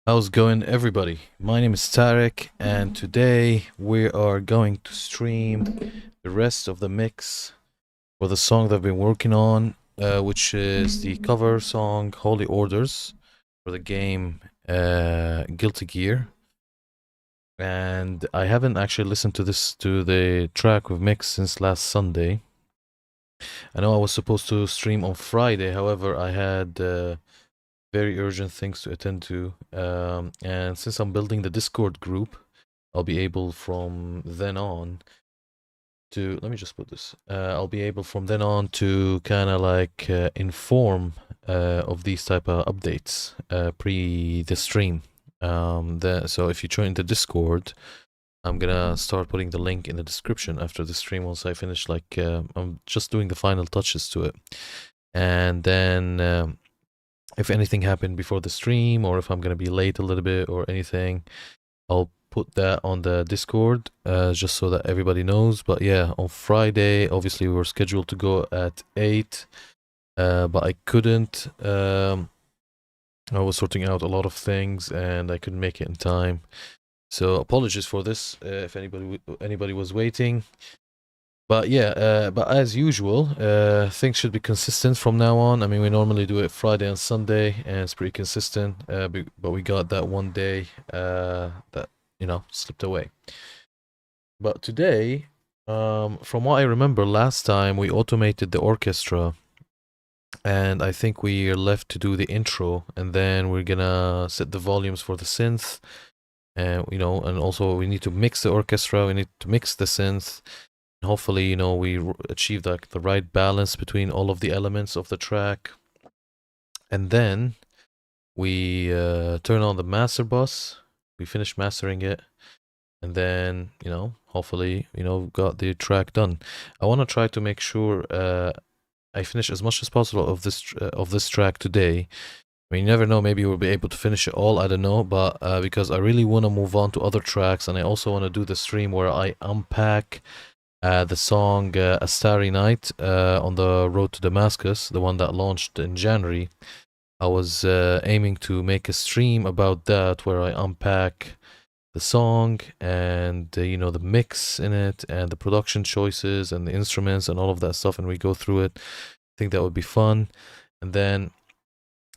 How's it going, everybody? My name is Tarek, and today we are going to stream the rest of the mix for the song that I've been working on, which is the cover song Holy Orders for the game Guilty Gear. And I haven't actually listened to the track we've mixed since last Sunday. I know I was supposed to stream on Friday, however, I had very urgent things to attend to. And since I'm building the Discord group, I'll be able from then on to, let me just put this, I'll be able from then on to kind of like inform of these type of updates pre the stream. So if you join the Discord, I'm gonna start putting the link in the description after the stream once I finish, like, I'm just doing the final touches to it. And then if anything happened before the stream, or if I'm gonna be late a little bit or anything, I'll put that on the Discord just so that everybody knows. But yeah, on Friday, obviously we were scheduled to go at 8, but I couldn't. I was sorting out a lot of things and I couldn't make it in time. So apologies for this if anybody was waiting. But yeah, but as usual, things should be consistent from now on. I mean, we normally do it Friday and Sunday, and it's pretty consistent. But we got that one day that slipped away. But today, from what I remember, last time we automated the orchestra, and I think we are left to do the intro, and then we're gonna set the volumes for the synth, and and also we need to mix the orchestra. We need to mix the synth. Hopefully, we achieve the right balance between all of the elements of the track. And then we turn on the master bus. We finish mastering it. And then, hopefully, got the track done. I want to try to make sure I finish as much as possible of this track today. I mean, you never know, maybe we'll be able to finish it all, I don't know, but because I really want to move on to other tracks, and I also want to do the stream where I unpack the song A Starry Night on the Road to Damascus, the one that launched in January. I was aiming to make a stream about that where I unpack the song and the mix in it and the production choices and the instruments and all of that stuff, and we go through it. I think that would be fun. And then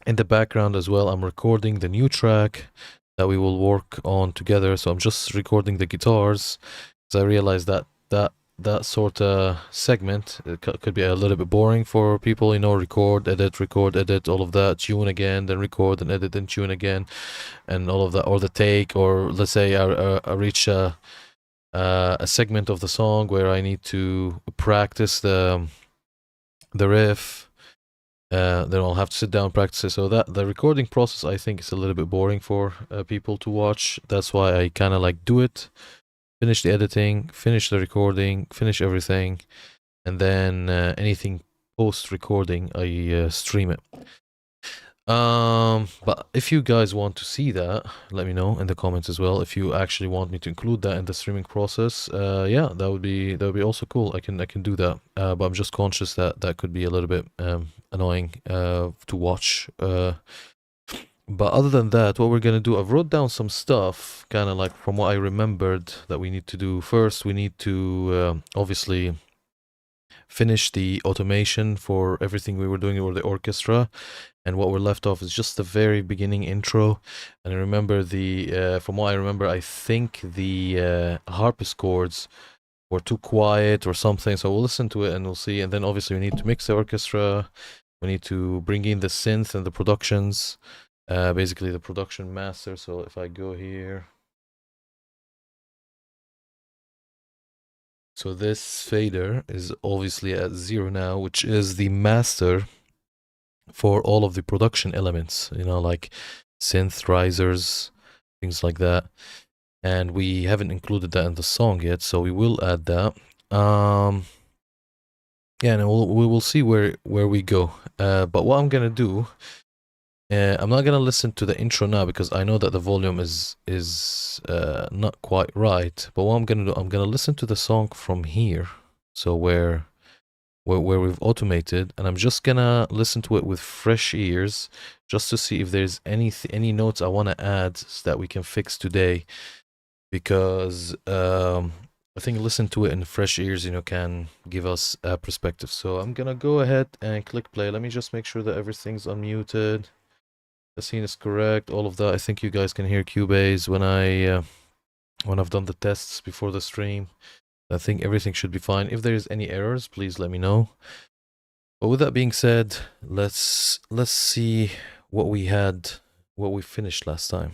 in the background as well, I'm recording the new track that we will work on together. So I'm just recording the guitars because I realized that sort of segment could be a little bit boring for people, record, edit, all of that, tune again, then record and edit and tune again, and all of that, or the take, or let's say I reach a segment of the song where I need to practice the riff, then I'll have to sit down and practice it. So that the recording process, I think, is a little bit boring for people to watch. That's why I kind of like do it, finish the editing, finish the recording, finish everything, and then anything post recording, I stream it. But if you guys want to see that, let me know in the comments as well. If you actually want me to include that in the streaming process, yeah, that would be also cool. I can do that. But I'm just conscious that that could be a little bit annoying to watch. But other than that, what we're gonna do, I've wrote down some stuff, kind of like from what I remembered that we need to do. First, we need to obviously finish the automation for everything we were doing over the orchestra, and what we're left off is just the very beginning intro. And I remember from what I remember, I think the harpsichords were too quiet or something. So we'll listen to it and we'll see. And then obviously we need to mix the orchestra. We need to bring in the synth and the productions. Basically the production master. So if I go here, so this fader is obviously at 0 now, which is the master for all of the production elements, like synth risers, things like that. And we haven't included that in the song yet, so we will add that. Yeah, and we will see where we go. But what I'm gonna do, I'm not gonna listen to the intro now because I know that the volume is not quite right. But what I'm gonna do, I'm gonna listen to the song from here. So where where we've automated, and I'm just gonna listen to it with fresh ears, just to see if there's any notes I want to add that we can fix today, because I think listen to it in fresh ears, can give us a perspective. So I'm gonna go ahead and click play. Let me just make sure that everything's unmuted. The scene is correct, all of that. I think you guys can hear Cubase when I've done the tests before the stream. I think everything should be fine. If there's any errors, please let me know. But with that being said, let's see what we finished last time.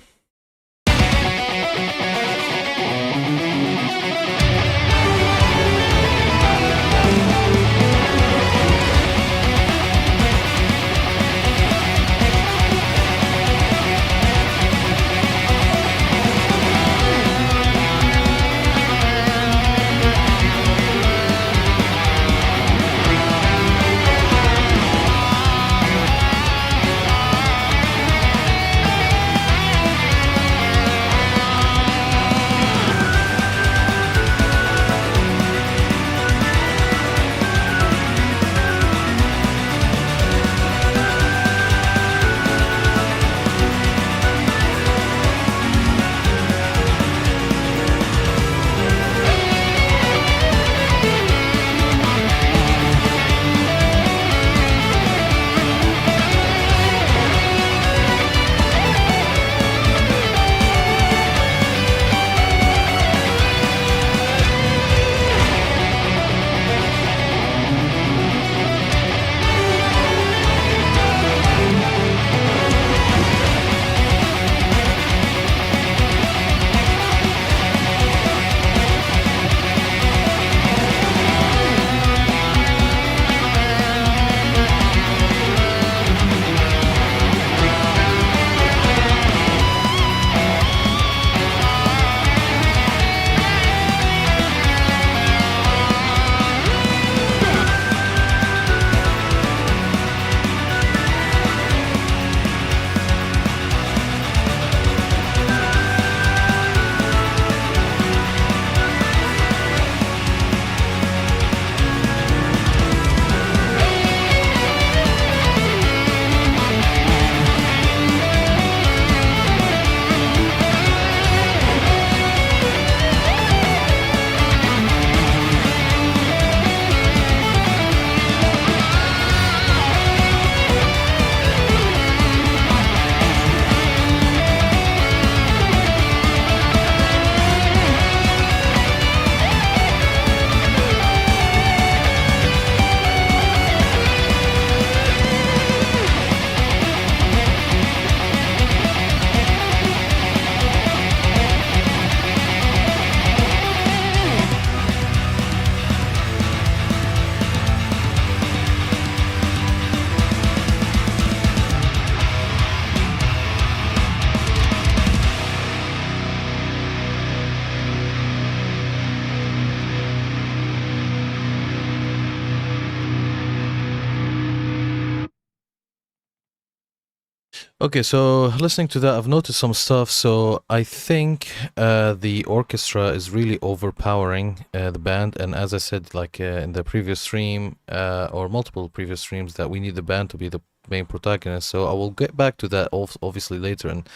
Okay, so listening to that, I've noticed some stuff. So I think the orchestra is really overpowering the band. And as I said, like in the previous stream or multiple previous streams, that we need the band to be the main protagonist. So I will get back to that obviously later and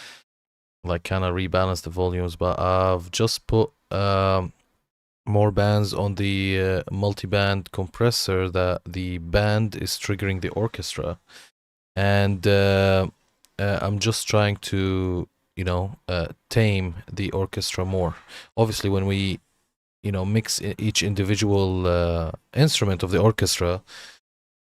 like kind of rebalance the volumes. But I've just put more bands on the multi-band compressor that the band is triggering the orchestra. And I'm just trying to, tame the orchestra more. Obviously, when we, mix each individual instrument of the orchestra,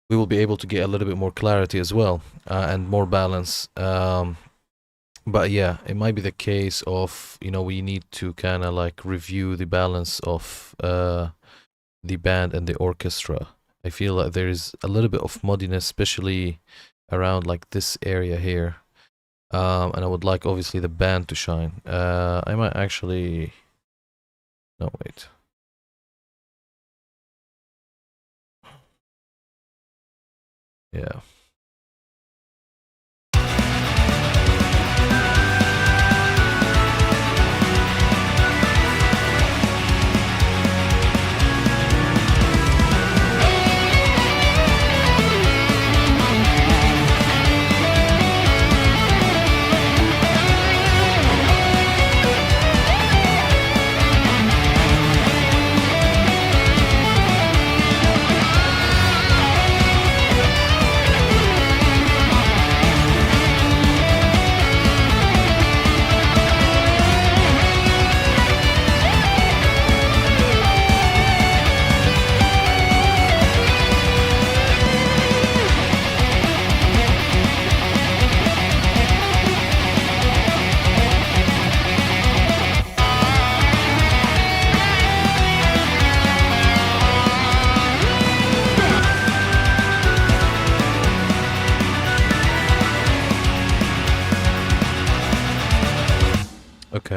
we will be able to get a little bit more clarity as well and more balance. But yeah, it might be the case of, we need to kind of like review the balance of the band and the orchestra. I feel like there is a little bit of muddiness, especially around like this area here. And I would like obviously the band to shine. I might actually, no wait. Yeah.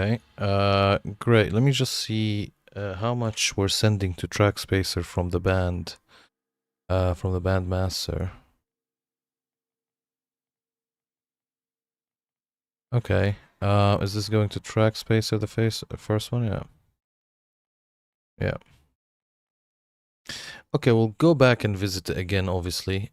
Okay. Great. Let me just see how much we're sending to Trackspacer from the band, from the band master. Okay. Is this going to Trackspacer, the first one? Yeah. Yeah. Okay, we'll go back and visit it again, obviously.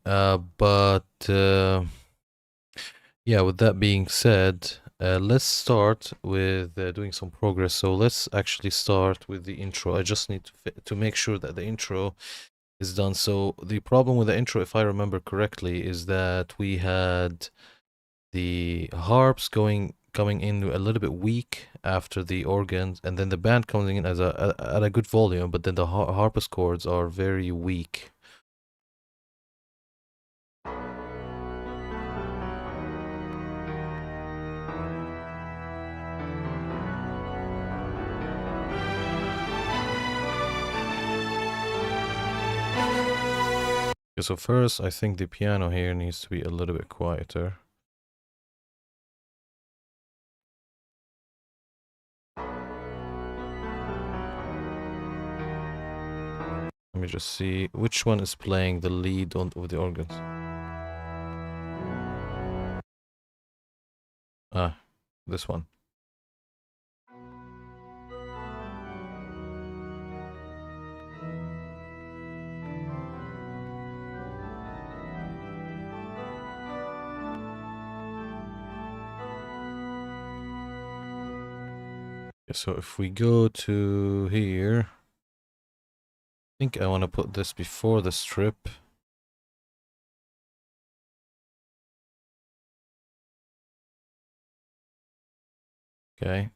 Yeah, with that being said, let's start with doing some progress. So let's actually start with the intro. I just need to make sure that the intro is done. So the problem with the intro, if I remember correctly, is that we had the harps coming in a little bit weak after the organs, and then the band coming in at a good volume, but then the harpsichords are very weak. Okay, so first, I think the piano here needs to be a little bit quieter. Let me just see which one is playing the lead of the organs. Ah, this one. Okay, so if we go to here, I think I want to put this before the strip. Okay.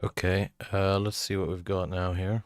Okay, let's see what we've got now here.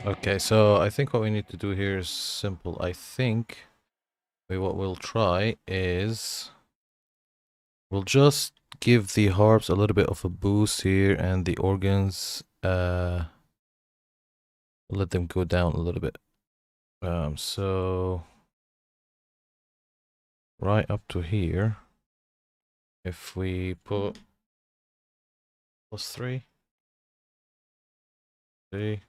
Okay, so I think what we need to do here is simple. I think what we'll try is we'll just give the harps a little bit of a boost here, and the organs, let them go down a little bit. So right up to here, if we put plus 3. See.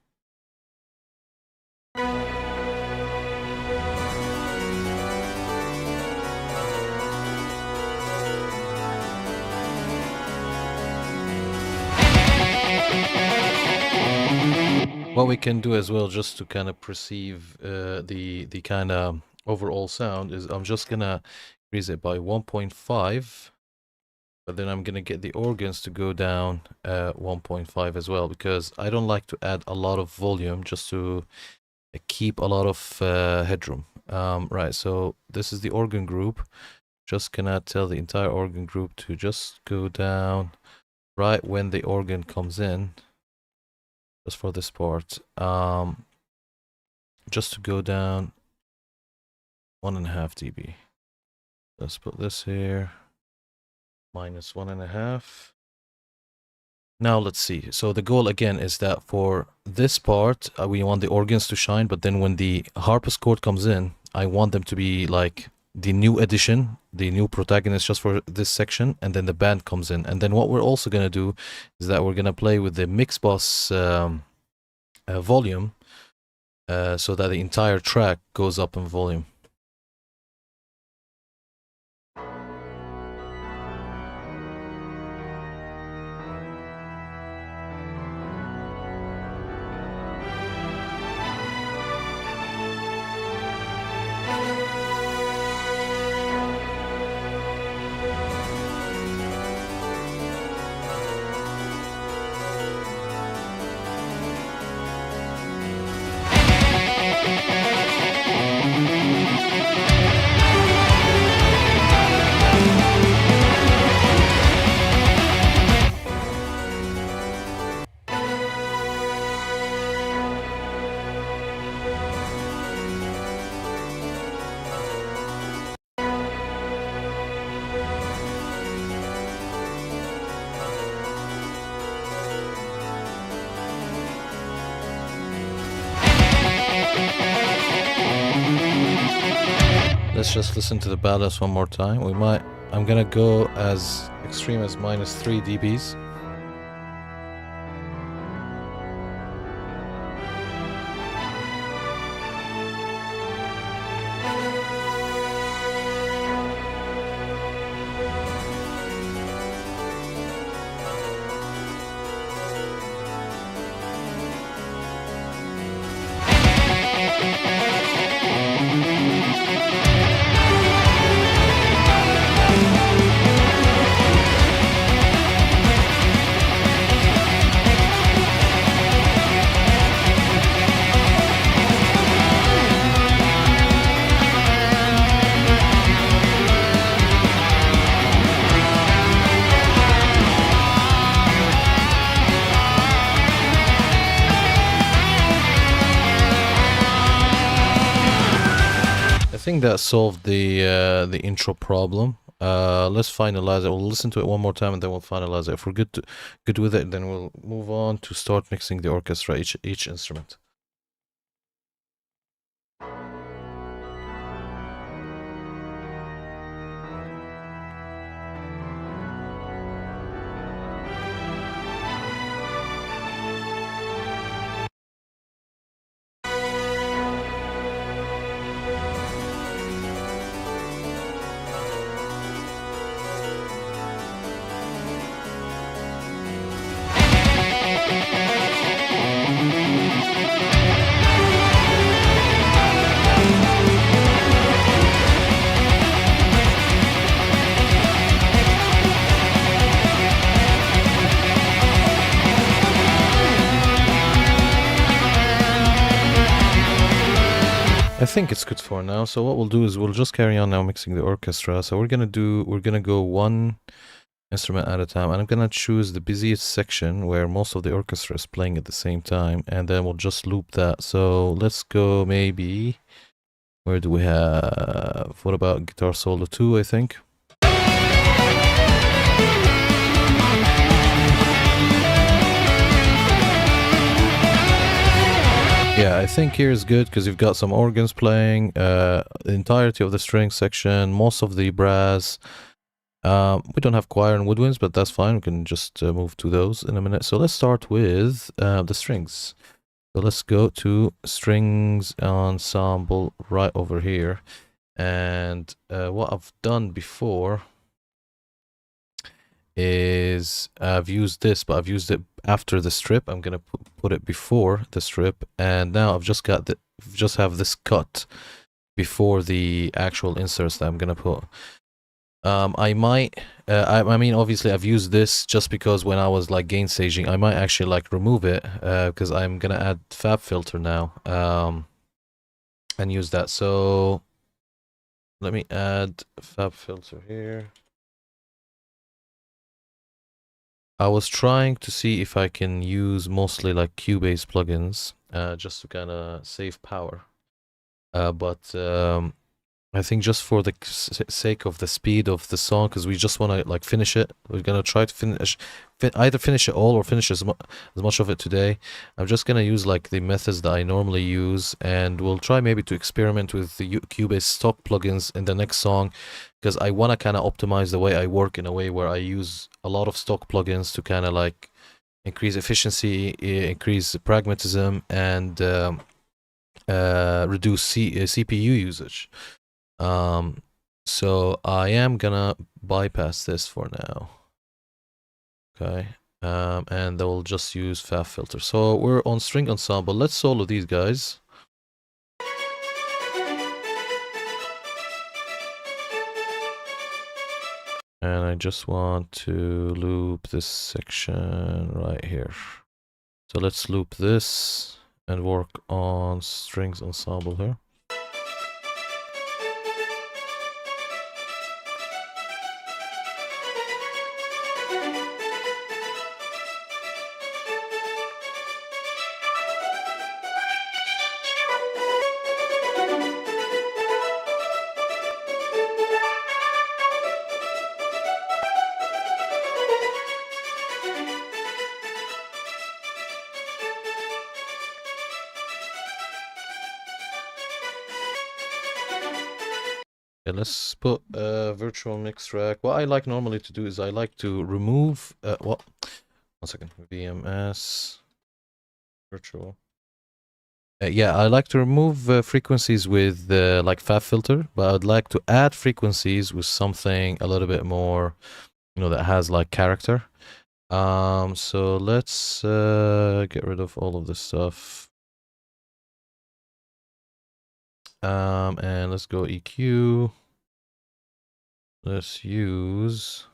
What we can do as well, just to kind of perceive the kind of overall sound, is I'm just gonna increase it by 1.5, but then I'm gonna get the organs to go down 1.5 as well, because I don't like to add a lot of volume just to keep a lot of headroom. Right, so this is the organ group. Just gonna tell the entire organ group to just go down right when the organ comes in. Just for this part, just to go down 1.5 dB. Let's put this here, minus 1.5. Now let's see. So the goal again is that for this part, we want the organs to shine, but then when the harpsichord comes in, I want them to be like the new addition, the new protagonist just for this section, and then the band comes in. And then what we're also gonna do is that we're gonna play with the mix bus volume, so that the entire track goes up in volume. Let's just listen to the balance one more time. I'm gonna go as extreme as minus 3 dBs. I think that solved the intro problem. Let's finalize it. We'll listen to it one more time and then we'll finalize it. If we're good with it, then we'll move on to start mixing the orchestra, each instrument. I think it's good for now. So what we'll do is we'll just carry on now mixing the orchestra. So we're gonna go one instrument at a time, and I'm gonna choose the busiest section where most of the orchestra is playing at the same time, and then we'll just loop that. So let's go maybe, where do we have, what about guitar solo 2, I think? Yeah, I think here is good because you've got some organs playing, the entirety of the string section, most of the brass, We don't have choir and woodwinds, but that's fine. We can just move to those in a minute. So let's start with the strings. So let's go to strings ensemble right over here. And what I've done before is I've used this, but I've used it after the strip. I'm gonna put it before the strip, and now I've just got just have this cut before the actual inserts that I'm gonna put. I might, I mean, obviously I've used this just because when I was like gain staging, I might actually like remove it, because I'm gonna add fab filter now, and use that. So let me add fab filter here. I was trying to see if I can use mostly like Cubase plugins, just to kind of save power. But I think just for the sake of the speed of the song, because we just want to like finish it, we're gonna try to either finish it all or finish as much of it today. I'm just gonna use like the methods that I normally use, and we'll try maybe to experiment with the Cubase stock plugins in the next song, because I want to kind of optimize the way I work in a way where I use a lot of stock plugins to kind of like increase efficiency, increase pragmatism, and reduce CPU usage. So I am gonna bypass this for now. Okay. And then we'll just use fab filter. So we're on string ensemble. Let's solo these guys. And I just want to loop this section right here. So let's loop this and work on strings ensemble here. Okay, let's put a virtual mix track. What I like normally to do is I like to remove, one second, VMS, virtual. Yeah, I like to remove frequencies with like fab filter, but I'd like to add frequencies with something a little bit more, that has like character. So let's get rid of all of this stuff. And let's go EQ. Let's use,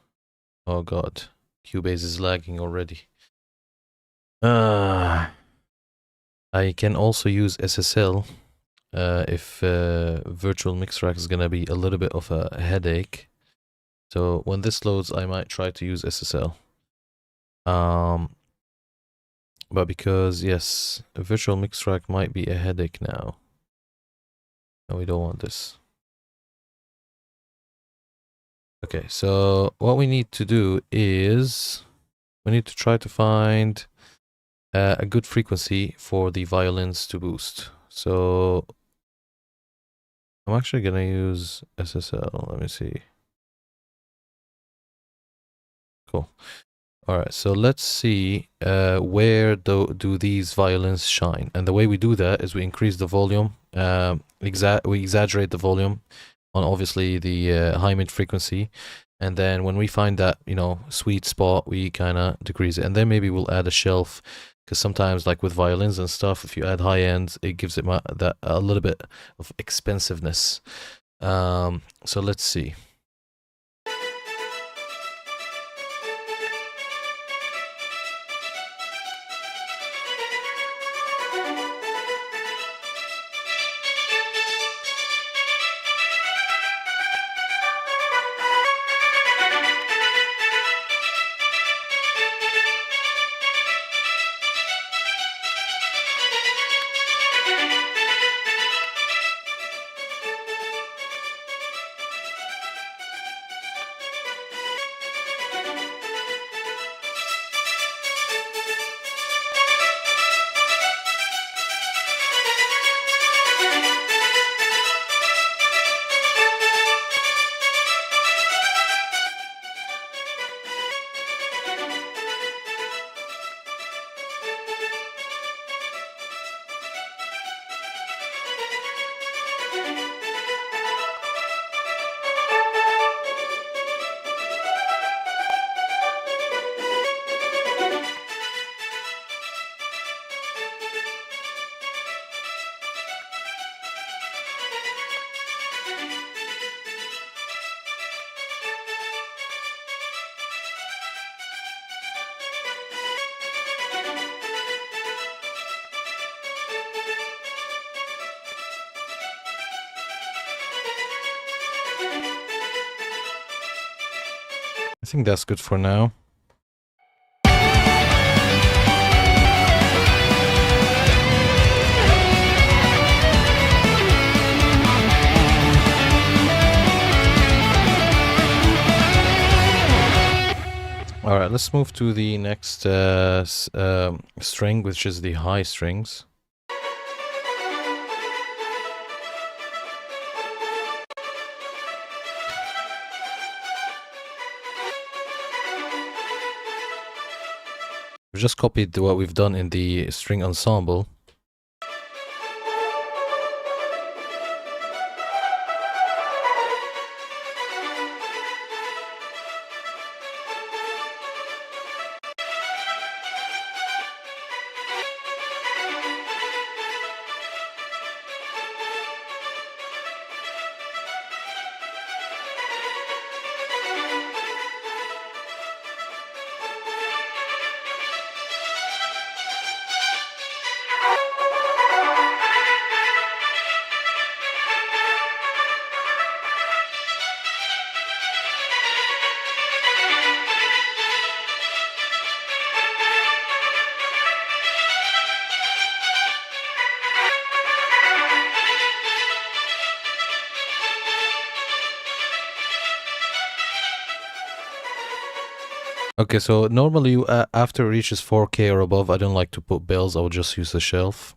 oh god, Cubase is lagging already. I can also use SSL if virtual mix track is gonna be a little bit of a headache. So when this loads, I might try to use SSL. But because yes, a virtual mix track might be a headache now. And we don't want this. Okay, so what we need to do is we need to try to find a good frequency for the violins to boost. So I'm actually gonna use SSL. Let me see. Cool. All right, so let's see where do these violins shine. And the way we do that is we increase the volume. We exaggerate the volume on obviously the high mid frequency, and then when we find that sweet spot, we kind of decrease it, and then maybe we'll add a shelf, because sometimes like with violins and stuff, if you add high ends, it gives it that a little bit of expensiveness. So let's see. I think that's good for now. All right, let's move to the next string, which is the high strings. We've just copied what we've done in the string ensemble. Okay, so normally after it reaches 4K or above, I don't like to put bells. I will just use the shelf.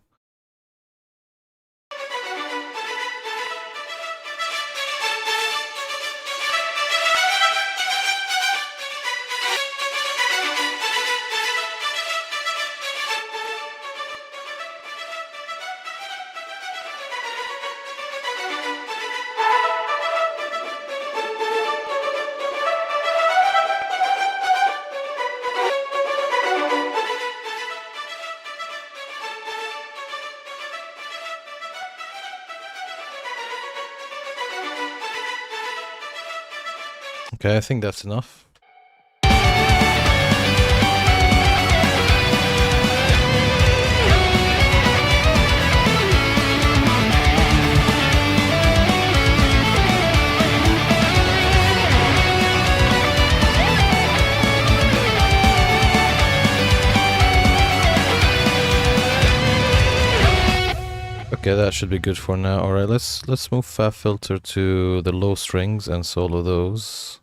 Okay, I think that's enough. Okay, that should be good for now. All right, let's move Fab Filter to the low strings and solo those.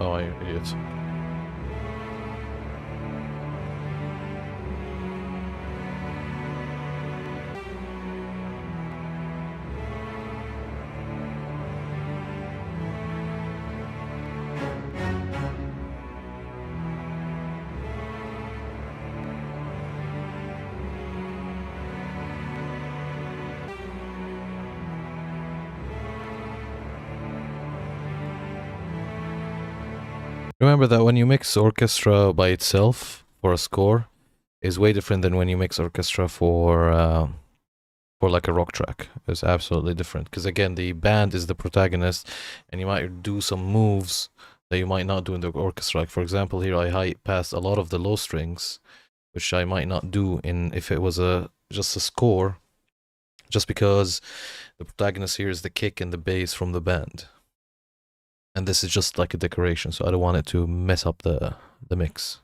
Oh, you idiot. Remember that when you mix orchestra by itself for a score is way different than when you mix orchestra for like a rock track. It's absolutely different because again the band is the protagonist, and you might do some moves that you might not do in the orchestra. Like for example, here I high passed a lot of the low strings, which I might not do in if it was just a score, just because the protagonist here is the kick and the bass from the band. And this is just like a decoration, so I don't want it to mess up the mix.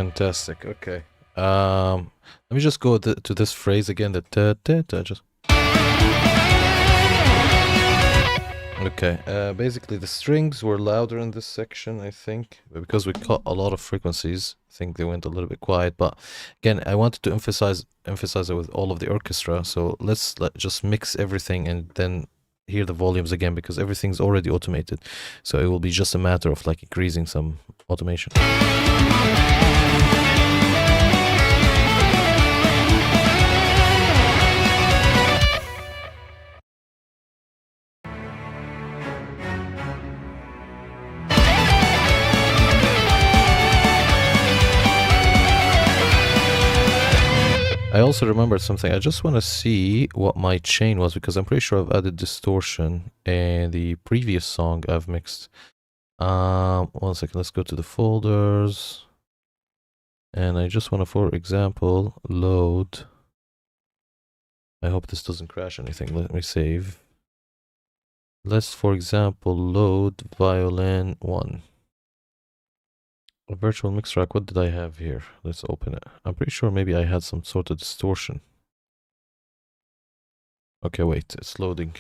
Fantastic. Okay. Let me just go to this phrase again. The just. Okay. Basically, the strings were louder in this section, I think, but because we cut a lot of frequencies. I think they went a little bit quiet. But again, I wanted to emphasize it with all of the orchestra. So let's just mix everything and then hear the volumes again, because everything's already automated. So it will be just a matter of like increasing some automation. I also remembered something. I just want to see what my chain was, because I'm pretty sure I've added distortion in the previous song I've mixed. 1 second, let's go to the folders. And I just want to, for example, load. I hope this doesn't crash anything. Let me save. Let's, for example, load violin 1. A virtual mix track. What did I have here? Let's open it. I'm pretty sure maybe I had some sort of distortion. Okay, wait, it's loading.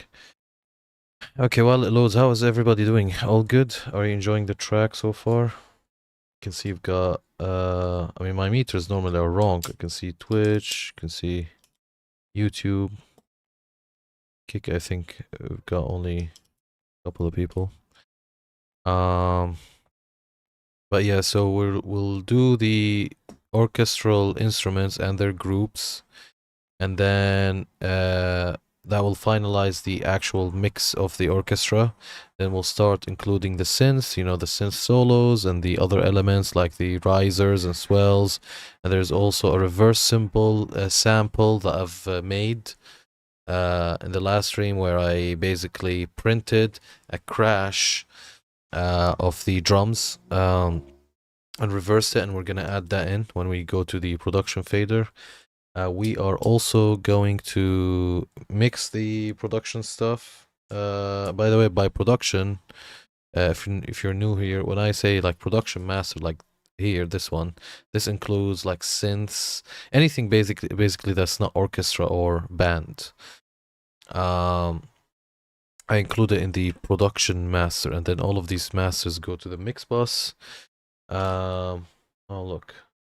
Okay, while it loads, how is everybody doing? All good? Are you enjoying the track so far? You can see you've got, I mean, my meters normally are wrong. I can see Twitch, you can see YouTube. Kick, I think we've got only a couple of people. But yeah, so we'll do the orchestral instruments and their groups, and then that will finalize the actual mix of the orchestra. Then we'll start including the synths, you know, the synth solos and the other elements like the risers and swells. And there's also a reverse sample that I've made in the last stream, where I basically printed a crash of the drums and reversed it, and we're gonna add that in when we go to the production fader. We are also going to mix the production stuff. By the way, by production, if you're new here, when I say like production master, like here, this includes like synths, anything basically that's not orchestra or band. I include it in the production master, and then all of these masters go to the mix bus. Oh look,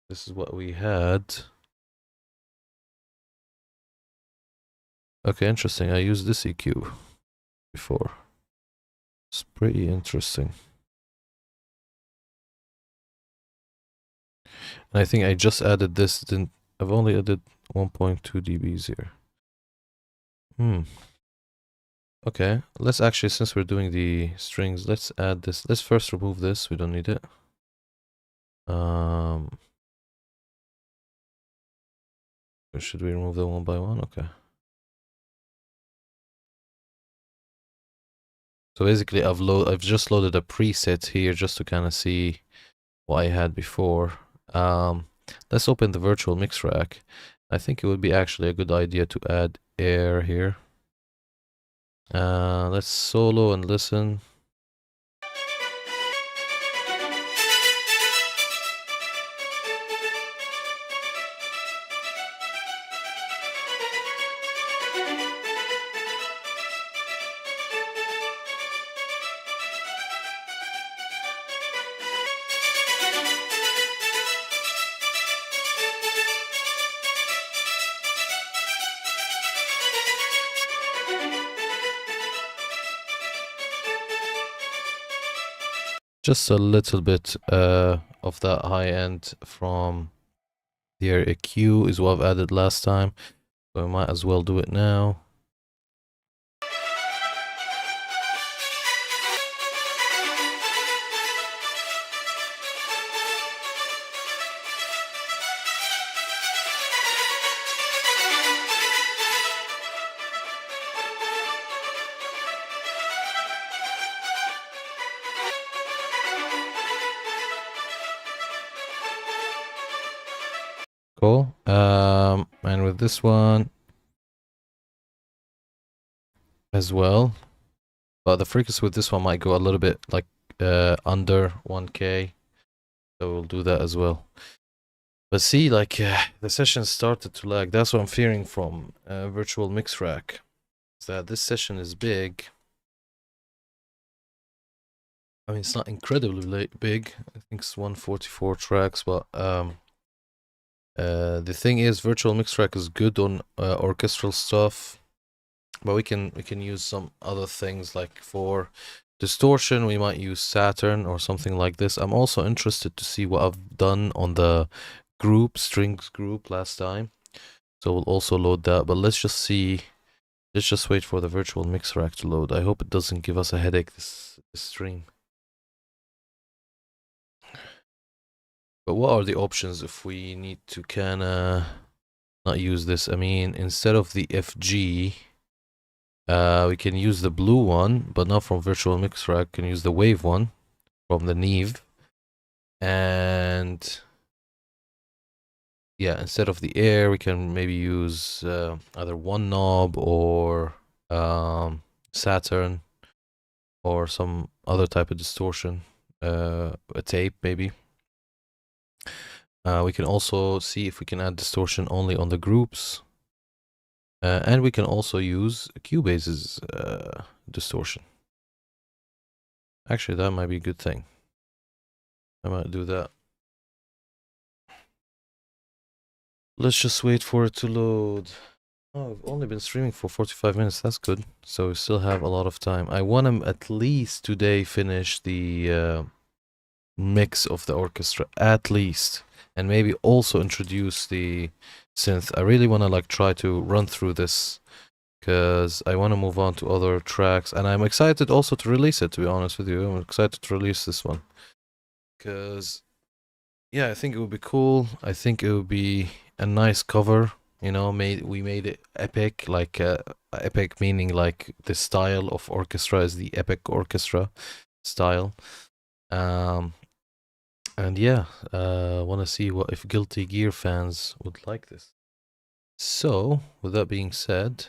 this is what we had. Okay, interesting. I used this EQ before. It's pretty interesting. And I think I just added this. I've only added 1.2 dBs here. Okay, let's actually, since we're doing the strings, let's add this. Let's first remove this. We don't need it. Should we remove them one by one? Okay. So basically, I've just loaded a preset here just to kind of see what I had before. Let's open the virtual mix rack. I think it would be actually a good idea to add air here. Let's solo and listen. Just a little bit of that high end from the EQ is what I've added last time, so I might as well do it now. Cool. And with this one as well, but the frequency with this one might go a little bit like under 1K, so we'll do that as well. But see, like the session started to lag. That's what I'm fearing from virtual mix rack. Is that this session is big. I mean, it's not incredibly big. I think it's 144 tracks, but the thing is, virtual mix track is good on orchestral stuff, but we can use some other things, like for distortion we might use Saturn or something like this. I'm also interested to see what I've done on the strings group last time, so we'll also load that. But let's just see. Let's just wait for the virtual mix rack to load. I hope it doesn't give us a headache this stream. But what are the options if we need to kinda not use this? I mean, instead of the FG, we can use the blue one, but not from virtual mix rack. Can use the wave one from the Neve. And yeah, instead of the air, we can maybe use either one knob or Saturn or some other type of distortion, a tape maybe. We can also see if we can add distortion only on the groups. And we can also use Cubase's distortion. Actually, that might be a good thing. I might do that. Let's just wait for it to load. Oh, I've only been streaming for 45 minutes. That's good. So we still have a lot of time. I want to at least today finish the mix of the orchestra, at least. And maybe also introduce the synth. I really want to like try to run through this, because I want to move on to other tracks. And I'm excited also to release it, to be honest with you. I'm excited to release this one. Because, yeah, I think it would be cool. I think it would be a nice cover, you know. We made it epic, like epic meaning like the style of orchestra is the epic orchestra style. And yeah, want to see what if Guilty Gear fans would like this. So, with that being said,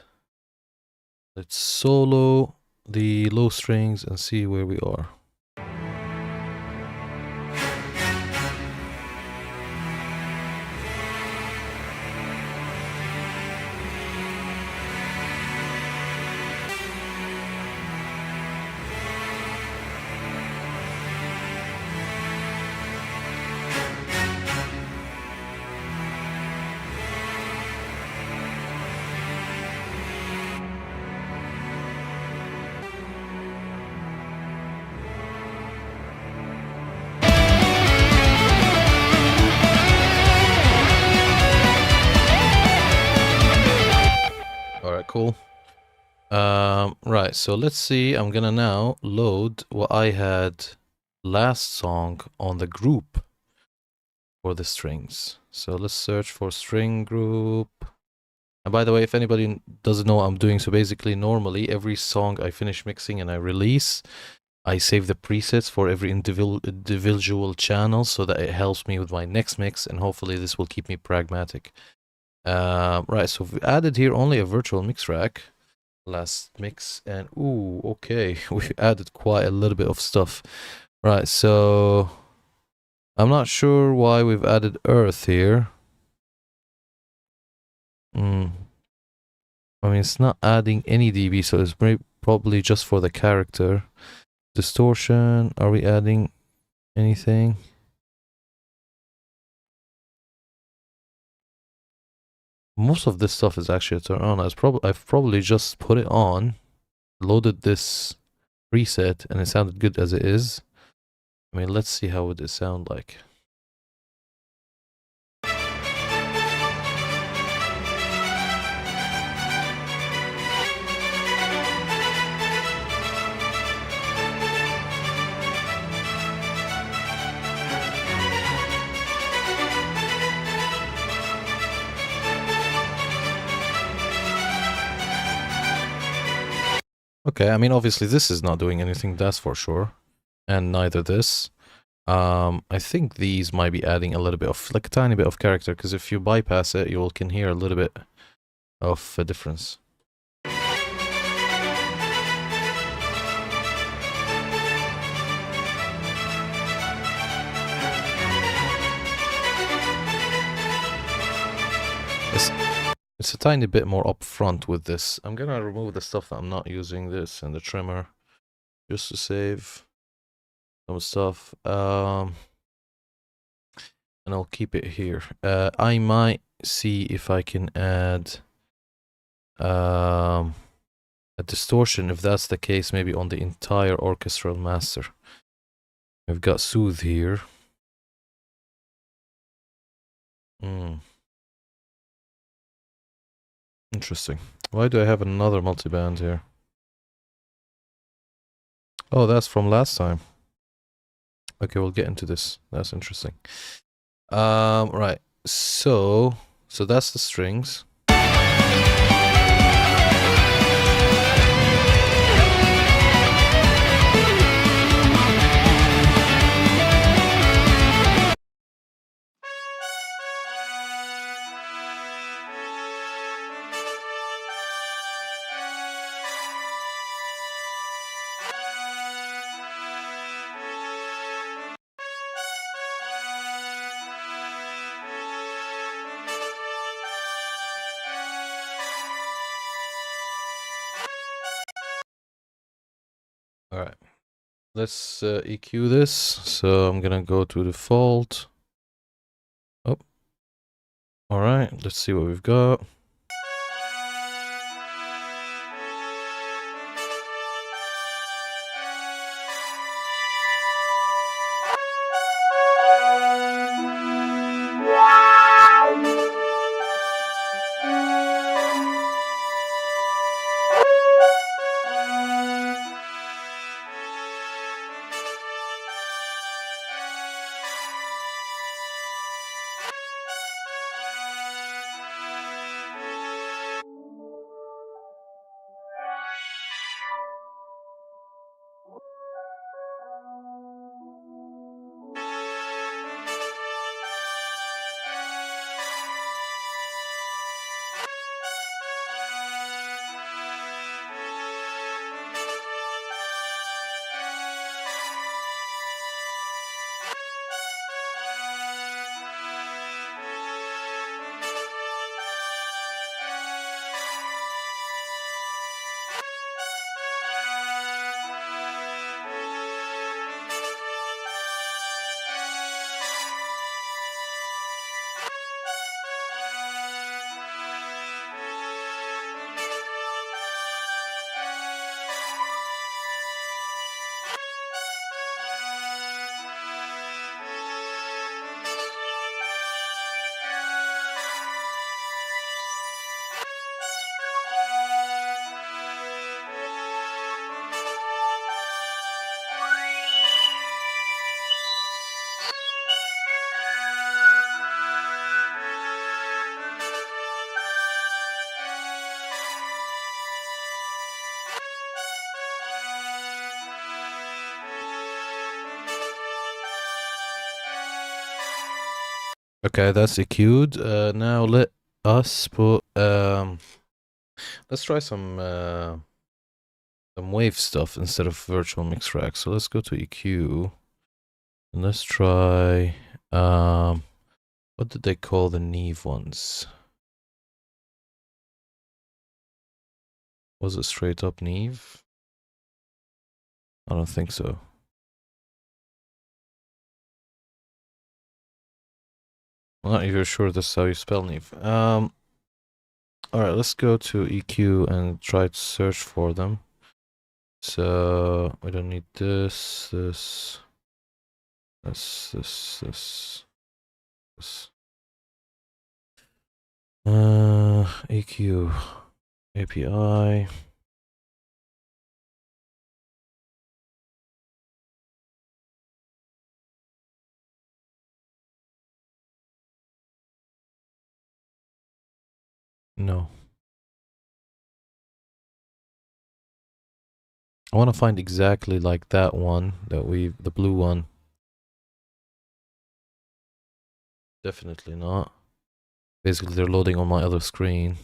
let's solo the low strings and see where we are. Cool. Right, so let's see. I'm gonna now load what I had last song on the group for the strings. So let's search for string group. And by the way, if anybody doesn't know what I'm doing, so basically normally every song I finish mixing and I release, I save the presets for every individual channel so that it helps me with my next mix, and hopefully this will keep me pragmatic. Right, so we added here only a virtual mix rack last mix, and ooh, okay, we added quite a little bit of stuff. Right, so I'm not sure why we've added earth here. I mean, it's not adding any dB, so it's probably just for the character. Distortion, are we adding anything? Most of this stuff is actually a turn on. I've probably just put it on, loaded this preset, and it sounded good as it is. I mean, let's see how would it sound like. Okay, I mean, obviously this is not doing anything, that's for sure. And neither this. I think these might be adding a little bit of, like a tiny bit of character, because if you bypass it, you can hear a little bit of a difference. It's, it's a tiny bit more upfront with this. I'm gonna remove the stuff that I'm not using, this and the trimmer, just to save some stuff. And I'll keep it here. I might see if I can add a distortion. If that's the case, maybe on the entire orchestral master. We've got Soothe here. Interesting. Why do I have another multiband here? Oh, that's from last time. Okay, we'll get into this. That's interesting. Right. So that's the strings. All right. Let's EQ this. So I'm gonna go to default. Oh. All right. Let's see what we've got. Okay, that's EQ'd. Now let us put let's try some wave stuff instead of virtual mix rack. So let's go to EQ and let's try what did they call the Neve ones? Was it straight up Neve? I don't think so. I'm not even sure this is how you spell Neve. Alright, let's go to EQ and try to search for them. So we don't need this, this, this. EQ API. No. I want to find exactly like that one that the blue one. Definitely not. Basically, they're loading on my other screen.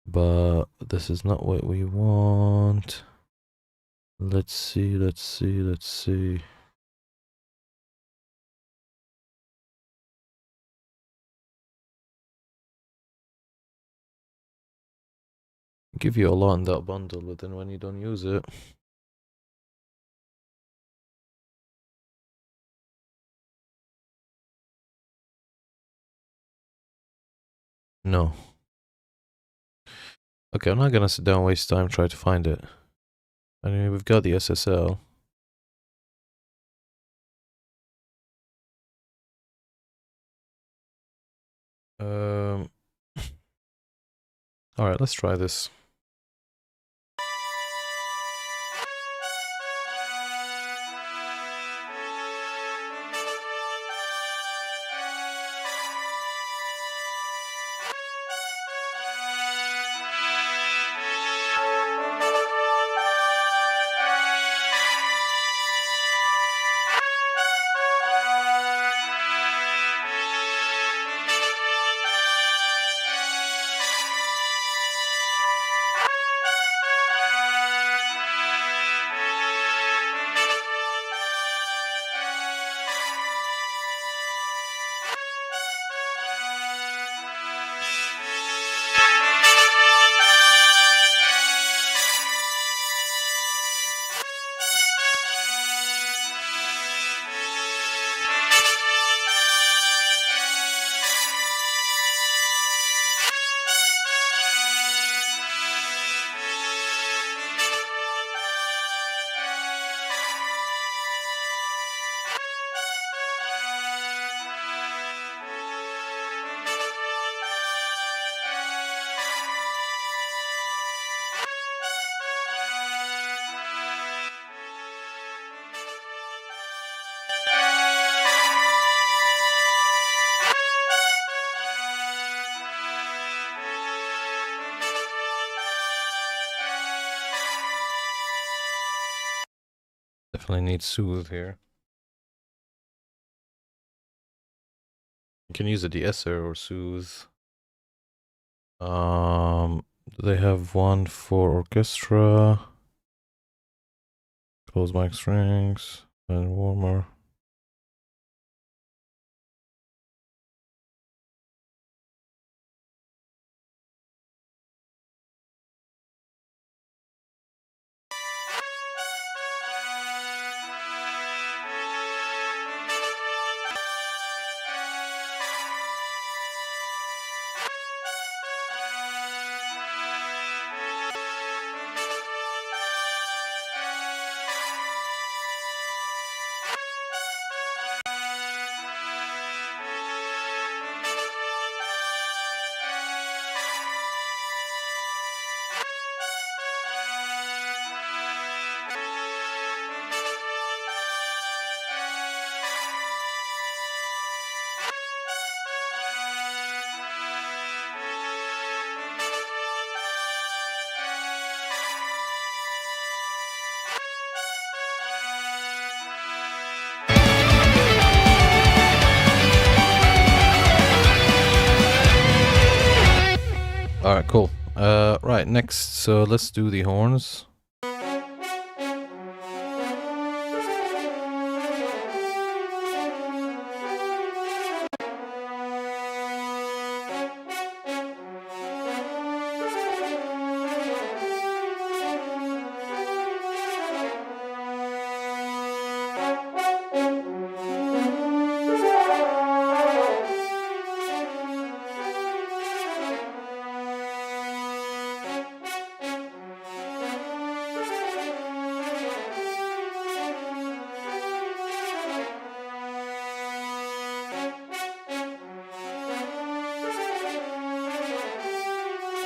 But this is not what we want. Let's see. give you a lot in that bundle, but then when you don't use it. No. Okay, I'm not gonna sit down and waste time try to find it. I mean, we've got the SSL. Um. All right, let's try this. Definitely need soothe here. You can use a de-esser or soothe. They have one for orchestra. Close mic strings and warmer. Alright, cool. Right, next, so let's do the horns.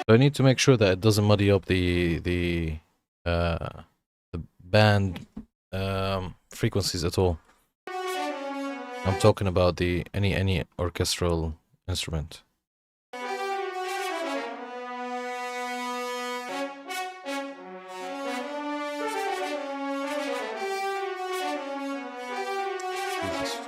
So I need to make sure that it doesn't muddy up the band frequencies at all. I'm talking about the any orchestral instrument. Jesus.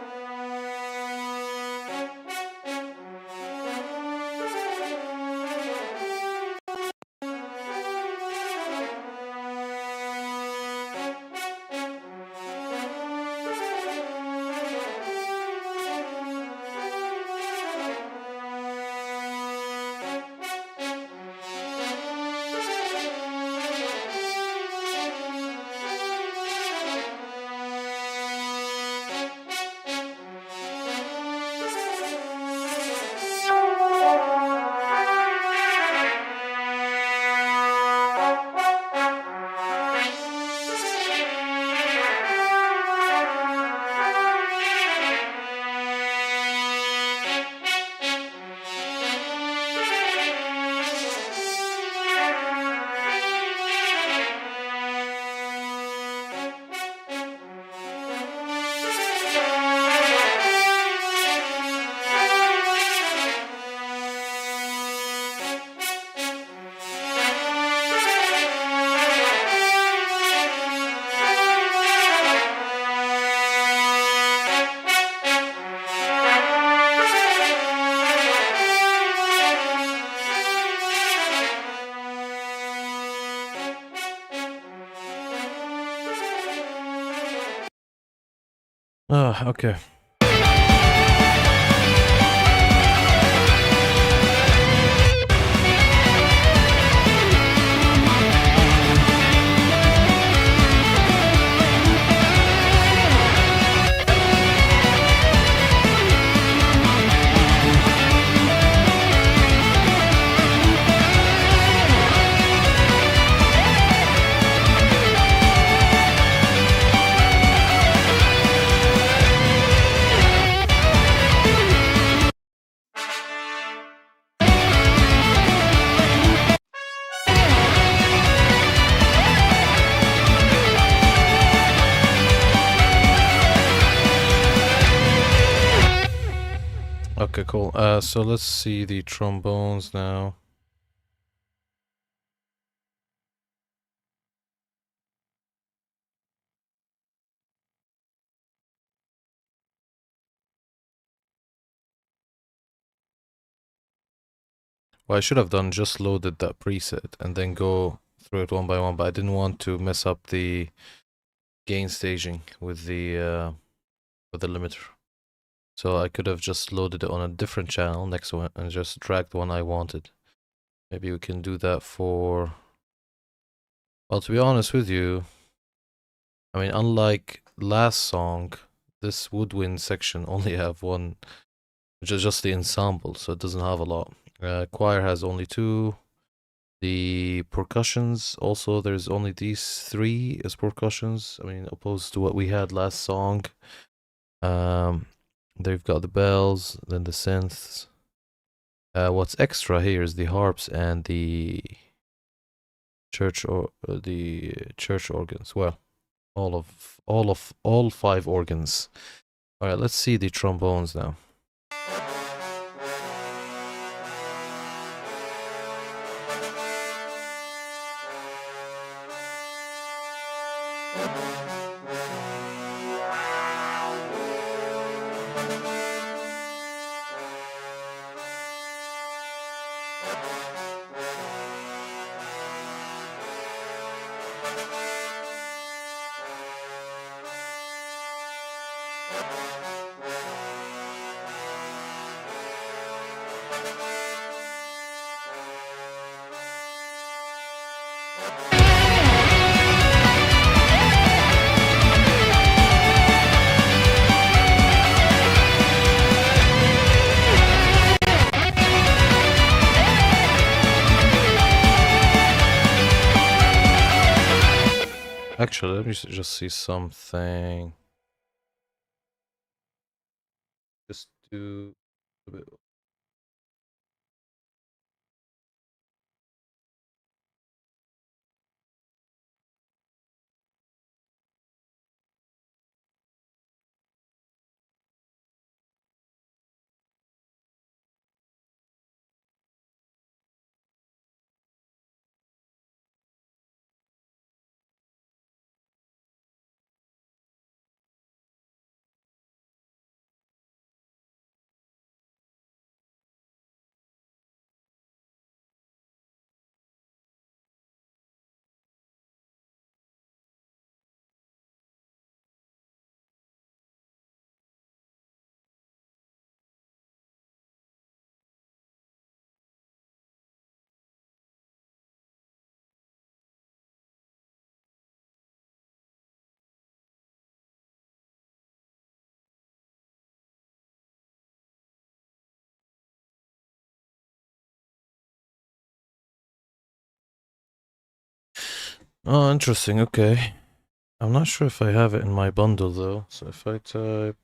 Okay. Okay, cool. So let's see the trombones now. What I should have done, just loaded that preset and then go through it one by one, but I didn't want to mess up the gain staging with the limiter. So I could have just loaded it on a different channel next one and just dragged the one I wanted. Maybe we can do that for... Well, to be honest with you, I mean, unlike last song, this woodwind section only have one, which is just the ensemble, so it doesn't have a lot. Choir has only two. The percussions, also, there's only these three as percussions. I mean, opposed to what we had last song. They've got the bells, then the synths. What's extra here is the harps and the church organs. Well, all five organs. All right, let's see the trombones now. Actually, let me just see something. Just do a bit. Oh, interesting. Okay. I'm not sure if I have it in my bundle though. So if I type...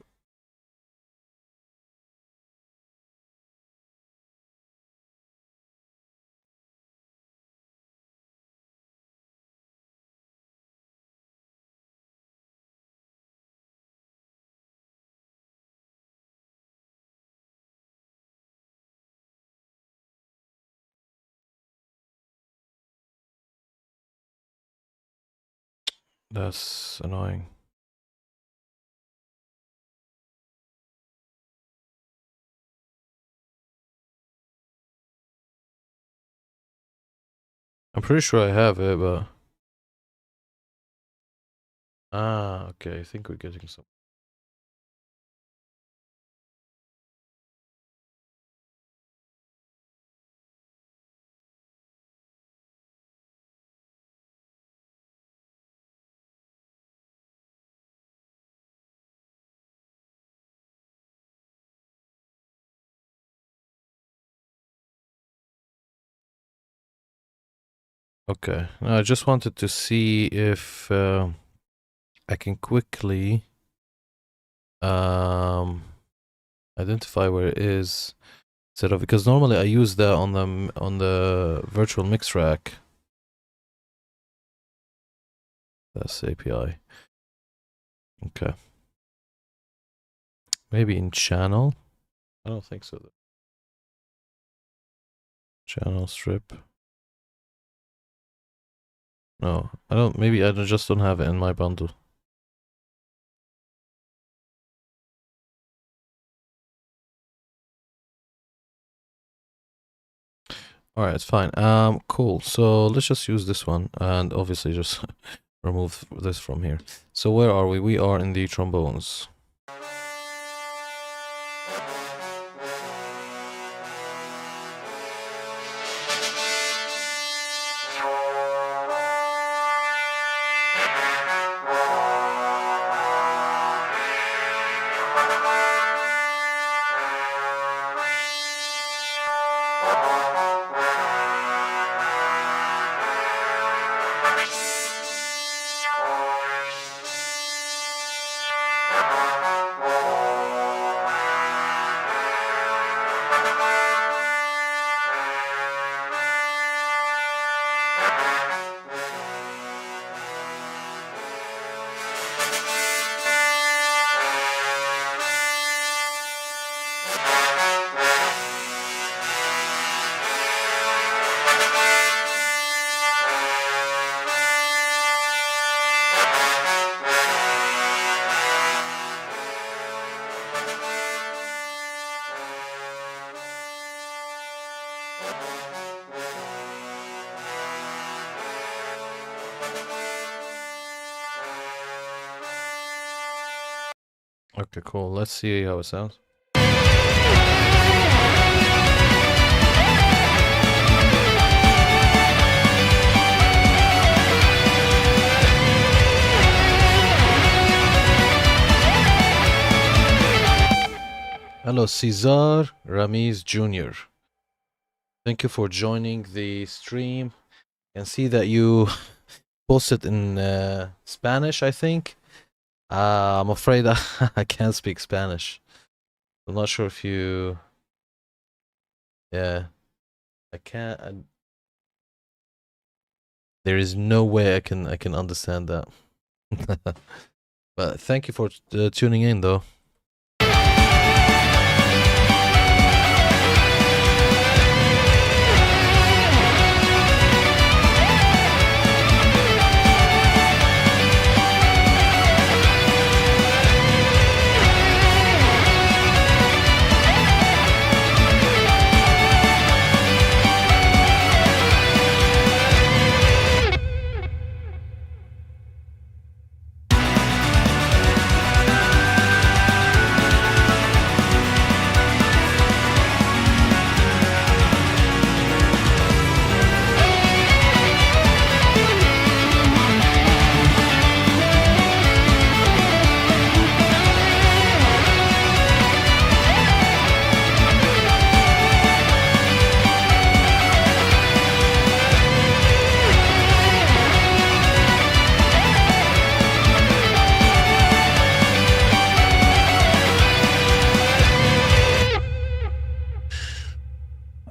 That's annoying. I'm pretty sure I have it, but... Ah, okay. I think we're getting some... Okay, now I just wanted to see if I can quickly identify where it is instead of, because normally I use that on the virtual mix rack. That's API. Okay. Maybe in channel. I don't think so. Channel strip. No, I don't. Maybe I just don't have it in my bundle. All right, it's fine. Cool. So let's just use this one, and obviously just remove this from here. So where are we? We are in the trombones. Okay, cool. Let's see how it sounds. Hello, Cesar Ramiz Jr. Thank you for joining the stream. I can see that you posted in Spanish, I think. I'm afraid I can't speak Spanish. I'm not sure if you... Yeah, I can't... There is no way I can understand that. But thank you for tuning in, though.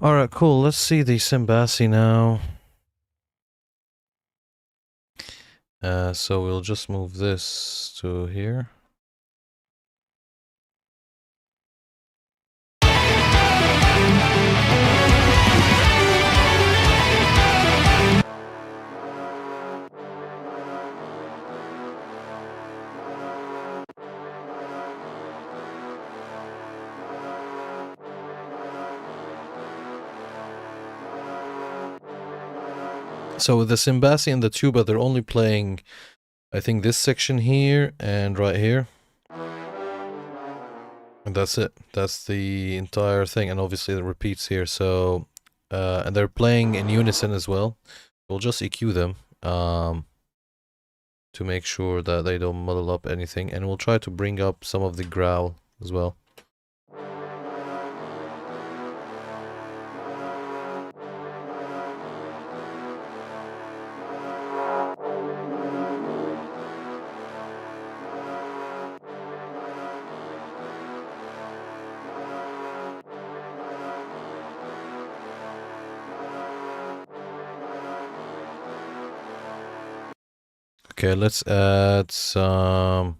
Alright, cool. Let's see the Simbasi now. So we'll just move this to here. So with the Simbasi and the tuba, they're only playing, I think, this section here and right here. And that's it. That's the entire thing. And obviously it repeats here. So, and they're playing in unison as well. We'll just EQ them to make sure that they don't muddle up anything. And we'll try to bring up some of the growl as well. Okay, let's add some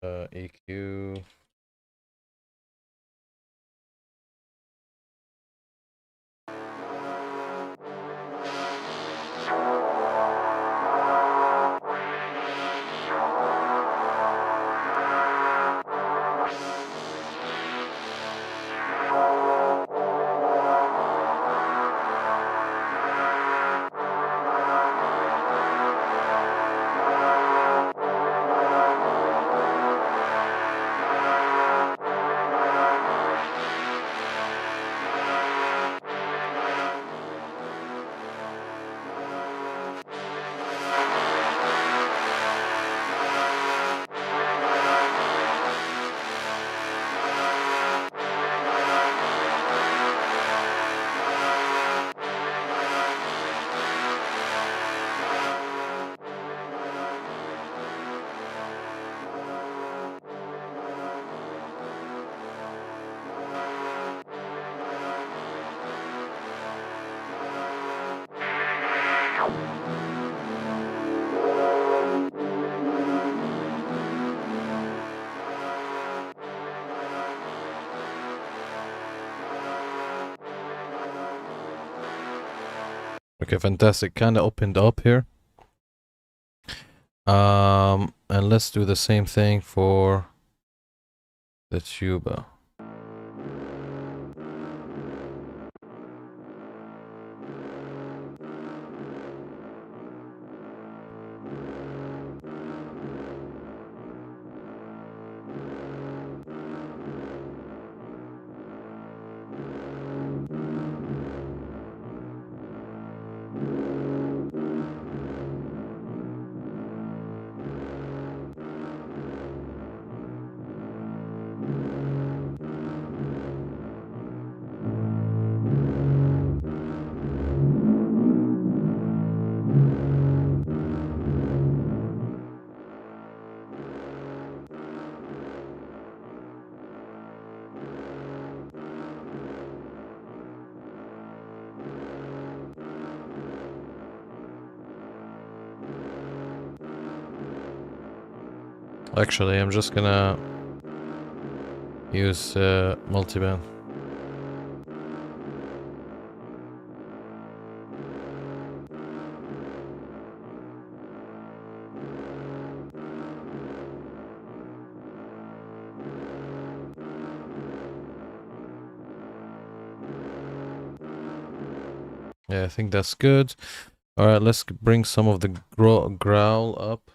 EQ. Okay, fantastic. Kind of opened up here. And let's do the same thing for the tuba. Actually, I'm just gonna use multiband. Yeah, I think that's good. All right, let's bring some of the growl up.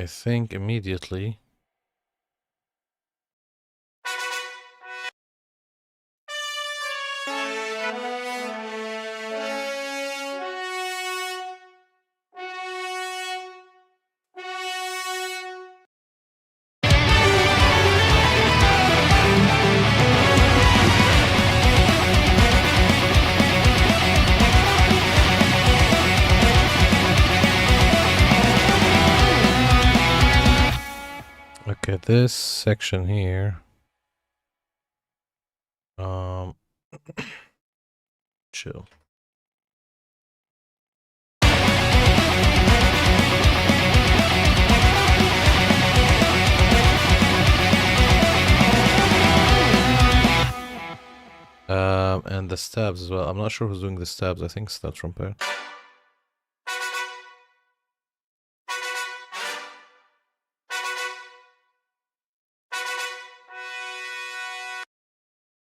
I think immediately. Okay, this section here. Chill. And the stabs as well. I'm not sure who's doing the stabs. I think it's that trumpet.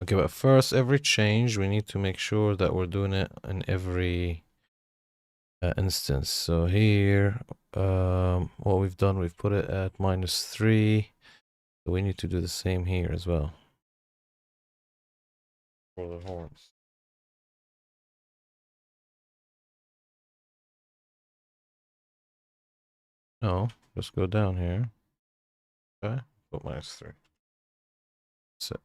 Okay, but first, every change, we need to make sure that we're doing it in every instance. So here, what we've done, we've put it at -3. So we need to do the same here as well. For the horns. No, let's go down here. Okay, put -3. That's it.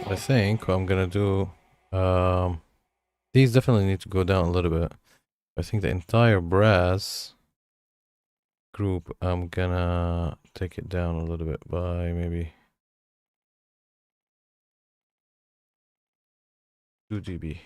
I think what I'm gonna do, these definitely need to go down a little bit. I think the entire brass group, I'm gonna take it down a little bit by maybe 2 dB.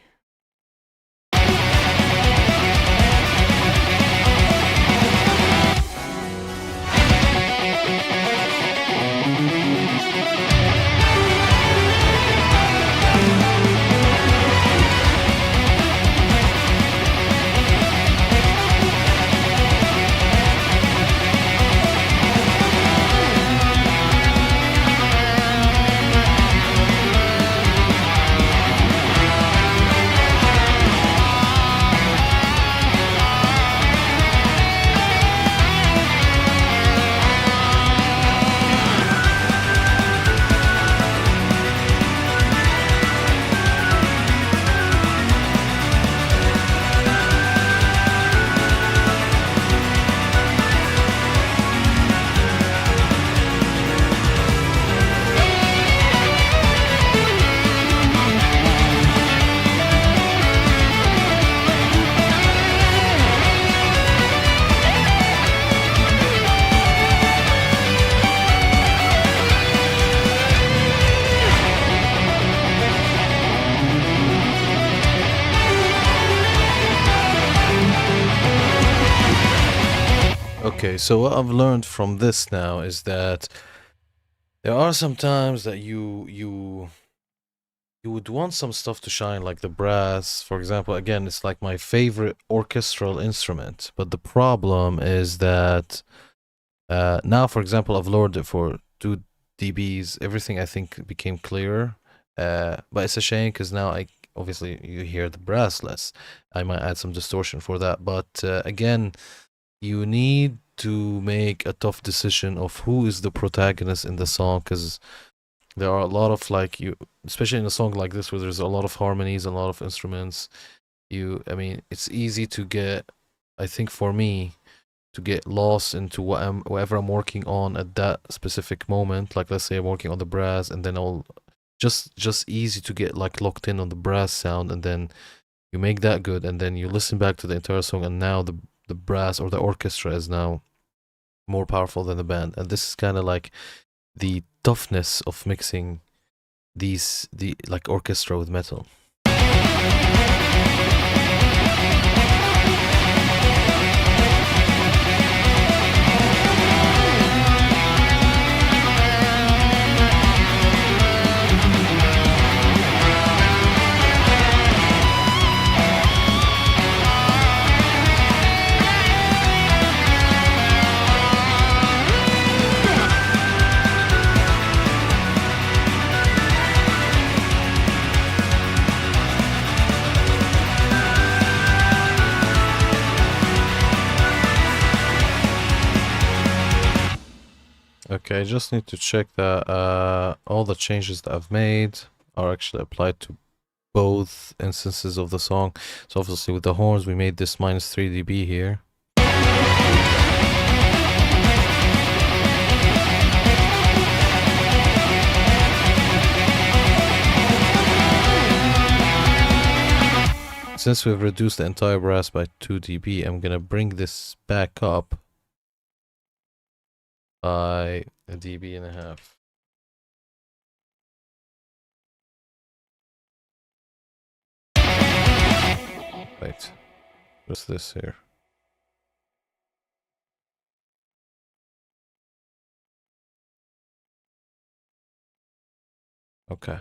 Okay, so what I've learned from this now is that there are some times that you would want some stuff to shine, like the brass, for example. Again, it's like my favorite orchestral instrument, but the problem is that now, for example, I've lowered it for 2 dBs. Everything I think became clearer, but it's a shame because now obviously you hear the brass less. I might add some distortion for that, but again, you need to make a tough decision of who is the protagonist in the song, because There are a lot of like you, especially in a song like this where there's a lot of harmonies, a lot of instruments. I mean, it's easy to get, I think for me, to get lost into whatever I'm working on at that specific moment. Like let's say I'm working on the brass, and then I'll just easy to get like locked in on the brass sound, and then you make that good, and then you listen back to the entire song, and now the brass or the orchestra is now more powerful than the band. And this is kind of like the toughness of mixing the like orchestra with metal. Okay, I just need to check that all the changes that I've made are actually applied to both instances of the song. So obviously with the horns, we made this minus 3 dB here. Since we've reduced the entire brass by 2 dB, I'm gonna bring this back up by 1.5 dB. Wait, what's this here? Okay.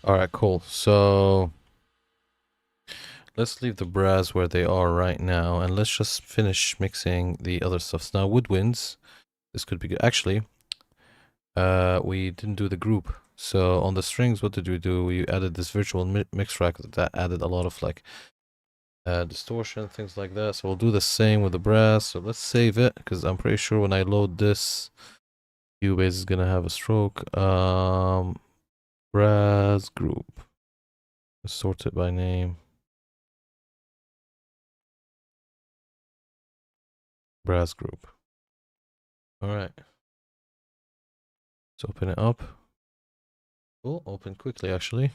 All right, cool. So let's leave the brass where they are right now, and let's just finish mixing the other stuff. Now, woodwinds, this could be good. Actually, we didn't do the group. So on the strings, what did we do? We added this virtual mix track that added a lot of like distortion, things like that. So we'll do the same with the brass. So let's save it, because I'm pretty sure when I load this, Cubase is gonna have a stroke. Brass group. Let's sort it by name. Brass group. All right. Let's open it up. Oh, open quickly actually.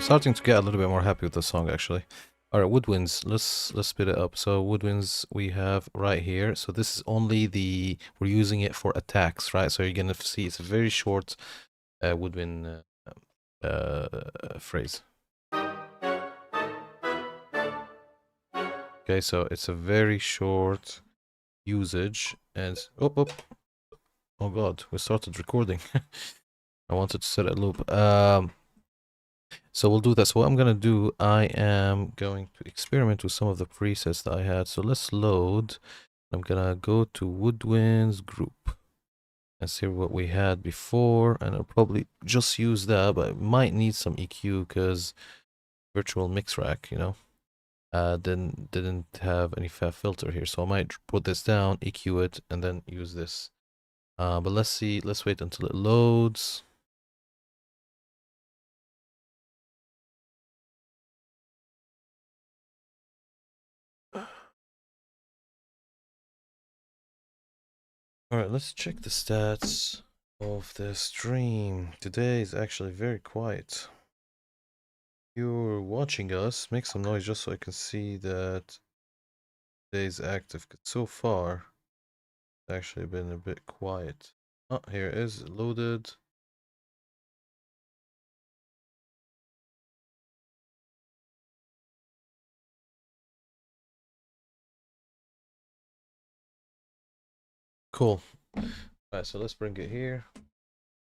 starting to get a little bit more happy with the song actually. All right, woodwinds. Let's split it up. So woodwinds we have right here. So this is only we're using it for attacks, right? So you're gonna see it's a very short woodwind phrase. Okay, so it's a very short usage, and oh god, we started recording. I wanted to set a loop. So we'll do that. So what I'm gonna do, I am going to experiment with some of the presets that I had. So let's load. I'm gonna go to Woodwinds group and see what we had before, and I'll probably just use that, but I might need some EQ because virtual mix rack, you know, didn't have any filter here. So I might put this down, EQ it, and then use this. But let's see. Let's wait until it loads. Alright, let's check the stats of the stream. Today is actually very quiet. If you're watching us, make some noise just so I can see that today's active. So far, it's actually been a bit quiet. Oh, here it is, loaded. Cool. Alright, so let's bring it here.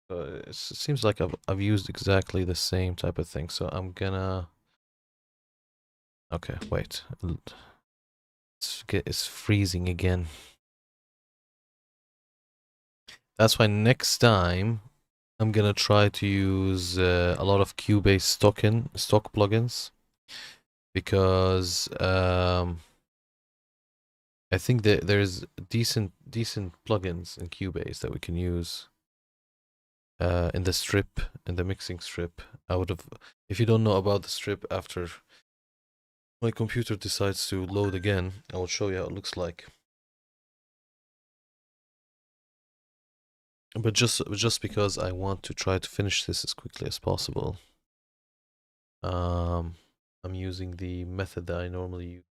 It seems like I've used exactly the same type of thing. So I'm gonna. Okay, wait. It's freezing again. That's why next time I'm gonna try to use a lot of Cubase stock plugins because I think that there's decent plugins in Cubase that we can use in the mixing strip. If you don't know about the strip, after my computer decides to load again, I will show you how it looks like. But just because I want to try to finish this as quickly as possible, I'm using the method that I normally use.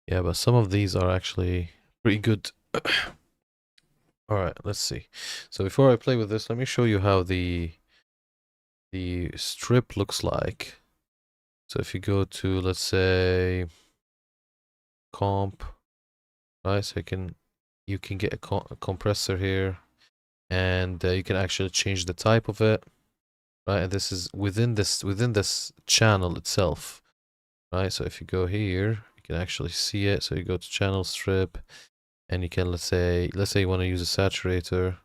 Yeah, but some of these are actually pretty good. Alright, let's see. So before I play with this, let me show you how the strip looks like. So if you go to, let's say, comp, right? So you can get a compressor here, and you can actually change the type of it, right? And this is within this channel itself, right? So if you go here, you can actually see it. So you go to channel strip, and you can let's say you want to use a saturator,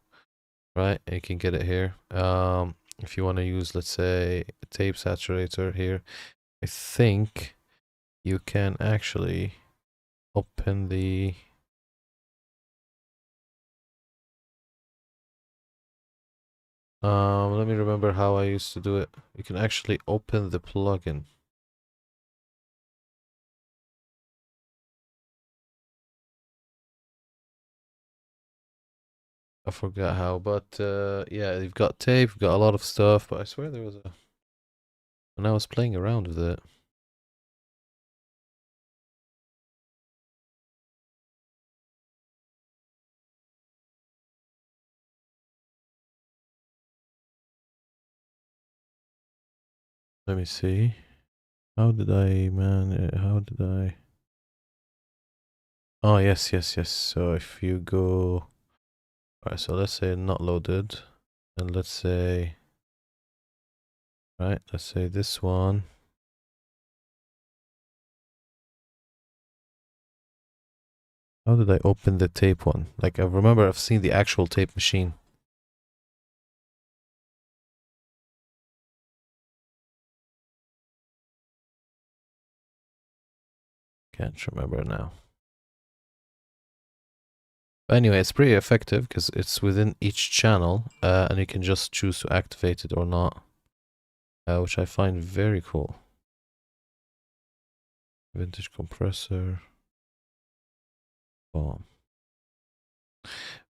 right? And you can get it here. If you want to use, let's say, a tape saturator here, I think you can actually open the let me remember how I used to do it. You can actually open the plugin. I forgot how, but yeah, you've got tape, you've got a lot of stuff, but I swear there was when I was playing around with it. Let me see. How did I, man, how did I? Oh, yes. So if you go, alright, so let's say not loaded, and let's say, right, let's say this one. How did I open the tape one? Like, I remember I've seen the actual tape machine. Can't remember now. But anyway, it's pretty effective because it's within each channel, and you can just choose to activate it or not, which I find very cool. Vintage compressor. Boom.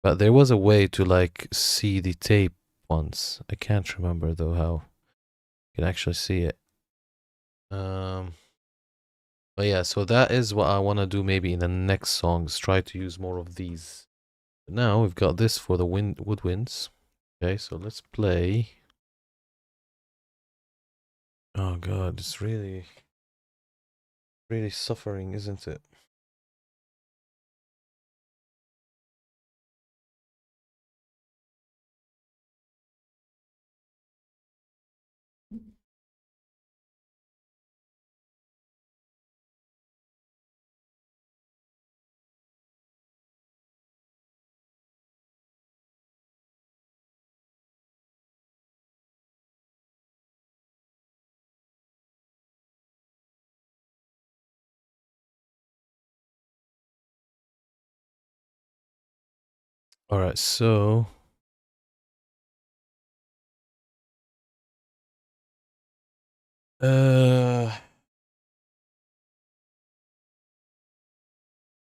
But there was a way to like see the tape once. I can't remember though how you can actually see it. But yeah, so that is what I want to do maybe in the next songs. Try to use more of these. Now we've got this for the woodwinds. Okay, so let's play. Oh god, it's really suffering, isn't it? All right, so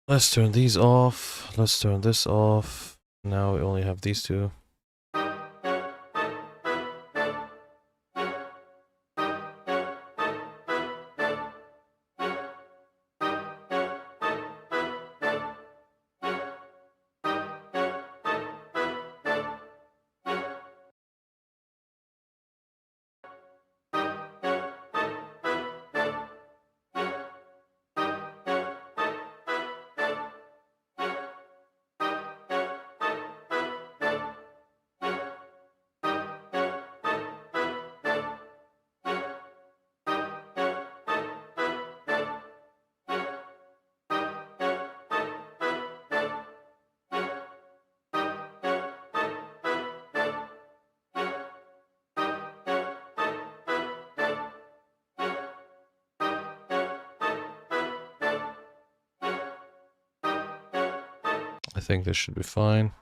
let's turn these off. Let's turn this off. Now we only have these two. I think this should be fine.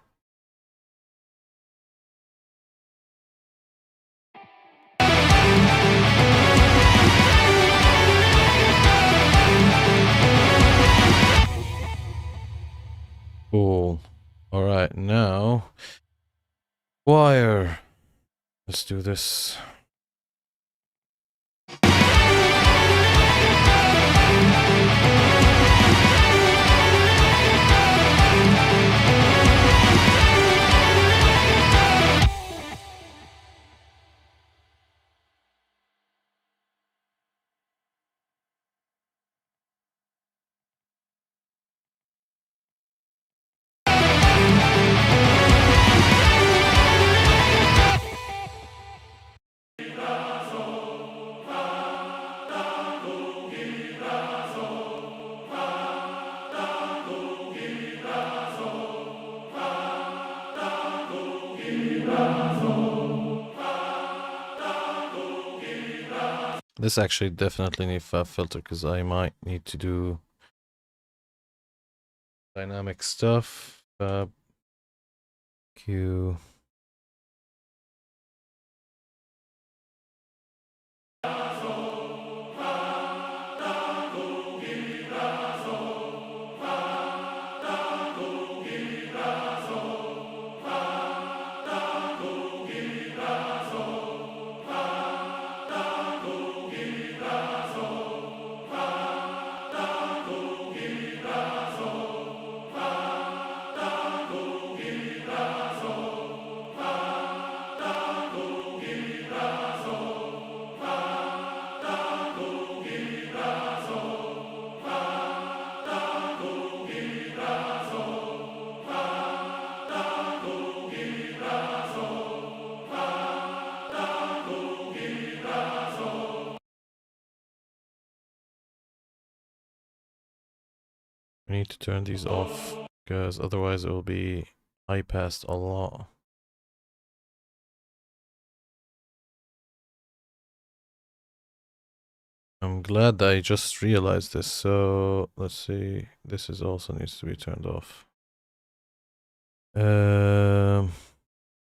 Cool. All right, now choir. Let's do this. This actually definitely needs a filter because I might need to do dynamic stuff. Q. I need to turn these off because otherwise it will be high passed a lot. I'm glad I just realized this. So let's see. This is also needs to be turned off.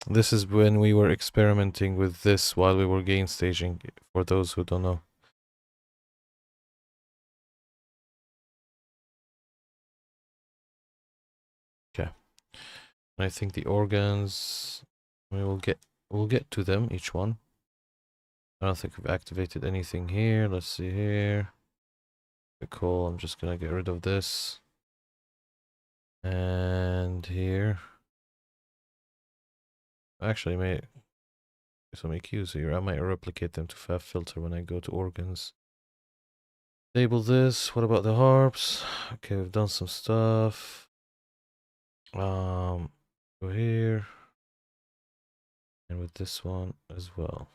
This is when we were experimenting with this while we were gain staging. For those who don't know. Okay. I think the organs, we'll get to them, each one. I don't think we've activated anything here. Let's see here. Okay, cool. I'm just gonna get rid of this. And here. Actually, may some EQs here. I might replicate them to FAF filter when I go to organs. Disable this. What about the harps? Okay, we've done some stuff. Go here. And with this one as well.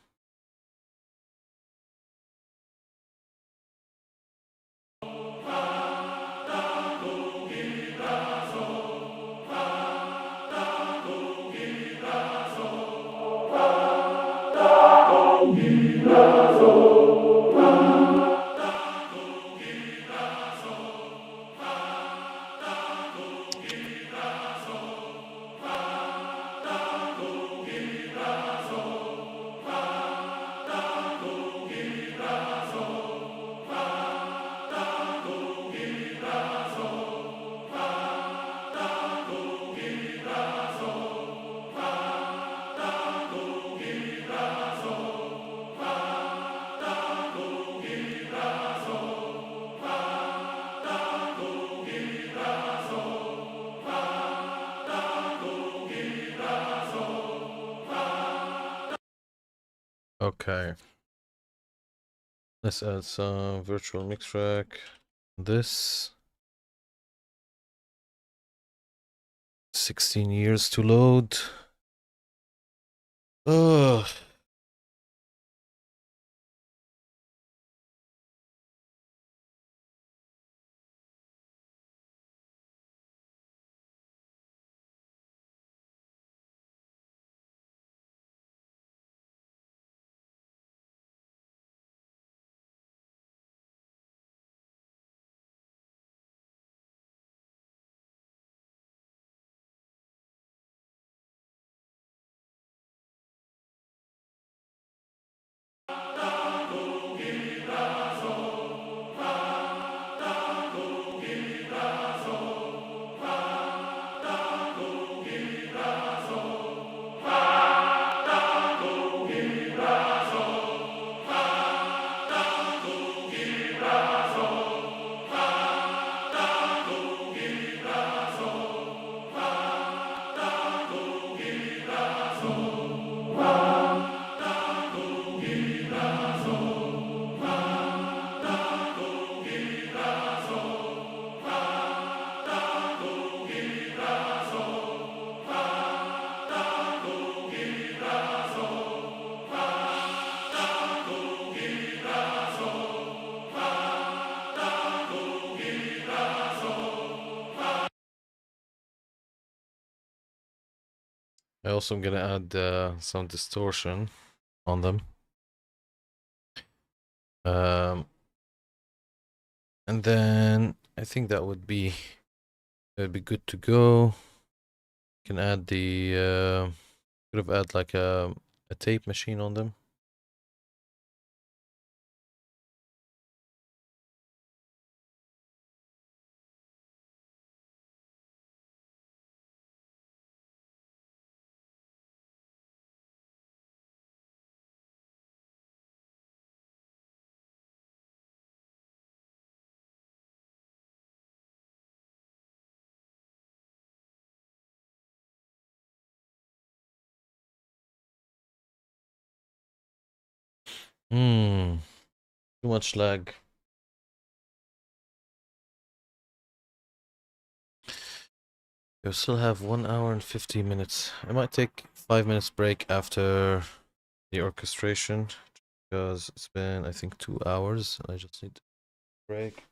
Okay. Let's add some virtual mix track. This 16 years to load. Ugh. I also am gonna add some distortion on them. And then I think that would be good to go. Can add the could have add like a tape machine on them. Too much lag. We still have 1 hour and 50 minutes. I might take 5 minutes break after the orchestration because it's been, I think, 2 hours. I just need to break.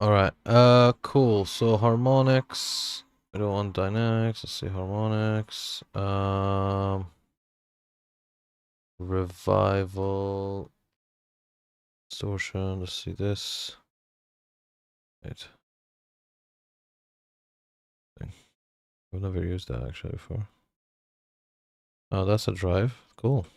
Alright, cool. So harmonics. I don't want dynamics. Let's see harmonics. Revival. Distortion, let's see this. Right. I've never used that actually before. Oh, that's a drive. Cool.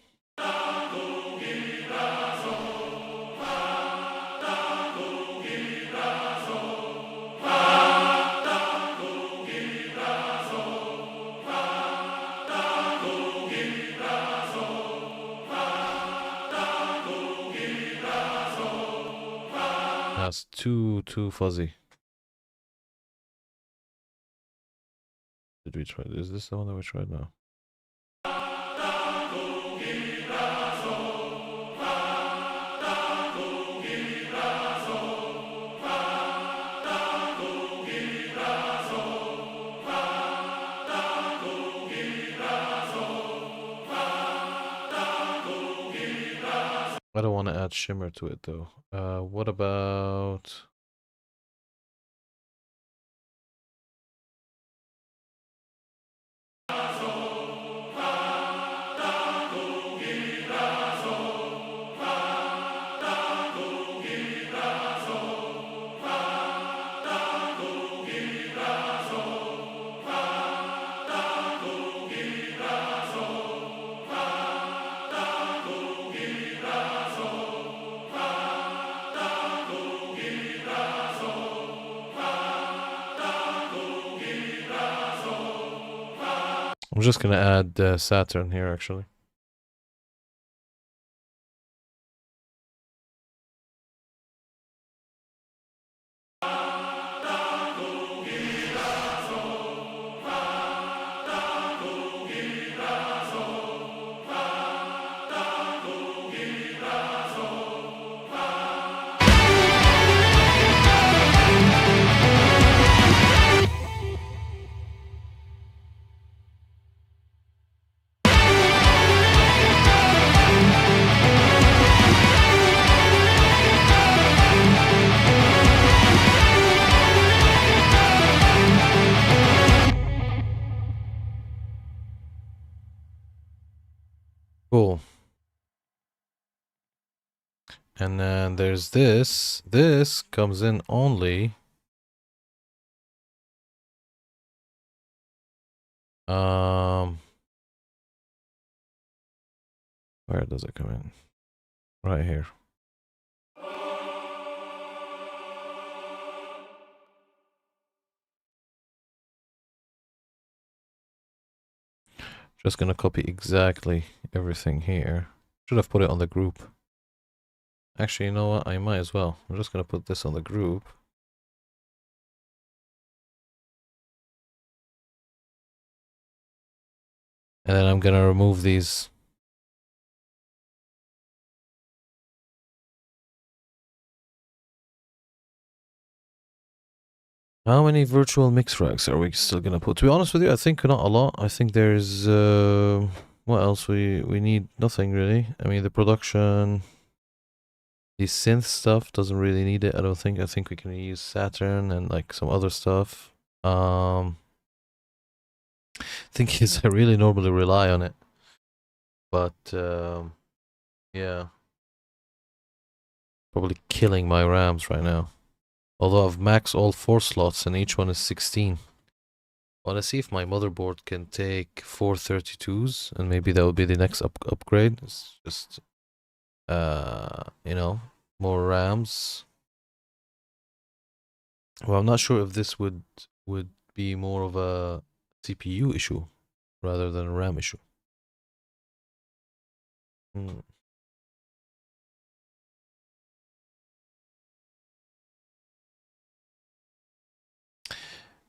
That's too fuzzy. Did we try? Is this the one that we tried now? I don't want to add shimmer to it though. What about... I'm just gonna add Saturn here actually. Cool. And then there's this. This comes in only... Where does it come in? Right here. Just gonna copy exactly everything here. Should have put it on the group. Actually, you know what? I might as well. I'm just gonna put this on the group. And then I'm gonna remove these. How many virtual mix racks are we still gonna put? To be honest with you, I think not a lot. I think there's what else? We need nothing really. I mean the production, the synth stuff doesn't really need it, I don't think. I think we can use Saturn and like some other stuff. Thing is I really normally rely on it. But yeah. Probably killing my RAMs right now. Although I've maxed all 4 slots and each one is 16. Wanna see if my motherboard can take 432s and maybe that will be the next upgrade. It's just you know, more RAMs. Well, I'm not sure if this would be more of a CPU issue rather than a RAM issue.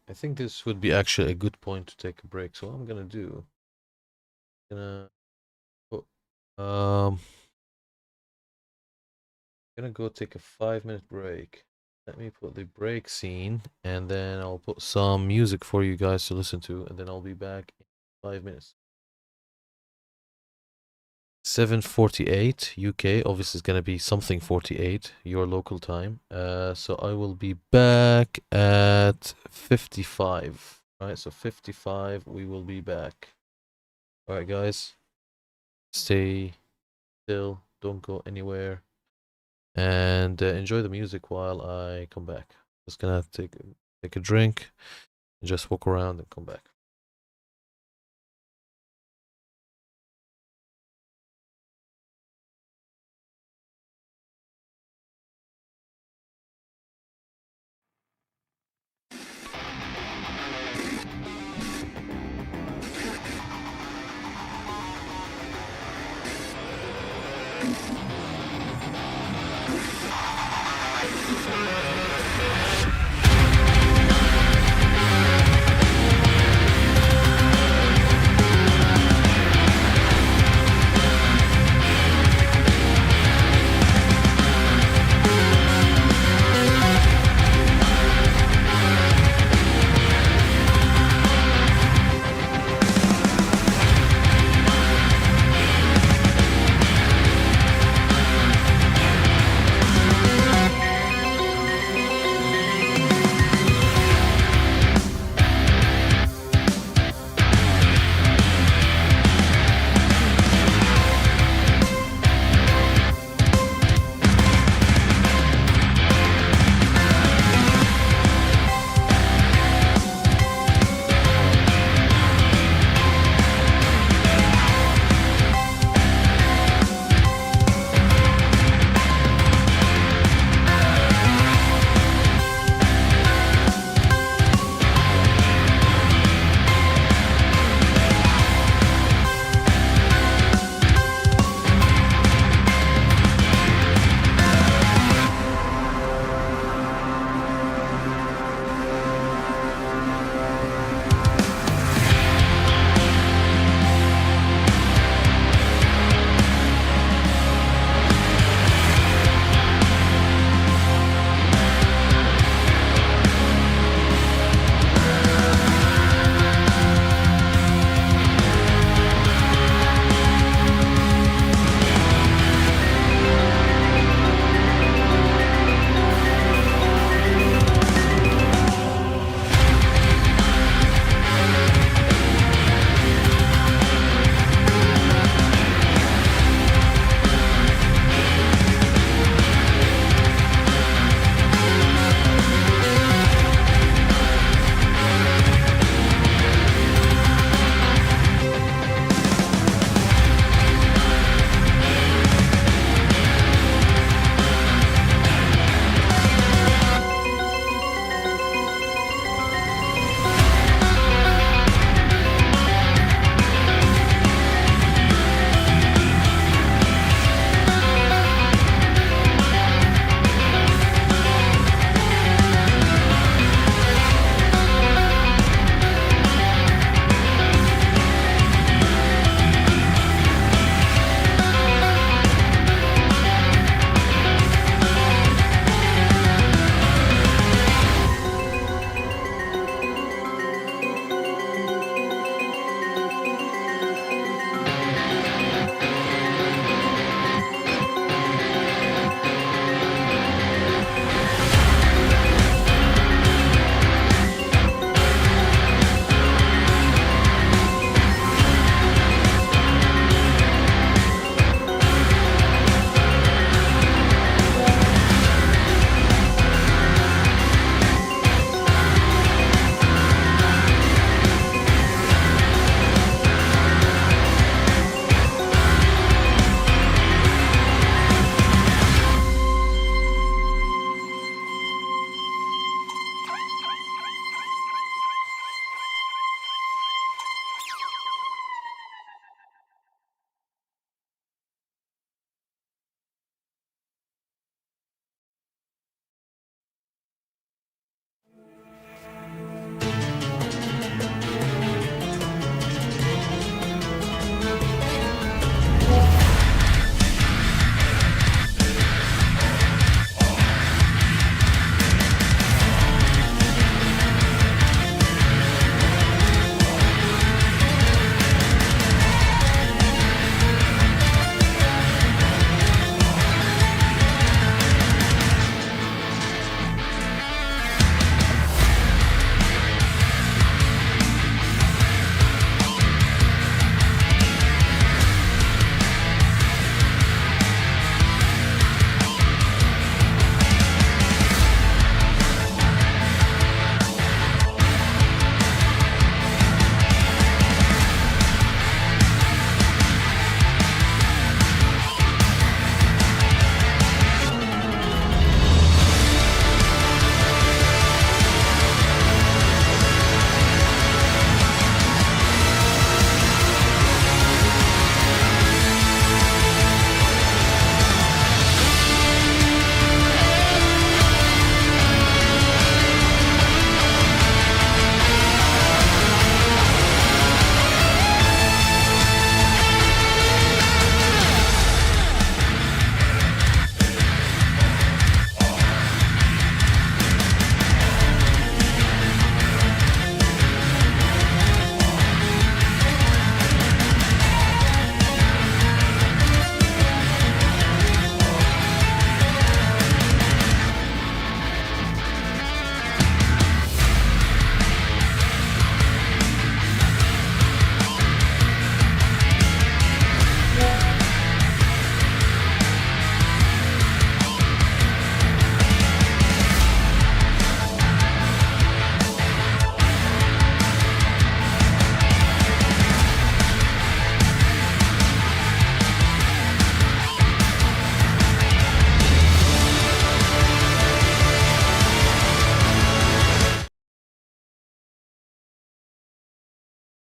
I think this would be actually a good point to take a break. So what I'm gonna do, gonna gonna go take a 5-minute break. Let me put the break scene and then I'll put some music for you guys to listen to and then I'll be back in 5 minutes. 7:48 UK, obviously it's gonna be something 48 your local time. So I will be back at 55. Alright, so 55 we will be back. Alright guys, stay still, don't go anywhere. and enjoy the music while I come back. Just gonna take a drink and just walk around and come back.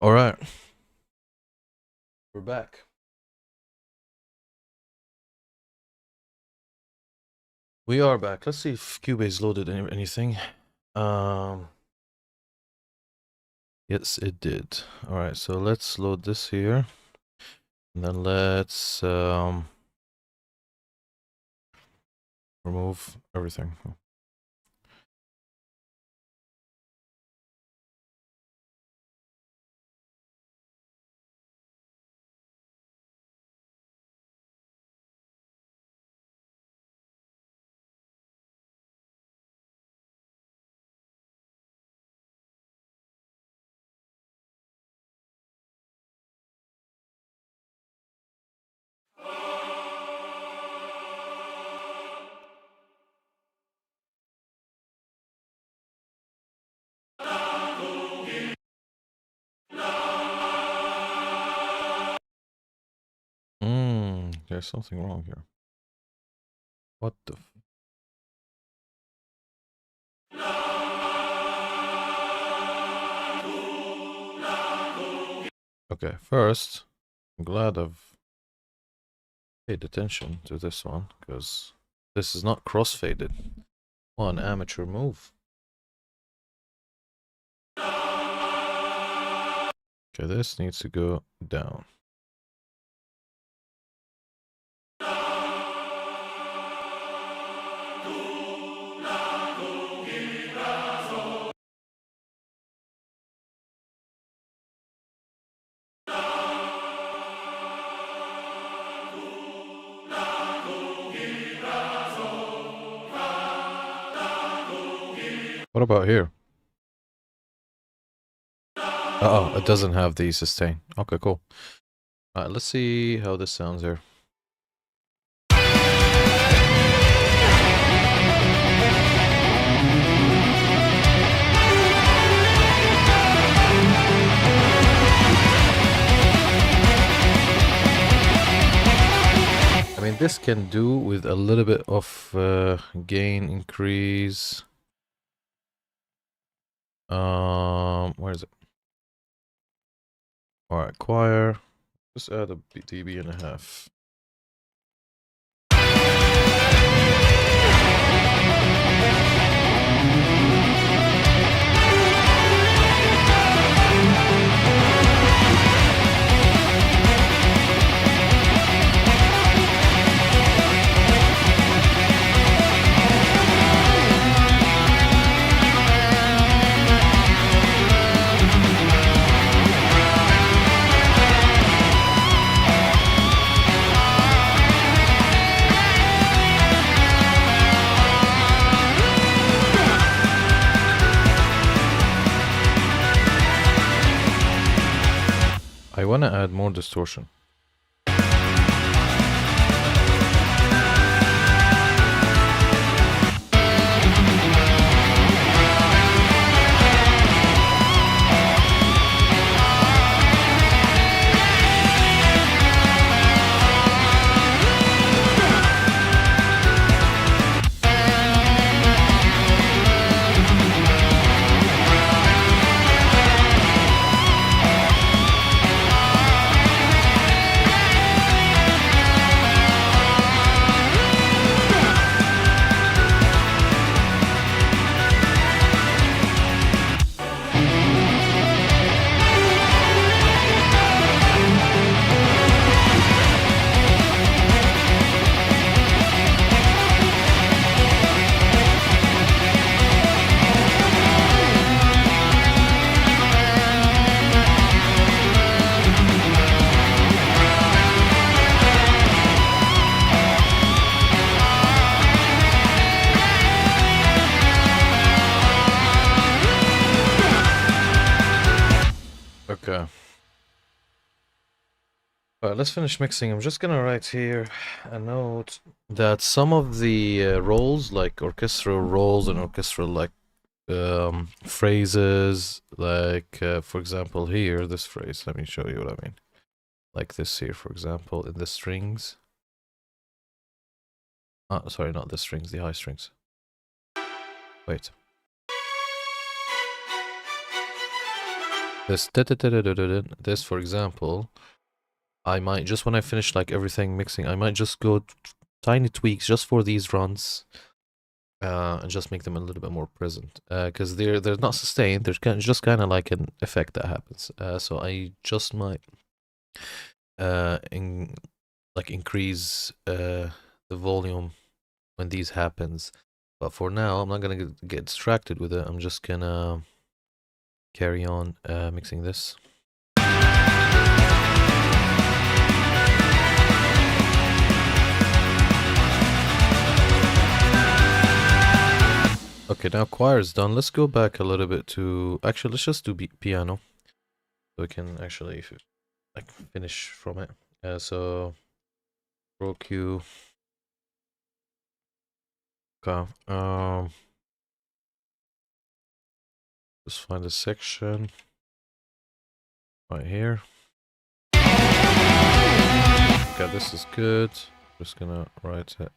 All right, we're back. We are back. Let's see if Cubase loaded anything. Yes, it did. All right, so let's load this here, and then let's remove everything. There's something wrong here. What the? Okay, first, I'm glad I've paid attention to this one, because this is not crossfaded. One amateur move. Okay, this needs to go down. What about here? Oh, it doesn't have the sustain. Okay, cool. Alright, let's see how this sounds here. I mean, this can do with a little bit of gain increase. Where is it? Alright, choir. Just add a dB and a half. I want to add more distortion. Okay. Alright, let's finish mixing. I'm just gonna write here a note that some of the roles, like orchestral roles and orchestral like phrases, like for example here, this phrase, let me show you what I mean. Like this here, for example, in the strings. Sorry, not the strings, the high strings. Wait. this for example, I might just when I finish like everything mixing, I might just go tiny tweaks just for these runs, and just make them a little bit more present, because they're not sustained. They're just kind of like an effect that happens. So I just might increase the volume when these happens. But for now, I'm not gonna get distracted with it. I'm just gonna carry on mixing this. Okay, now choir's done. Let's go back a little bit to... Actually, let's just do piano. So we can actually like finish from it. So... Pro Q. Okay. Just find a section. Right here. Okay, this is good. Just gonna write it.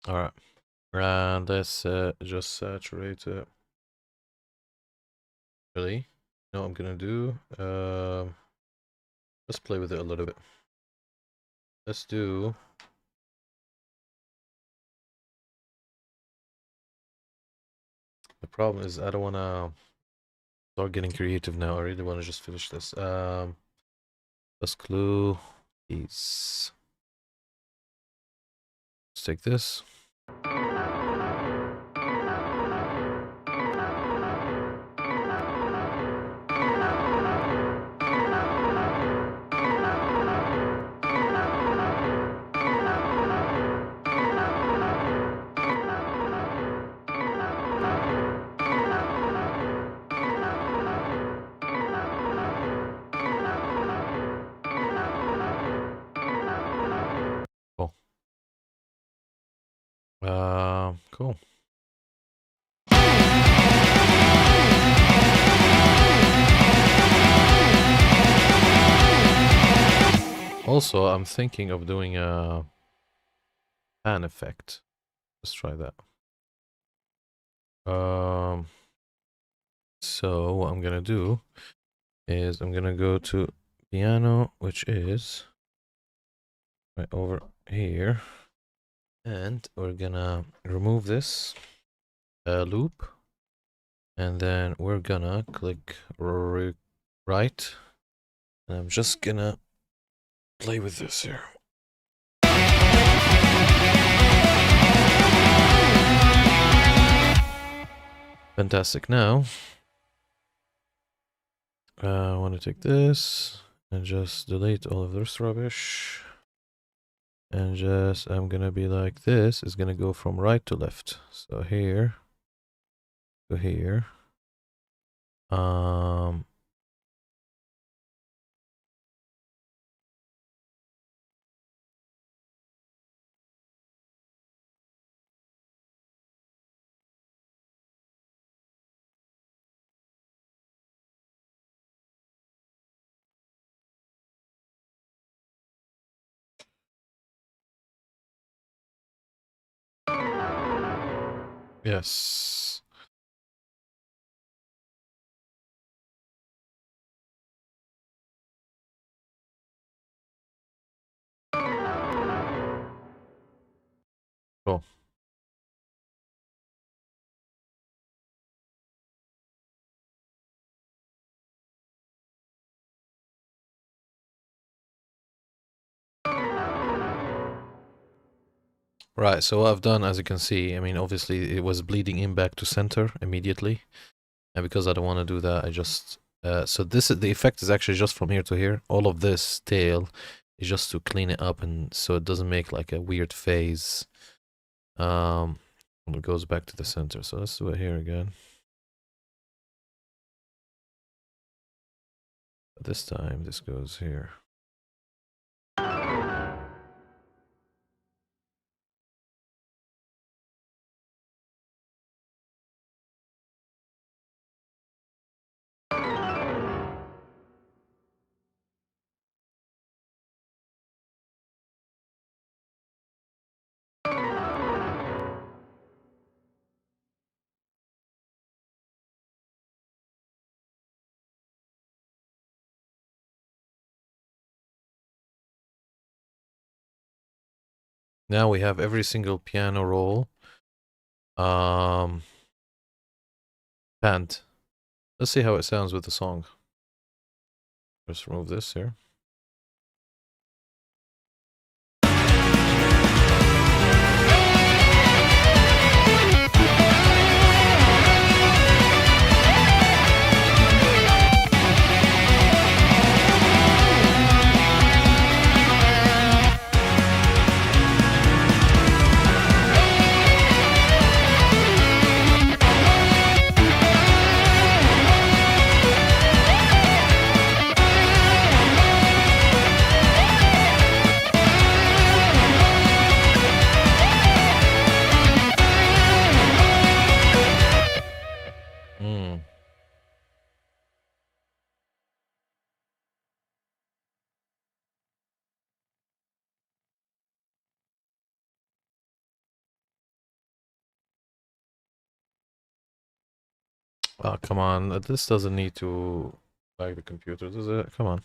Alright. And let's just saturate it. Really? You know what I'm gonna do? Let's play with it a little bit. Let's do... The problem is I don't wanna start getting creative now. I really wanna just finish this. Let's clue these. Let's take this. Cool. Also, I'm thinking of doing a pan effect. Let's try that. So what I'm gonna do is I'm gonna go to piano, which is right over here. And we're gonna remove this loop, and then we're gonna click right, and I'm just gonna play with this here. Fantastic. Now I want to take this and just delete all of this rubbish, And just, I'm gonna be like this, is gonna go from right to left. So here to here. Yes. Cool. Right, so what I've done, as you can see, I mean, obviously it was bleeding in back to center immediately. And because I don't want to do that, I just, so this is, the effect is actually just from here to here. All of this tail is just to clean it up and so it doesn't make like a weird phase. When it goes back to the center. So let's do it here again. This time, this goes here. Now we have every single piano roll panned. Let's see how it sounds with the song. Just remove this here. Oh, come on. This doesn't need to lag the computer, does it? Come on.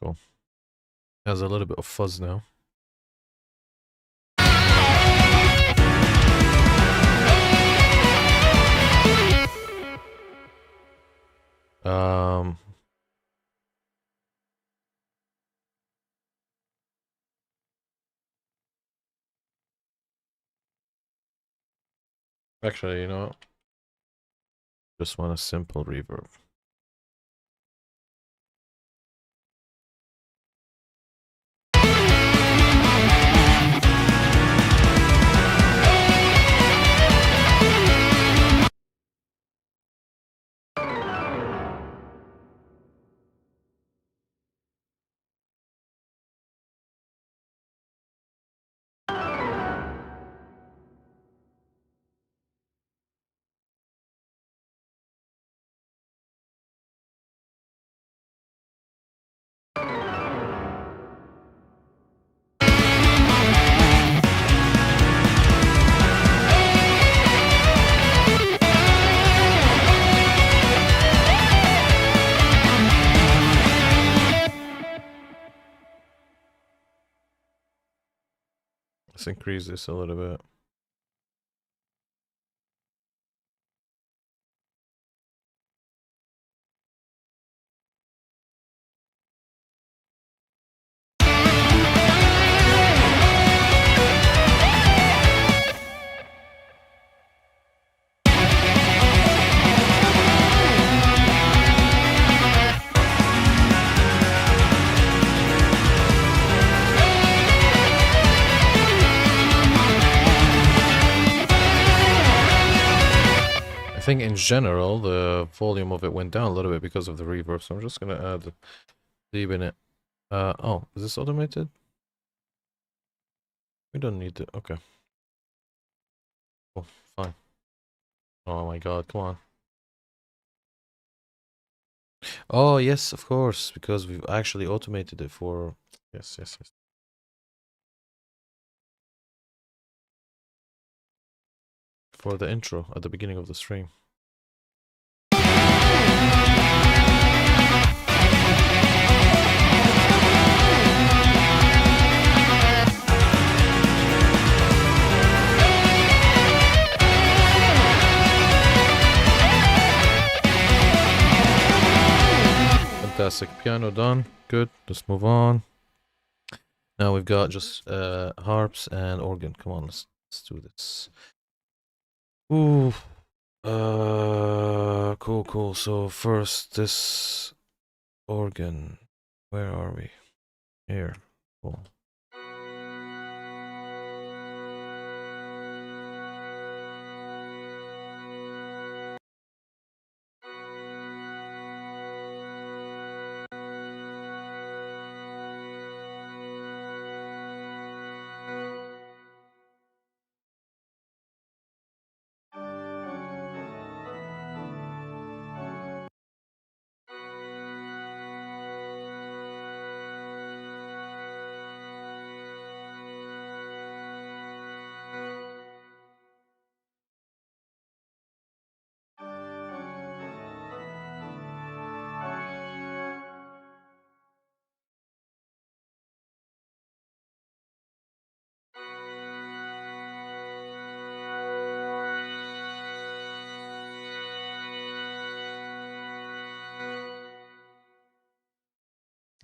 Cool. Has a little bit of fuzz now. Um, Actually, you know, just want a simple reverb. increase this a little bit. I think in general the volume of it went down a little bit because of the reverb, so I'm just gonna add a dB in it. Oh, is this automated? We don't need to. Okay. Cool. Fine. Oh my god, come on. Oh yes, of course, because we've actually automated it for. Yes, yes, yes. For the intro at the beginning of the stream. Fantastic. Piano done. Good. Let's move on. Now we've got just harps and organ. Come on, let's do this. Ooh. Cool, cool. So first this organ. Where are we? Here. Cool.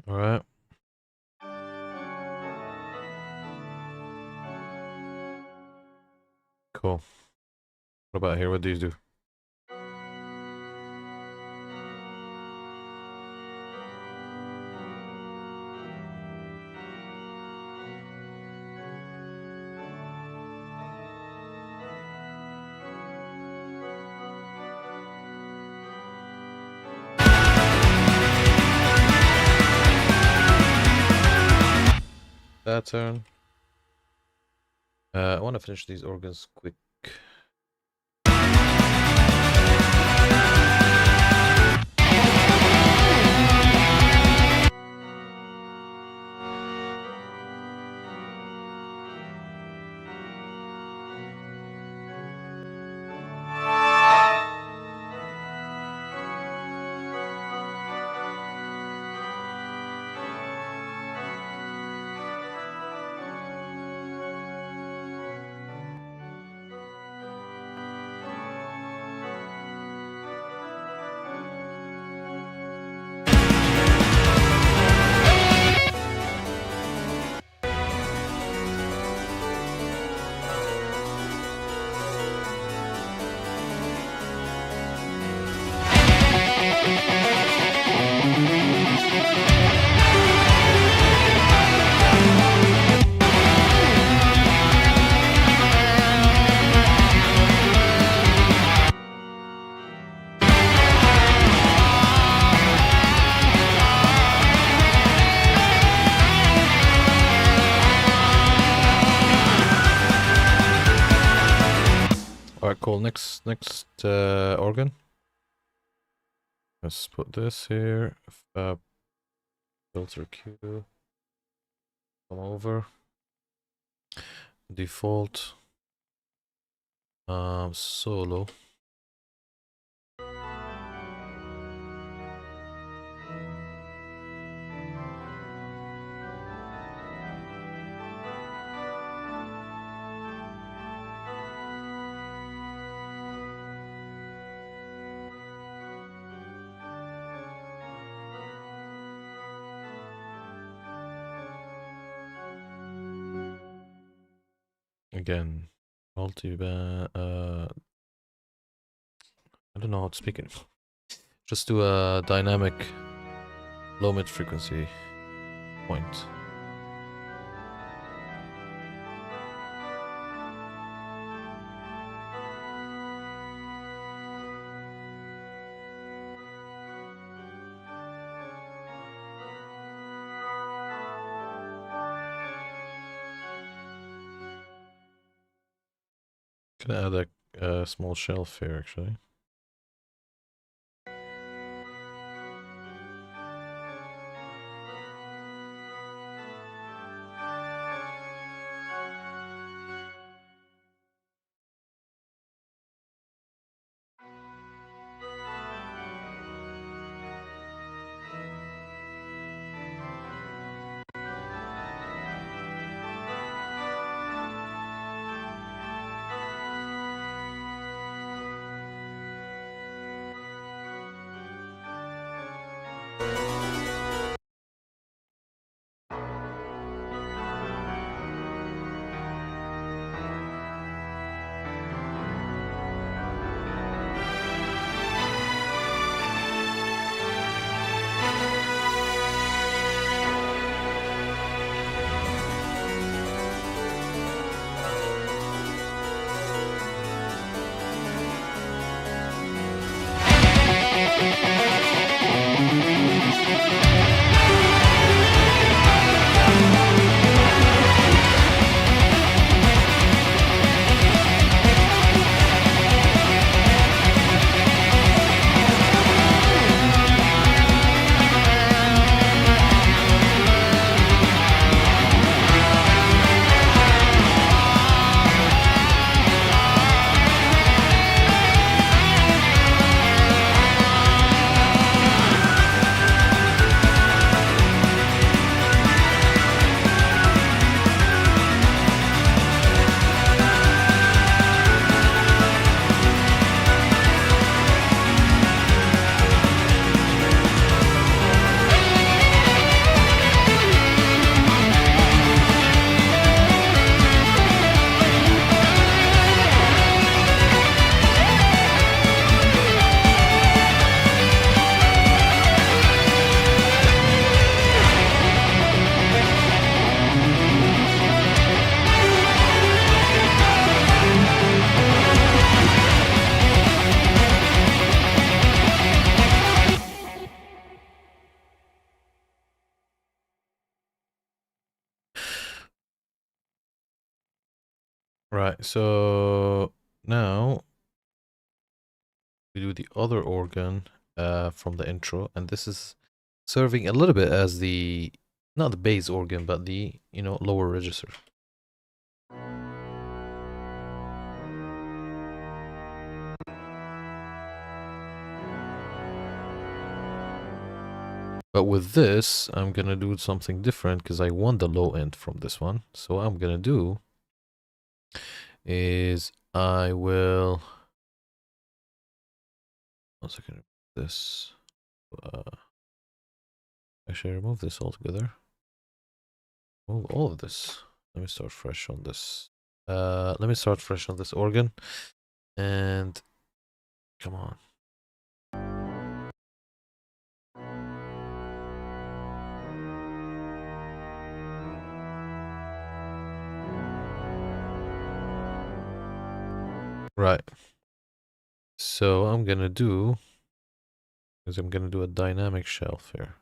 All right. Cool. What about here? What do you do? That turn. I want to finish these organs quick. Alright, cool. Next organ. Let's put this here. Filter Q. Come over. Default. Solo. Again, multi-band. I don't know how to speak it. Just do a dynamic low mid frequency point. Gonna add a small shelf here actually. Right, so now we do the other organ from the intro, and this is serving a little bit as the, not the bass organ, but the, lower register. But with this, I'm gonna do something different because I want the low end from this one. So what I'm gonna do is I will, one second, this, actually remove this altogether. Remove all of this. Let me start fresh on this. Let me start fresh on this organ. And come on. Right. So I'm gonna do is I'm gonna do a dynamic shelf here.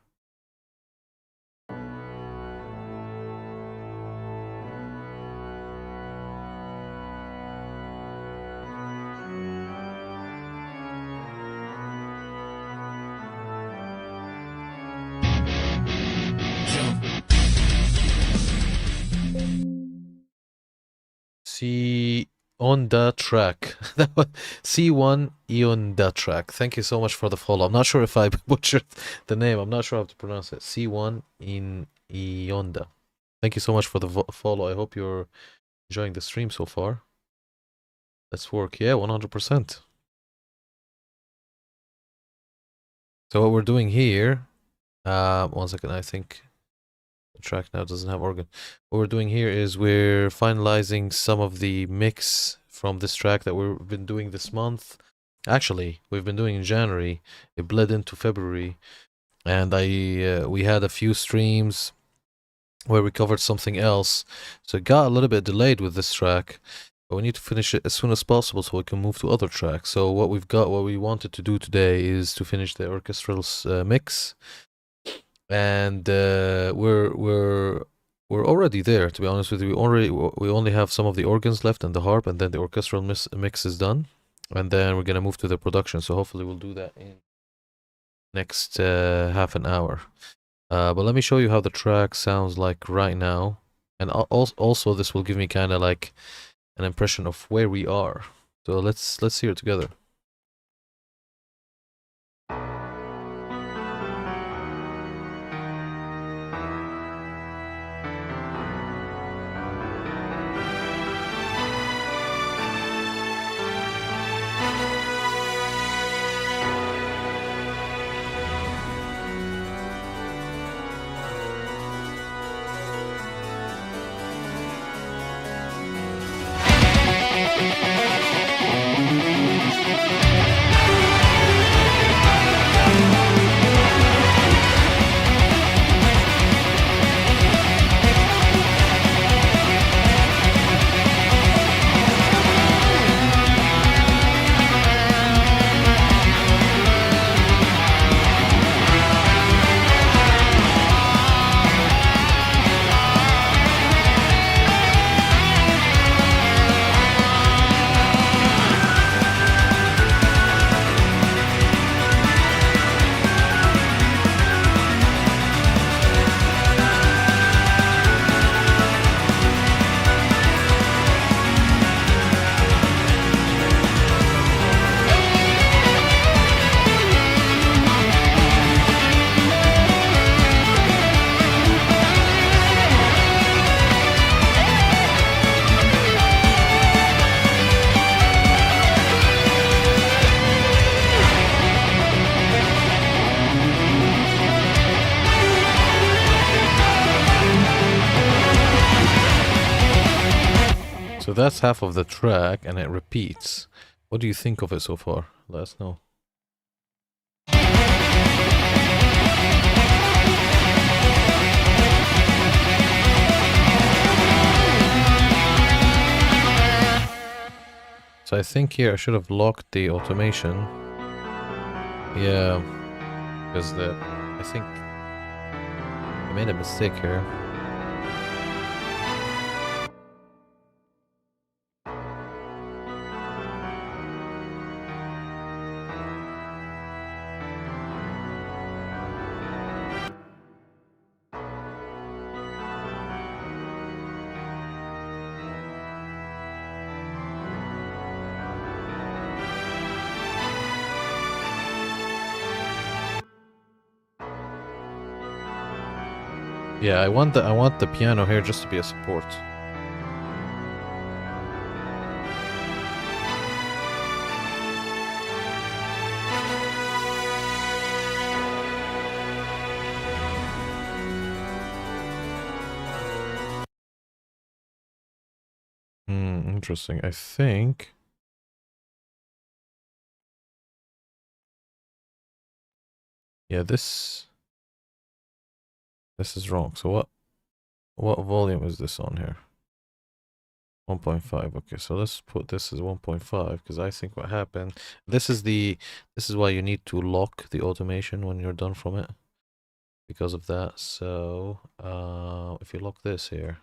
See on the track. C1 on the track. Thank you so much for the follow. I'm not sure if I butchered the name. I'm not sure how to pronounce it. C1 in Ionda. Thank you so much for the follow. I hope you're enjoying the stream so far. Let's work. Yeah, 100%. So what we're doing here, one second, I think track now doesn't have organ. What we're doing here is we're finalizing some of the mix from this track that we've been doing this month. Actually, we've been doing in January. It bled into February, and we had a few streams where we covered something else, so it got a little bit delayed with this track. But we need to finish it as soon as possible so we can move to other tracks. So what we wanted to do today is to finish the orchestral mix, and we're already there. To be honest with you, we only have some of the organs left and the harp, and then the orchestral mix is done, and then we're gonna move to the production. So hopefully we'll do that in next half an hour. But let me show you how the track sounds like right now, and also this will give me kind of like an impression of where we are. So let's hear it together. So that's half of the track, and it repeats. What do you think of it so far? Let us know. So I think here I should have locked the automation. Yeah, because I think I made a mistake here. Yeah, I want the piano here just to be a support. Interesting. I think yeah, this is wrong. So what volume is this on here? 1.5. Okay, so let's put this as 1.5 because I think what happened. This is why you need to lock the automation when you're done from it, because of that. So if you lock this here.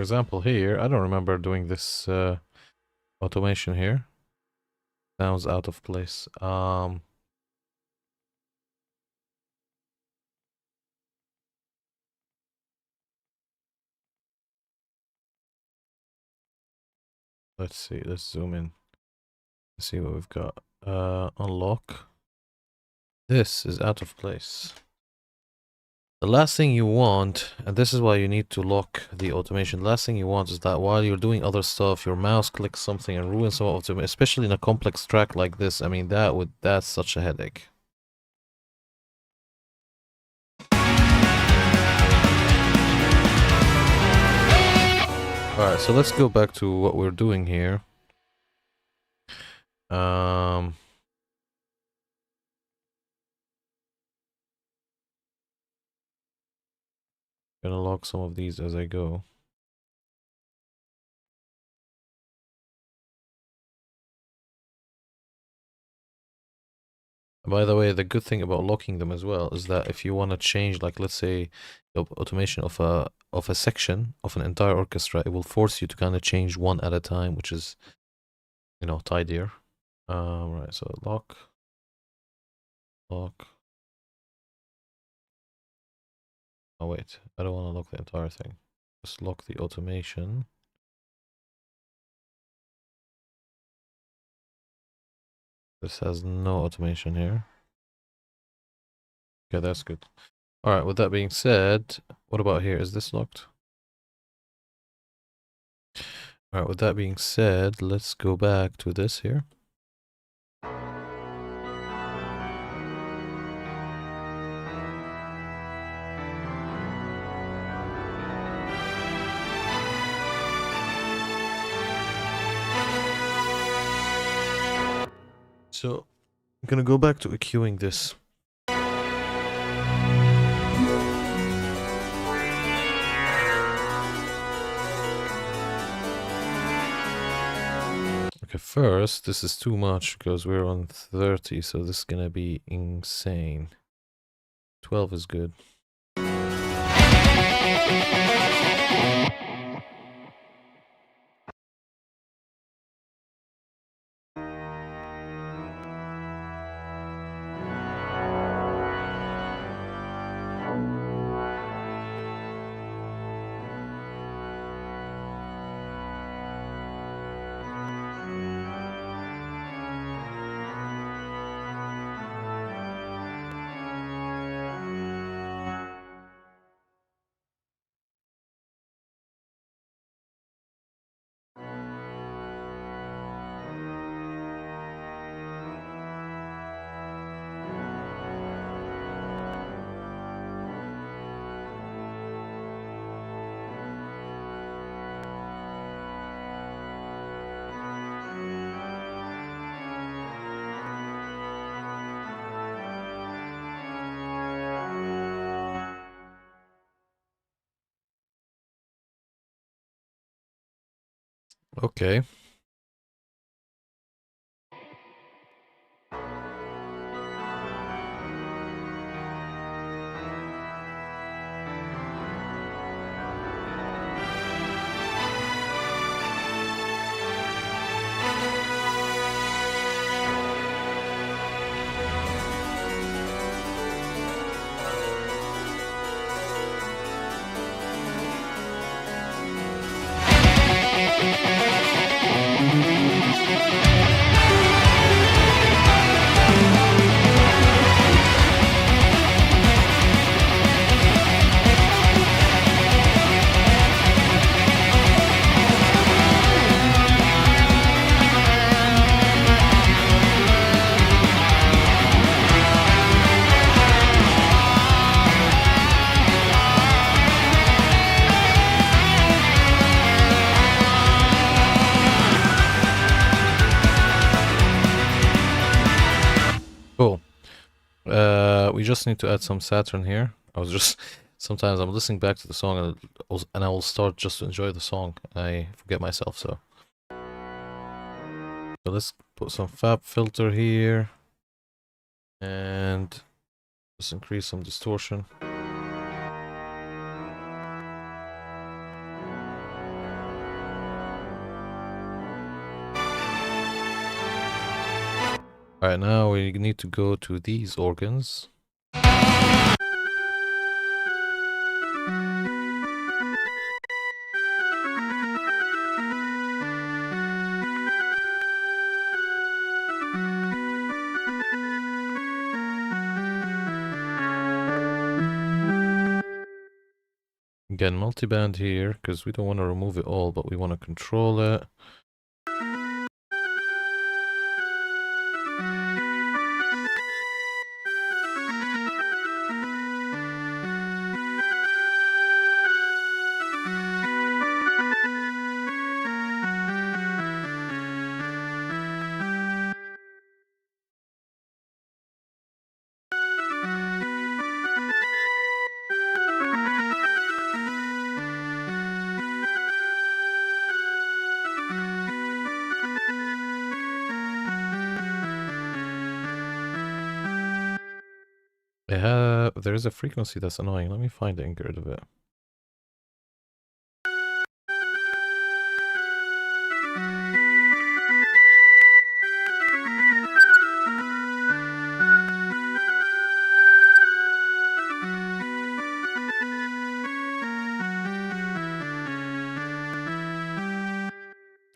example here, I don't remember doing this automation here. Sounds out of place. Let's see, let's zoom in. Let's see what we've got. Unlock. This is out of place. The last thing you want, and this is why you need to lock the automation, the last thing you want is that while you're doing other stuff, your mouse clicks something and ruins some of it, especially in a complex track like this. I mean, that's such a headache. Alright, so let's go back to what we're doing here. Gonna log some of these as I go. By the way, the good thing about locking them as well is that if you want to change, like let's say, the automation of a section of an entire orchestra, it will force you to kind of change one at a time, which is, you know, tidier. Right, so lock. Oh wait, I don't want to lock the entire thing. Just lock the automation. This has no automation here. Okay, that's good. Alright, with that being said, what about here? Is this locked? Alright, with that being said, let's go back to this here. So, I'm gonna go back to EQing this. Okay, first, this is too much because we're on 30, so this is gonna be insane. 12 is good. Okay. Cool. We just need to add some Saturn here. I was just sometimes I'm listening back to the song and I will start just to enjoy the song. I forget myself, so let's put some fab filter here and just increase some distortion. Alright, now we need to go to these organs. Again, multiband here, because we don't want to remove it all, but we want to control it. There is a frequency that's annoying. Let me find it and get rid of it.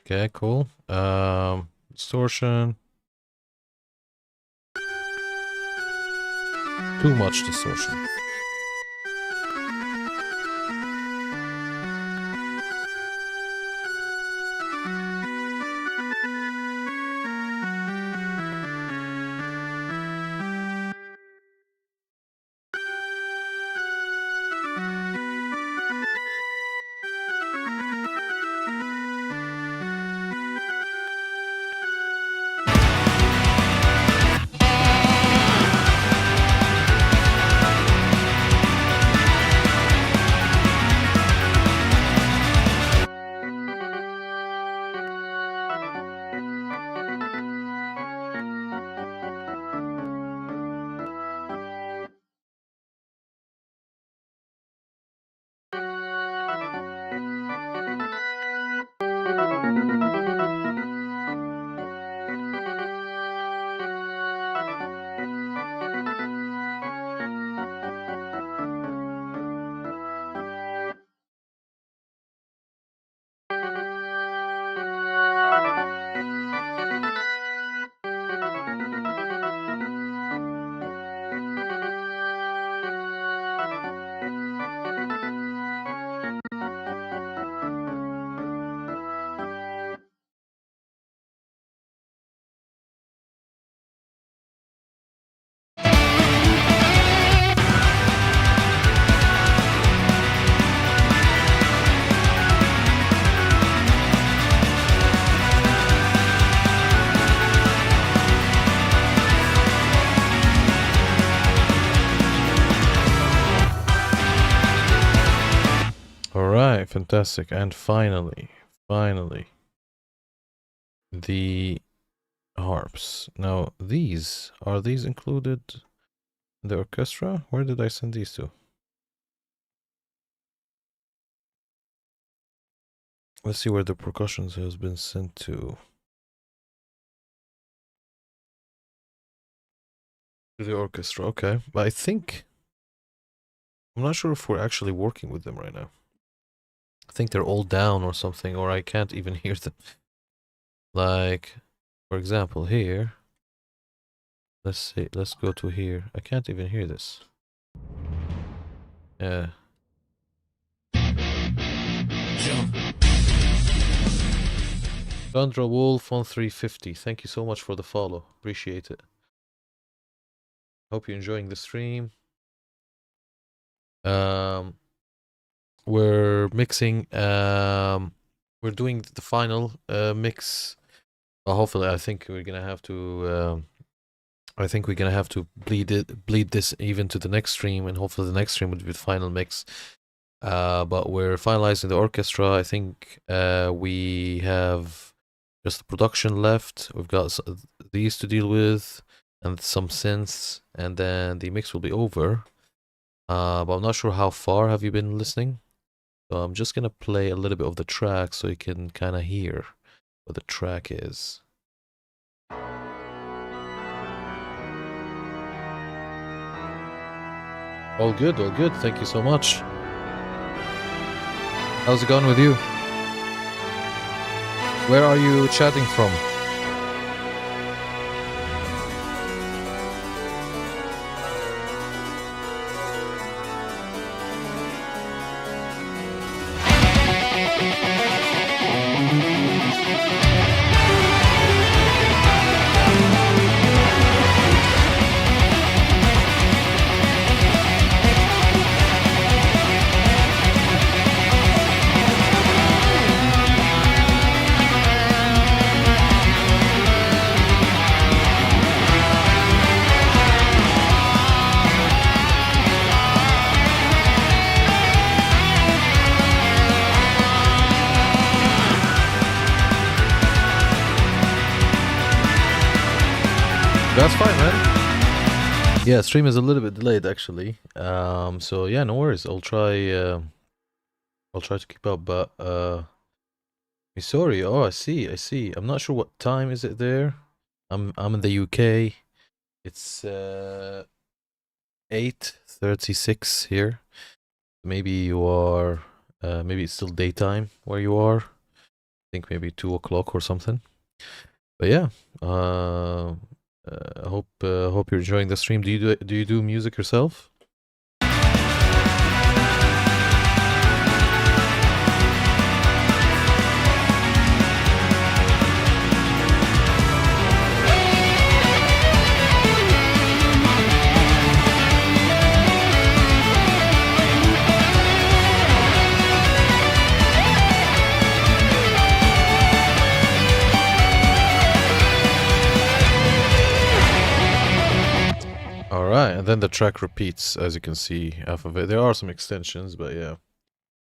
Okay, cool. Distortion. Too much distortion. Alright, fantastic. And finally, the harps. Now, are these included in the orchestra? Where did I send these to? Let's see where the percussions has been sent to. To the orchestra, okay. But I think, I'm not sure if we're actually working with them right now. I think they're all down or something, or I can't even hear them. Like, for example, here. Let's see, let's go to here. I can't even hear this. Yeah. Sandra Wolf on 350. Thank you so much for the follow. Appreciate it. Hope you're enjoying the stream. We're mixing. We're doing the final mix. Well, hopefully, I think we're gonna have to. I think we're gonna have to bleed this even to the next stream, and hopefully the next stream will be the final mix. But we're finalizing the orchestra. I think we have just the production left. We've got these to deal with, and some synths, and then the mix will be over. But I'm not sure how far have you been listening. So I'm just gonna play a little bit of the track so you can kind of hear what the track is. All good, all good. Thank you so much. How's it going with you? Where are you chatting from? That's fine, man. Yeah, stream is a little bit delayed actually. So yeah, no worries. I'll try. I'll try to keep up, but Missouri. Oh, I see. I see. I'm not sure what time is it there. I'm in the UK. It's 8:36 here. Maybe you are. Maybe it's still daytime where you are. I think maybe 2 o'clock or something. But yeah. I hope you're enjoying the stream. Do you do music yourself? Alright, and then the track repeats, as you can see, half of it. There are some extensions, but yeah.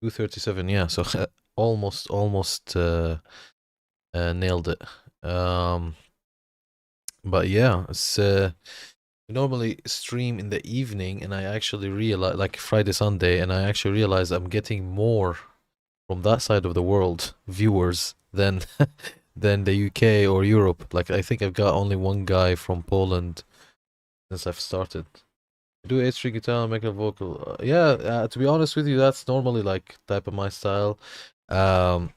2:37, yeah, so almost nailed it. But yeah, it's we normally stream in the evening, and I actually realize, like Friday, Sunday, and I actually realize I'm getting more from that side of the world viewers than than the UK or Europe. Like I think I've got only one guy from Poland since I've started. I do 8-string guitar, make a vocal. Yeah, to be honest with you, that's normally like type of my style. I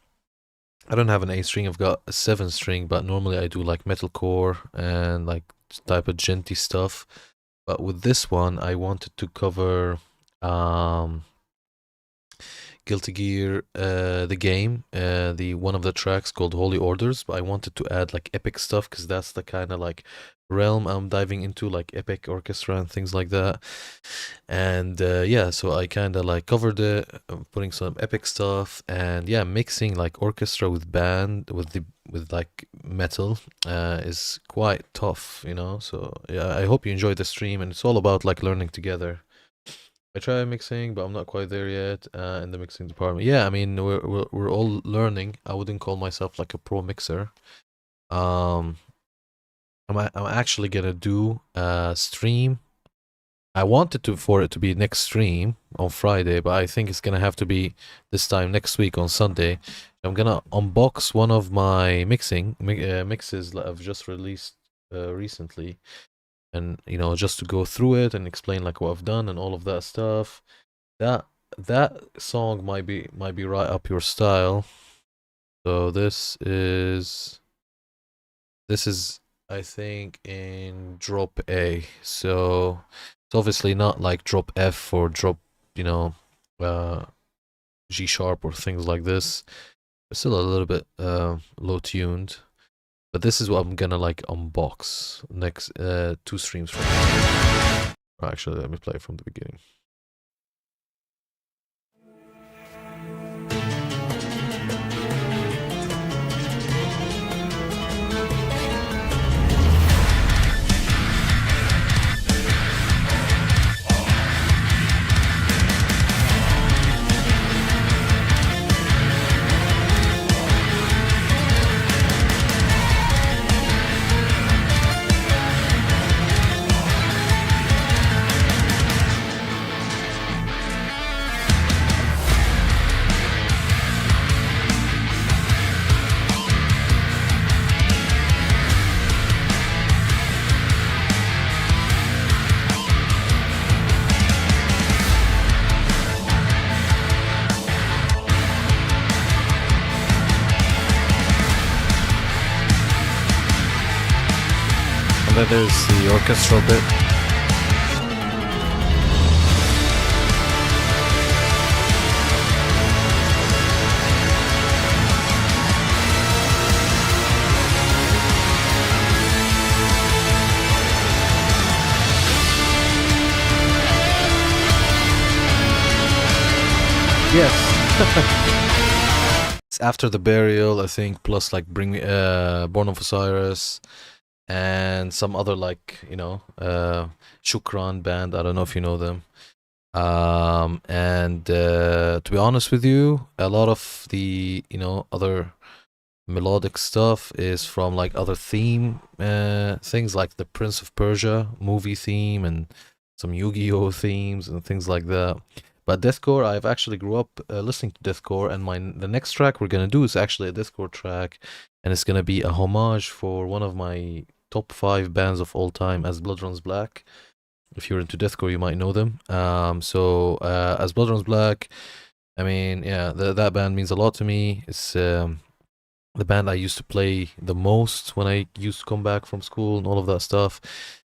don't have an 8-string, I've got a 7-string, but normally I do like metalcore and like type of genty stuff. But with this one, I wanted to cover Guilty Gear, the game, the one of the tracks called Holy Orders, but I wanted to add like epic stuff because that's the kind of like realm I'm diving into, like epic orchestra and things like that. And yeah, so I kind of like covered it, putting some epic stuff, and yeah, mixing like orchestra with band with like metal is quite tough, you know. So yeah, I hope you enjoyed the stream, and it's all about like learning together. I try mixing, but I'm not quite there yet in the mixing department. Yeah, I mean we're all learning. I wouldn't call myself like a pro mixer. I'm actually gonna do a stream. I wanted to for it to be next stream on Friday, but I think it's gonna have to be this time next week on Sunday. I'm gonna unbox one of my mixes that I've just released recently, and you know, just to go through it and explain like what I've done and all of that stuff. That song might be right up your style. So this is I think in drop A. So it's obviously not like drop F or drop, you know, G sharp or things like this. It's still a little bit low tuned. But this is what I'm gonna like unbox next 2 streams from now. Actually, let me play from the beginning. there's the orchestral bit. Yes. It's after the burial, I think, plus like Bring Me, Born of Osiris, and some other like, Shukran band. I don't know if you know them. And to be honest with you, a lot of the, other melodic stuff is from like other theme things like the Prince of Persia movie theme and some Yu-Gi-Oh themes and things like that. But deathcore, I've actually grew up listening to deathcore, and the next track we're gonna do is actually a deathcore track, and it's gonna be a homage for one of my top 5 bands of all time, As Blood Runs Black. If you're into deathcore, you might know them. As Blood Runs Black, I mean, yeah, that band means a lot to me. It's the band I used to play the most when I used to come back from school and all of that stuff.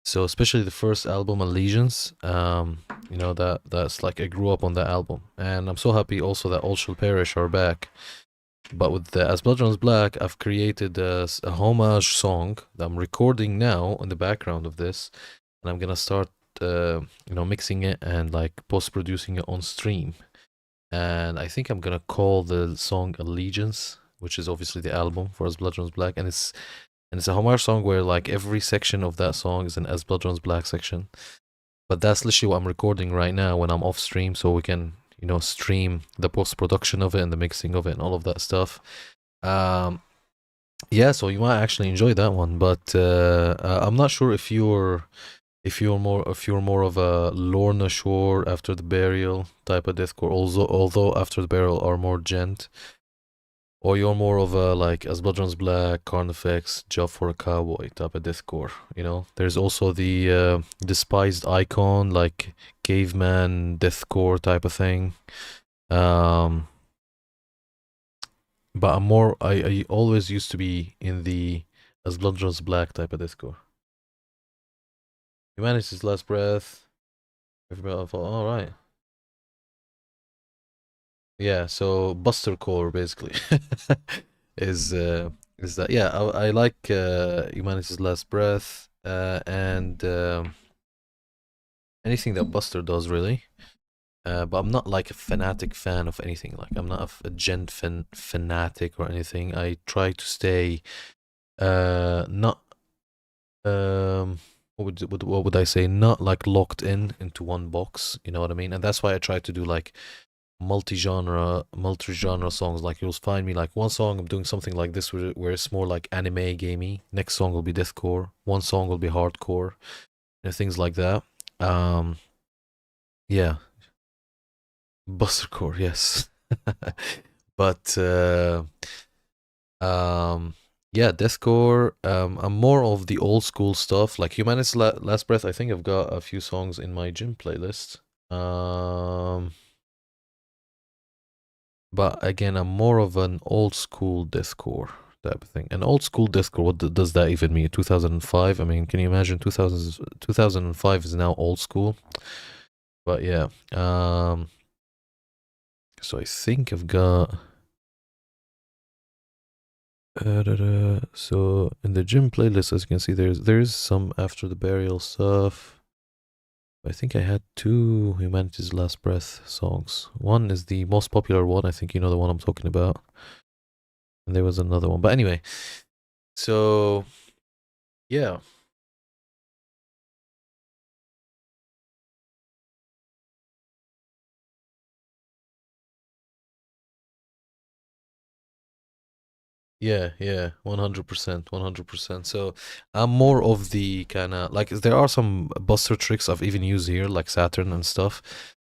So especially the first album, Allegiance, that's like I grew up on that album, and I'm so happy also that All Shall Perish are back. But with the As Blood Runs Black, I've created a homage song that I'm recording now in the background of this, and I'm gonna start, mixing it and like post-producing it on stream. And I think I'm gonna call the song Allegiance, which is obviously the album for As Blood Runs Black, and it's a homage song where like every section of that song is an As Blood Runs Black section. But that's literally what I'm recording right now when I'm off stream, so we can, stream the post production of it and the mixing of it and all of that stuff. Yeah, so you might actually enjoy that one. But I'm not sure if you're more of a Lorna Shore, After the Burial type of deathcore, although After the Burial are more gent. Or you're more of a like As Blood Runs Black, Carnifex, Job for a Cowboy type of deathcore. There's also the Despised Icon, like caveman deathcore type of thing. But I always used to be in the As Blood Runs Black type of deathcore. Humanity's Last Breath. Everybody, all right. Yeah, so Buster Core basically is that, yeah, I like Humanity's Last Breath and anything that Buster does really. But I'm not like a fanatic fan of anything. Like I'm not a gent fanatic or anything. I try to stay not what would I say? Not like locked into one box. You know what I mean? And that's why I try to do like multi-genre songs. Like you'll find me like one song I'm doing something like this where it's more like anime gamey. Next song will be deathcore. One song will be hardcore. Things like that. Yeah, Bustercore, yes. But yeah, deathcore. I'm more of the old school stuff. Like Humanity's Last Breath, I think I've got a few songs in my gym playlist. But again, I'm more of an old school deathcore type of thing. And old school deathcore, what does that even mean? 2005? I mean, can you imagine 2005 is now old school? But yeah, so I think I've got so in the gym playlist, as you can see, there's some After the Burial stuff. I think I had 2 Humanity's Last Breath songs. One is the most popular one. I think you know the one I'm talking about. And there was another one. But anyway, so yeah. Yeah, 100%, 100%. So I'm more of the kind of like there are some Buster tricks I've even used here, like Saturn and stuff,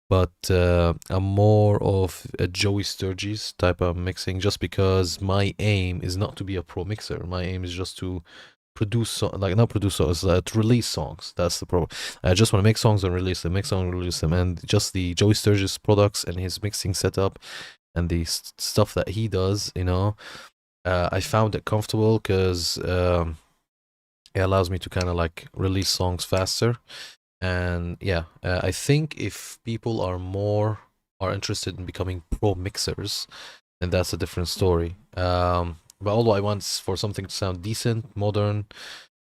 but I'm more of a Joey Sturgis type of mixing, just because my aim is not to be a pro mixer. My aim is just to not produce songs, to release songs. That's the problem. I just want to make songs and release them, make songs and release them, and just the Joey Sturgis products and his mixing setup and the stuff that he does, I found it comfortable because It allows me to kind of like release songs faster. And yeah, I think if people are interested in becoming pro mixers, then that's a different story. But all I want is for something to sound decent, modern,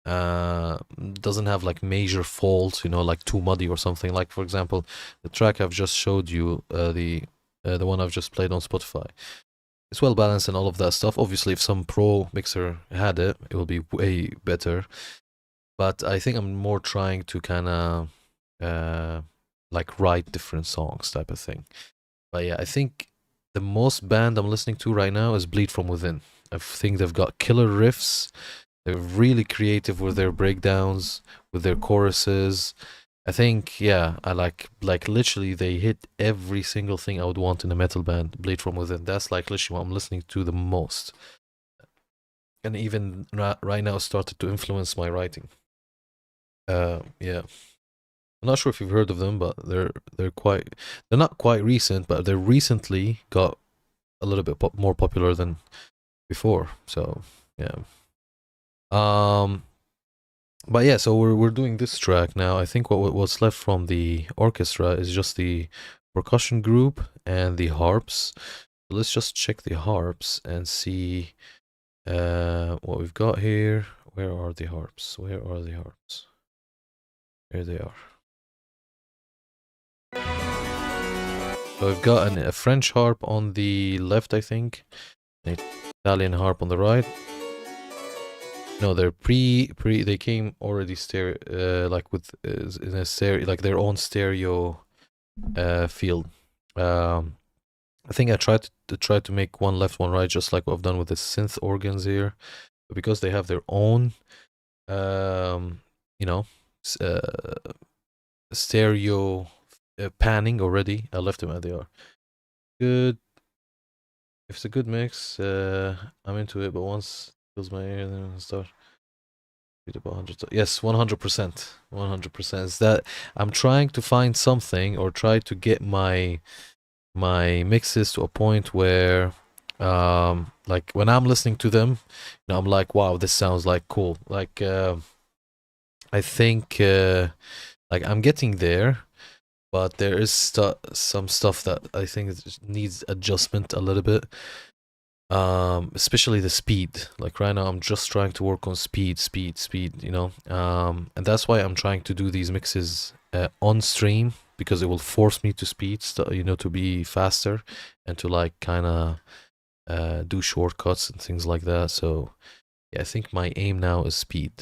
doesn't have like major faults, you know, like too muddy or something. Like for example, the track I've just showed you, the one I've just played on Spotify. It's well balanced and all of that stuff. Obviously, if some pro mixer had it, it will be way better. But I think I'm more trying to kind of uh, like write different songs type of thing. But yeah, I think the most band I'm listening to right now is Bleed From Within. I think they've got killer riffs. They're really creative with their breakdowns, with their choruses. I think, yeah, I like literally they hit every single thing I would want in a metal band. Bleed From Within. That's like literally what I'm listening to the most. And even right now started to influence my writing. Yeah. I'm not sure if you've heard of them, but they're not quite recent, but they recently got a little bit more popular than before. So yeah. Um, but yeah, so we're doing this track now. I think what's left from the orchestra is just the percussion group and the harps. Let's just check the harps and see what we've got here. Where are the harps? Where are the harps? Here they are. So we've got a French harp on the left, I think. An Italian harp on the right. No, they're they came already stereo, like with in a stereo, like their own stereo field. I think I tried to make one left, one right, just like what I've done with the synth organs here, but because they have their own, you know, stereo panning already, I left them as they are. Good. If it's a good mix, I'm into it. But once it fills my ear, then I'll start. About 100. Yes, 100%. 100%. Is that I'm trying to find something or try to get my mixes to a point where like when I'm listening to them, you know, I'm like, wow, this sounds like cool. Like I think like I'm getting there, but there is some stuff that I think needs adjustment a little bit. Especially the speed. Like right now I'm just trying to work on speed, you know. And that's why I'm trying to do these mixes on stream, because it will force me to speed, you know, to be faster and to like kind of do shortcuts and things like that. So yeah, I think my aim now is speed.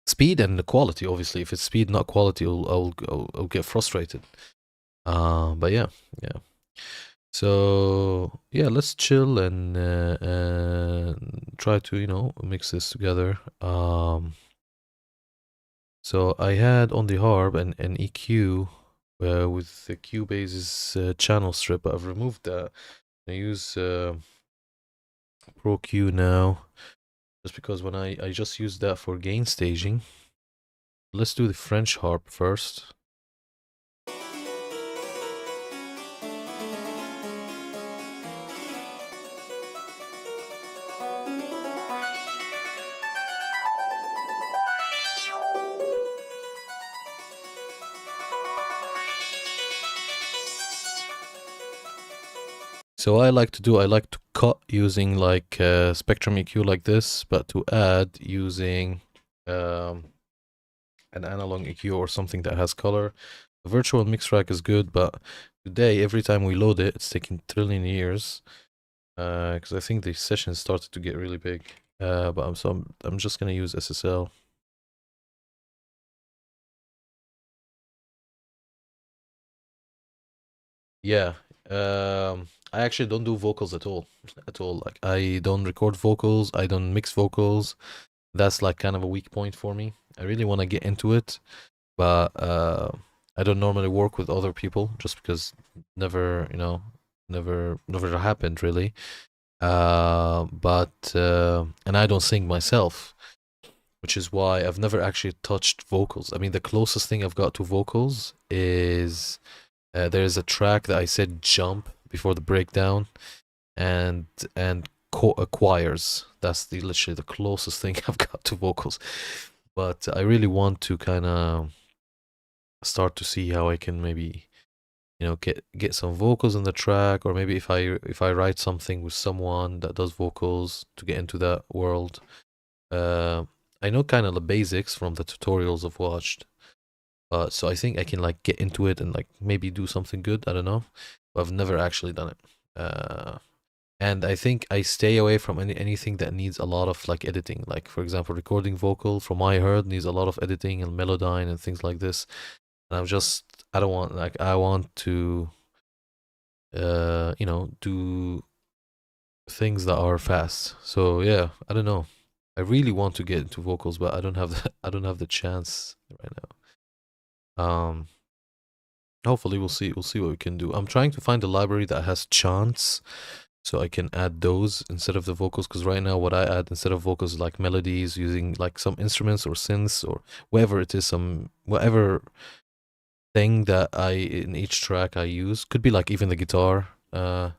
Speed and the quality, obviously. If it's speed not quality, I'll get frustrated. But yeah, yeah. So yeah, let's chill and try to, you know, mix this together. So I had on the harp an EQ with the Cubase's channel strip. I've removed that. I use Pro Q now, just because when I just used that for gain staging. Let's do the French harp first. So I like to cut using like Spectrum EQ like this, but to add using an analog EQ or something that has color. The virtual mix rack is good, but today every time we load it, it's taking trillion years. Because I think the session started to get really big. But I'm just gonna use SSL. Yeah. I actually don't do vocals at all. At all. Like I don't record vocals, I don't mix vocals. That's like kind of a weak point for me. I really want to get into it, but I don't normally work with other people just because never, you know, never happened really. But and I don't sing myself, which is why I've never actually touched vocals. I mean, the closest thing I've got to vocals is there's a track that I said jump before the breakdown, and choirs. That's the literally the closest thing I've got to vocals. But I really want to kind of start to see how I can maybe, you know, get some vocals in the track, or maybe if I write something with someone that does vocals to get into that world. Uh, I know kind of the basics from the tutorials I've watched, so I think I can like get into it and like maybe do something good. I don't know, but I've never actually done it. And I think I stay away from anything that needs a lot of like editing. Like for example, recording vocal from my heard needs a lot of editing and melodyne and things like this. And I don't want like I want to you know, do things that are fast. So yeah, I don't know. I really want to get into vocals, but I don't have the I don't have the chance right now. Hopefully we'll see what we can do. I'm trying to find a library that has chants so I can add those instead of the vocals, because right now what I add instead of vocals is like melodies using like some instruments or synths or whatever it is, some whatever thing that I in each track I use. Could be like even the guitar, the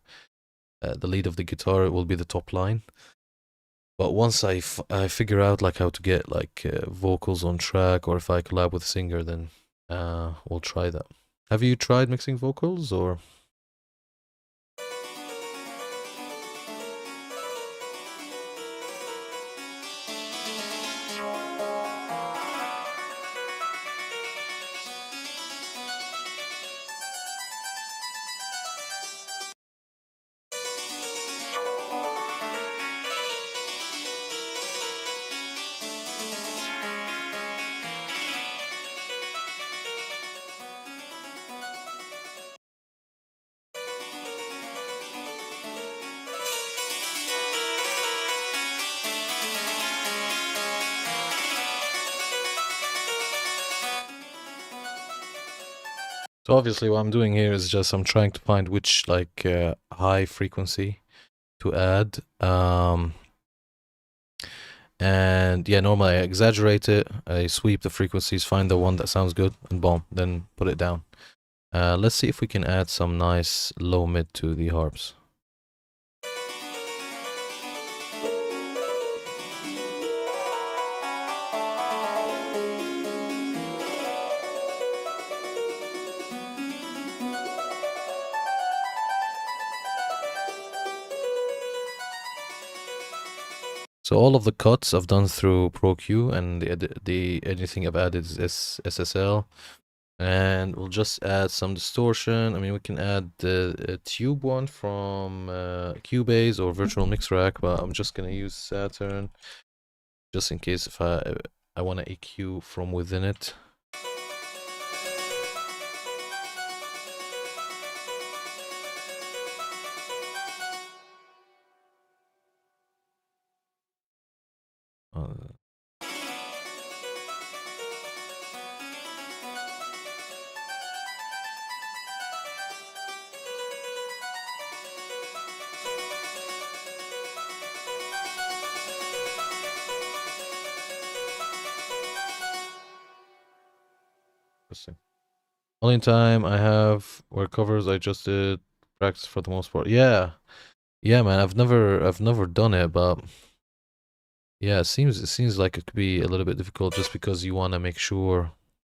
lead of the guitar will be the top line. But once I figure out like how to get like vocals on track, or if I collab with a singer, then we'll try that. Have you tried mixing vocals or? So obviously what I'm doing here is just I'm trying to find which like high frequency to add. And yeah, normally I exaggerate it, I sweep the frequencies, find the one that sounds good, and boom, then put it down. Let's see if we can add some nice low mid to the harps. So all of the cuts I've done through ProQ, and the anything I've added is SSL. And we'll just add some distortion. I mean, we can add a tube one from Cubase or Virtual Mix Rack, but I'm just gonna use Saturn just in case if I want to EQ from within it. Interesting. Only time I have where covers I just did practice for the most part. Yeah, yeah, man. I've never done it, but yeah, it seems like it could be a little bit difficult just because you want to make sure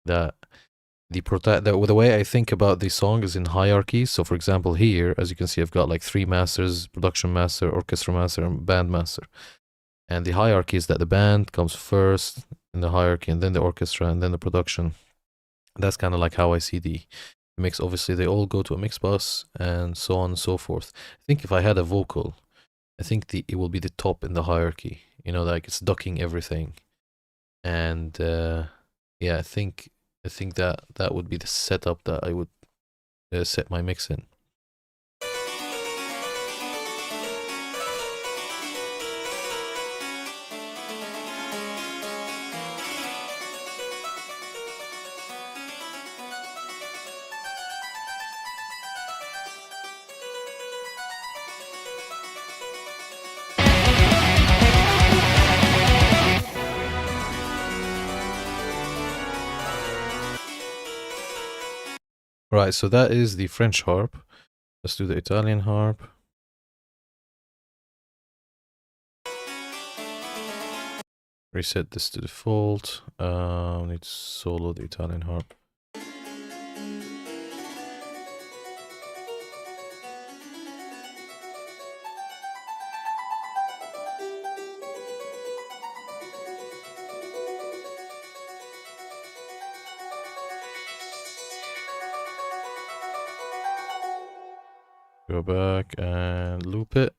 that the way I think about the song is in hierarchy. So for example, here, as you can see, I've got like 3 masters: production master, orchestra master, and band master. And the hierarchy is that the band comes first in the hierarchy, and then the orchestra, and then the production. That's kind of like how I see the mix. Obviously, they all go to a mix bus, and so on and so forth. I think if I had a vocal, I think it will be the top in the hierarchy. You know, like it's ducking everything. And yeah, I think that would be the setup that I would set my mix in. Right, so that is the French harp. Let's do the Italian harp. Reset this to default. Need to solo the Italian harp. Go back and loop it.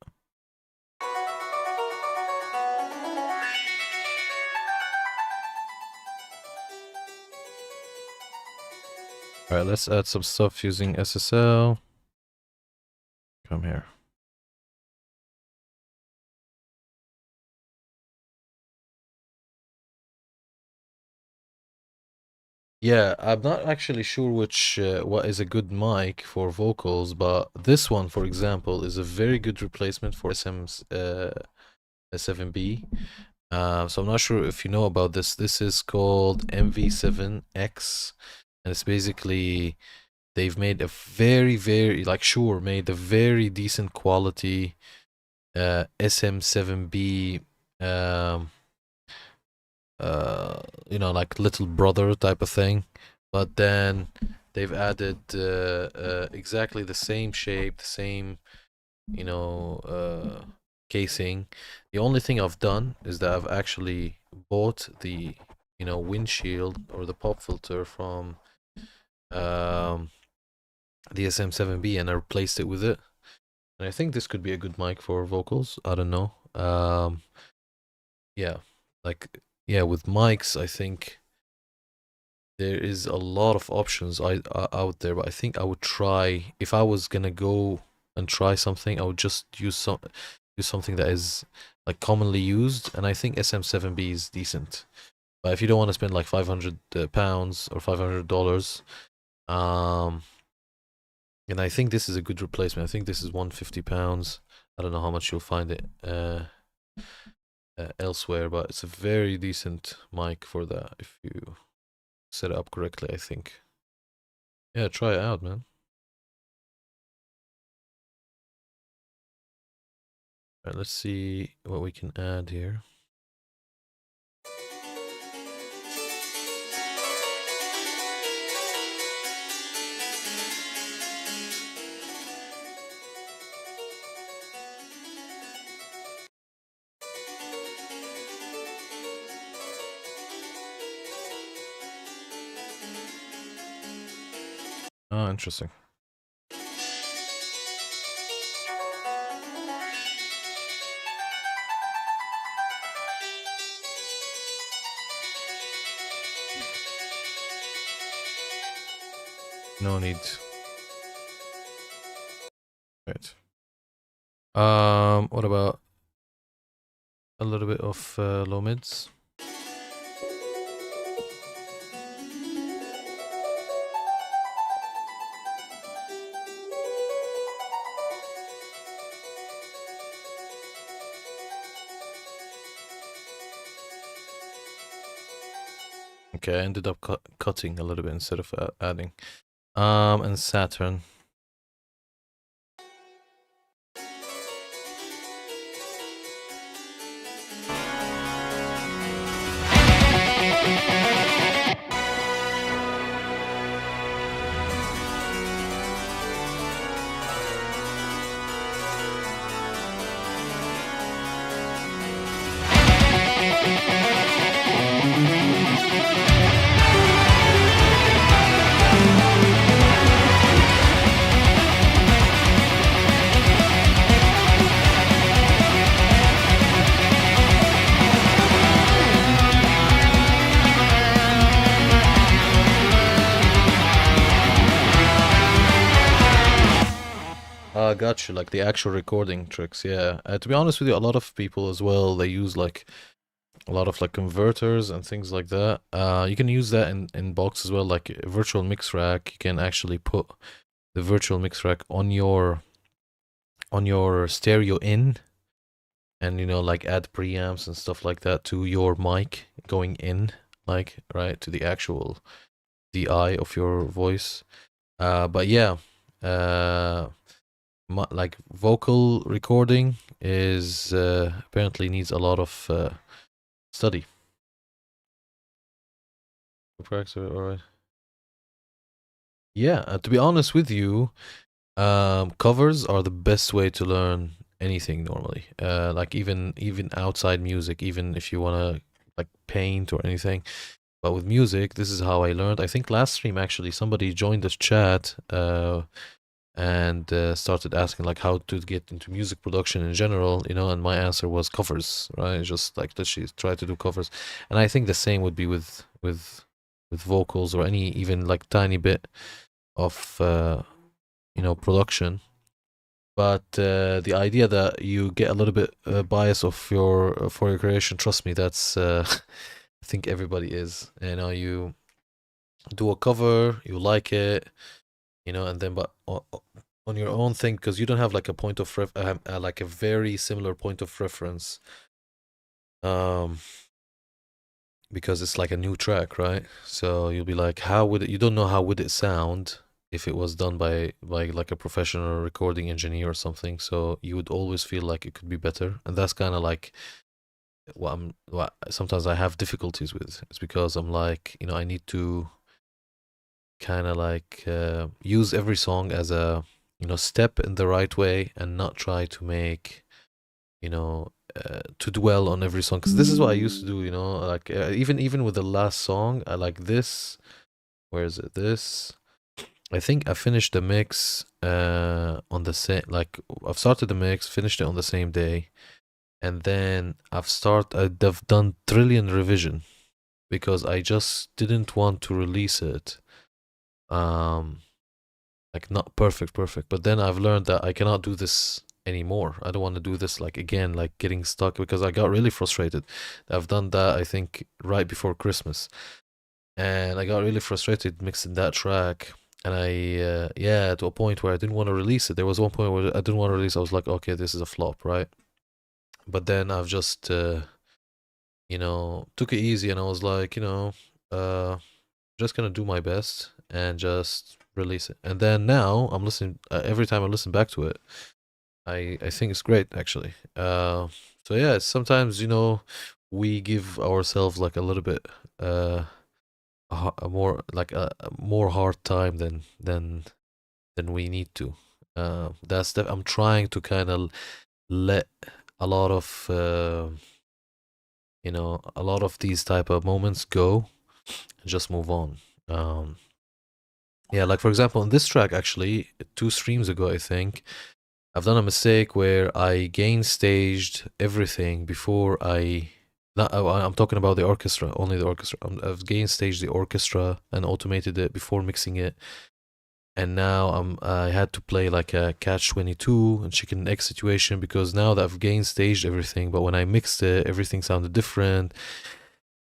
Alright, let's add some stuff using SSL. Come here. Yeah, I'm not actually sure which what is a good mic for vocals, but this one, for example, is a very good replacement for SM's S7B. So I'm not sure if you know about this. This is called MV7X, and it's basically they've made a very like Shure made a very decent quality SM7B you know, like little brother type of thing, but then they've added exactly the same shape, the same, you know, casing. The only thing I've done is that I've actually bought the, you know, windshield or the pop filter from the SM7B and I replaced it with it. And I think this could be a good mic for vocals. I don't know. Yeah, like, yeah, with mics, I think there is a lot of options out there, but I think I would try, if I was gonna go and try something, I would just use something that is like commonly used, and I think SM7B is decent. But if you don't want to spend like 500 pounds or $500, and I think this is a good replacement. I think this is 150 pounds. I don't know how much you'll find it elsewhere, but it's a very decent mic for that if you set it up correctly, I think. Yeah, try it out, man. Alright, let's see what we can add here. Oh, interesting. No need. Right. What about a little bit of low mids? Okay, I ended up cutting a little bit instead of adding. And Saturn. Got you, like the actual recording tricks, yeah. To be honest with you, a lot of people as well, they use like a lot of like converters and things like that. You can use that in Box as well, like a virtual mix rack. You can actually put the virtual mix rack on your stereo in, and you know, like add preamps and stuff like that to your mic going in, like right to the actual DI of your voice. But yeah, like vocal recording is apparently needs a lot of study. Practice, all right. Yeah, to be honest with you, covers are the best way to learn anything normally. Like even outside music, even if you wanna like paint or anything. But with music, this is how I learned. I think last stream actually somebody joined this chat and started asking like how to get into music production in general, you know, and my answer was covers, right? Just like literally try to do covers. And I think the same would be with vocals or any even like tiny bit of you know, production. But the idea that you get a little bit bias of your for your creation, trust me, that's I think everybody is. You know, you do a cover, you like it, you know, and then but on your own thing, because you don't have like a point of like a very similar point of reference, um, because it's like a new track, right? So you'll be like, how would it? You don't know how would it sound if it was done by like a professional recording engineer or something. So you would always feel like it could be better, and that's kind of like what sometimes I have difficulties with. It's because I'm like, you know, I need to kind of like use every song as a, you know, step in the right way and not try to make, you know, to dwell on every song, because this is what I used to do, you know, like even with the last song I like this, where is it, this, I think I finished the mix on the same, like I've started the mix, finished it on the same day, and then I've done trillion revision because I just didn't want to release it um like not perfect, but then I've learned that I cannot do this anymore. I don't want to do this like again, like getting stuck, because I got really frustrated. I've done that I think right before Christmas, and I got really frustrated mixing that track, and I yeah, to a point where I didn't want to release it. There was one point where I didn't want to release. I was like, okay, this is a flop, right? But then I've just you know, took it easy, and I was like, you know, just gonna do my best and just release it. And then now I'm listening, every time I listen back to it, I think it's great actually. So yeah, sometimes, you know, we give ourselves like a little bit a more like a more hard time than we need to. That's the, I'm trying to kind of let a lot of you know, a lot of these type of moments go and just move on. Um, yeah, like for example, in this track, actually, 2 streams ago, I think, I've done a mistake where I gain staged everything before I. Not, I'm talking about the orchestra, only the orchestra. I've gain staged the orchestra and automated it before mixing it, and now I had to play like a catch 22 and chicken and egg situation, because now that I've gain staged everything, but when I mixed it, everything sounded different.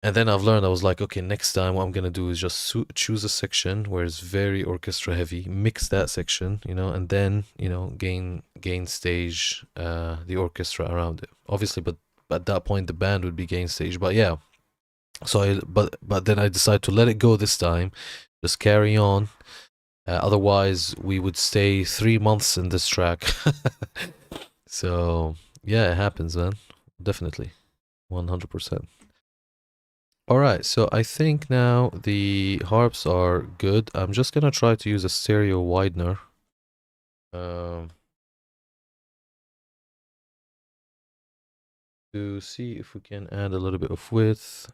And then I've learned, I was like, okay, next time what I'm gonna do is just choose a section where it's very orchestra heavy, mix that section, you know, and then, you know, gain stage the orchestra around it. Obviously, but at that point the band would be gain stage. But yeah, so but then I decided to let it go this time, just carry on. Otherwise, we would stay 3 months in this track. So yeah, it happens, man. Definitely, 100%. All right, so I think now the harps are good. I'm just gonna try to use a stereo widener. Um, to see if we can add a little bit of width.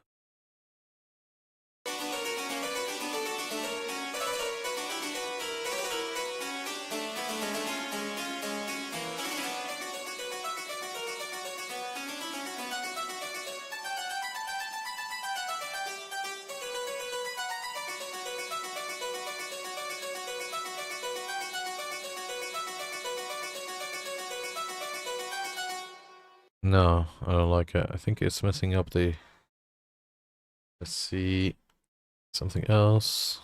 No, I don't like it. I think it's messing up the. Let's see something else.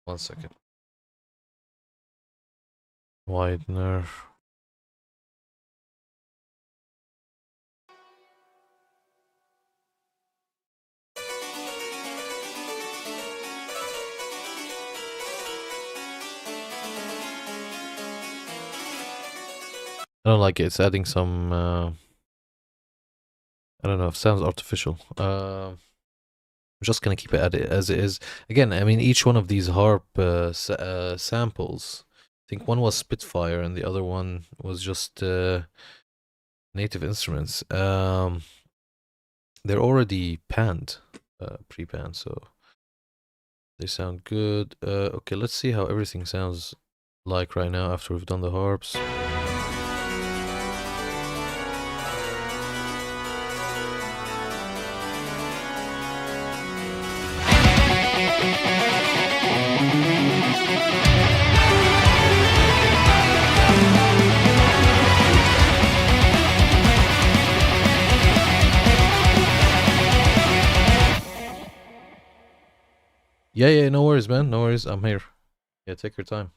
1 second. Widener. I don't like it. It's adding some. I don't know. It sounds artificial. I'm just gonna keep it at it as it is. Again, I mean, each one of these harp samples. I think one was Spitfire and the other one was just native instruments. They're already panned, pre-panned, so they sound good. Okay, let's see how everything sounds like right now after we've done the harps. Yeah, no worries, man. No worries. I'm here. Yeah, take your time.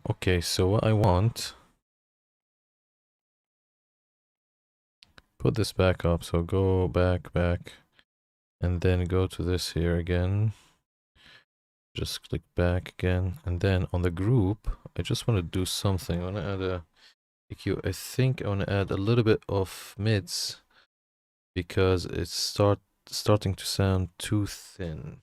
Okay, so what I want, put this back up. So go back, and then go to this here again. Just click back again, and then on the group, I just want to do something. I want to add a EQ. I think I want to add a little bit of mids because it's starting to sound too thin.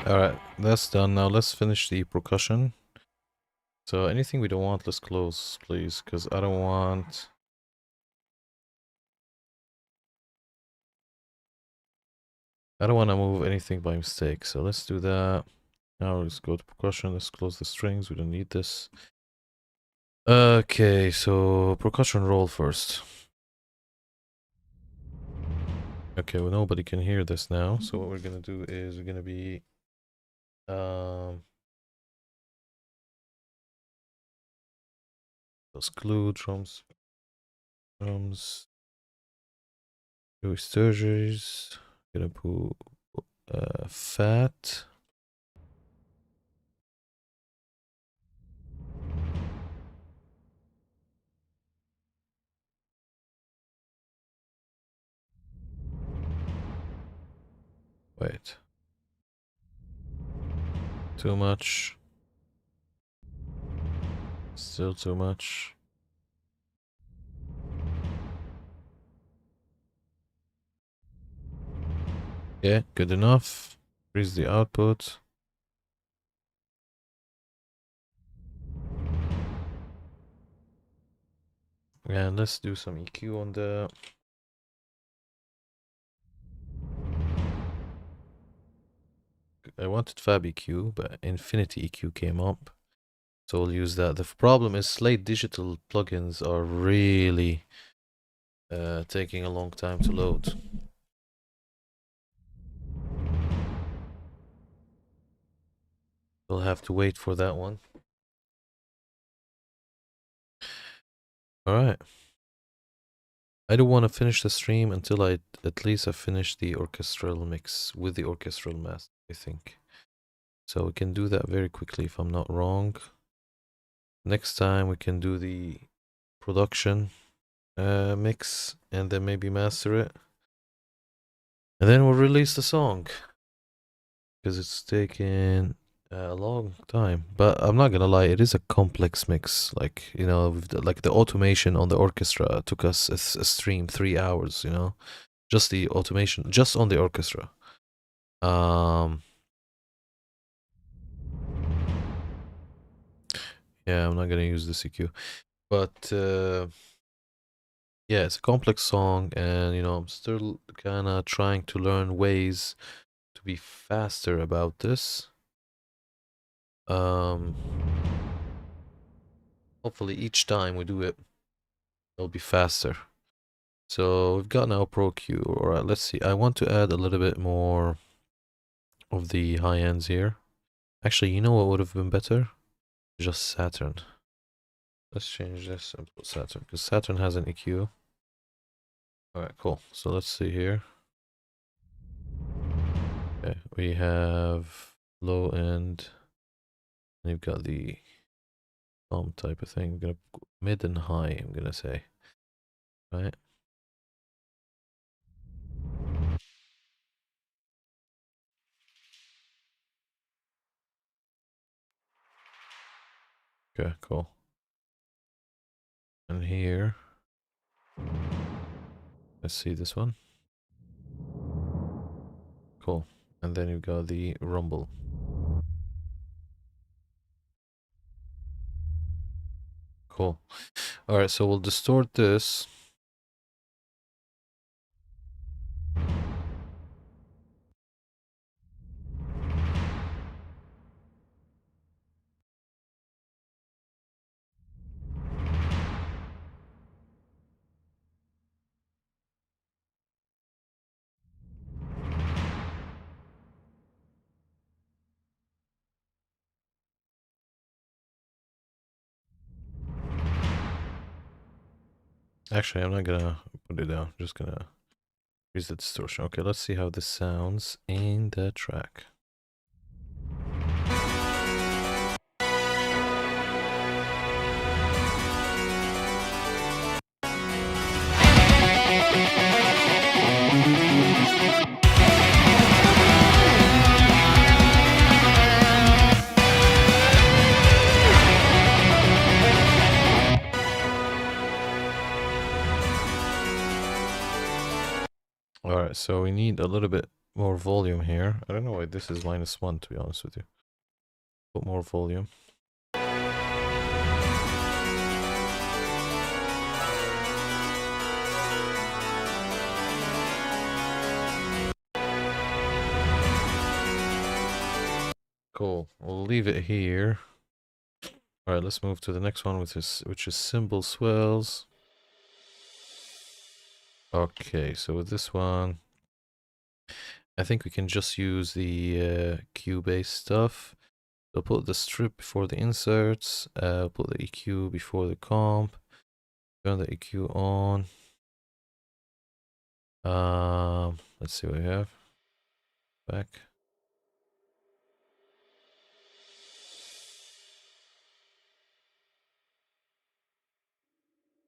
Alright, that's done. Now let's finish the percussion. So anything we don't want, let's close, please, because I don't want... I don't want to move anything by mistake, so let's do that. Now let's go to percussion, let's close the strings, we don't need this. Okay, so percussion roll first. Okay, well nobody can hear this now, so what we're gonna do is we're gonna be... Let's glue drums. Do Sturges. Gonna put fat. Wait. Too much. Still too much. Yeah, good enough. Increase the output. And let's do some EQ on the... I wanted Fab EQ, but Infinity EQ came up. So we'll use that. The problem is Slate Digital plugins are really taking a long time to load. We'll have to wait for that one. Alright. I don't want to finish the stream until I at least have finished the orchestral mix with the orchestral master, I think. So we can do that very quickly if I'm not wrong. Next time we can do the production mix and then maybe master it. And then we'll release the song. Because it's taken A long time, but I'm not gonna lie, it is a complex mix. Like, you know, like the automation on the orchestra took us a stream 3 hours, you know, just the automation, just on the orchestra. Um, yeah, I'm not gonna use the CQ, but yeah, it's a complex song, and you know, I'm still kind of trying to learn ways to be faster about this. Um, hopefully each time we do it, it'll be faster. So we've got now Pro Q. All right, let's see. I want to add a little bit more of the high ends here. Actually, you know what would have been better? Just Saturn. Let's change this and put Saturn, because Saturn has an EQ. All right, cool. So let's see here. Okay, we have low end, and you've got the tom type of thing. I'm gonna mid and high, I'm gonna say. Right? Okay, cool. And here, let's see this one. Cool. And then you've got the rumble. Cool. All right, so we'll distort this. Actually, I'm not gonna put it down. I'm just gonna use the distortion. Okay, let's see how this sounds in the track. All right, so we need a little bit more volume here. I don't know why this is -1, to be honest with you. Put more volume. Cool. We'll leave it here. All right, let's move to the next one, which is cymbal swells. Okay, so with this one, I think we can just use the Cubase stuff. So put the strip before the inserts, put the EQ before the comp, turn the EQ on. Let's see what we have. Back.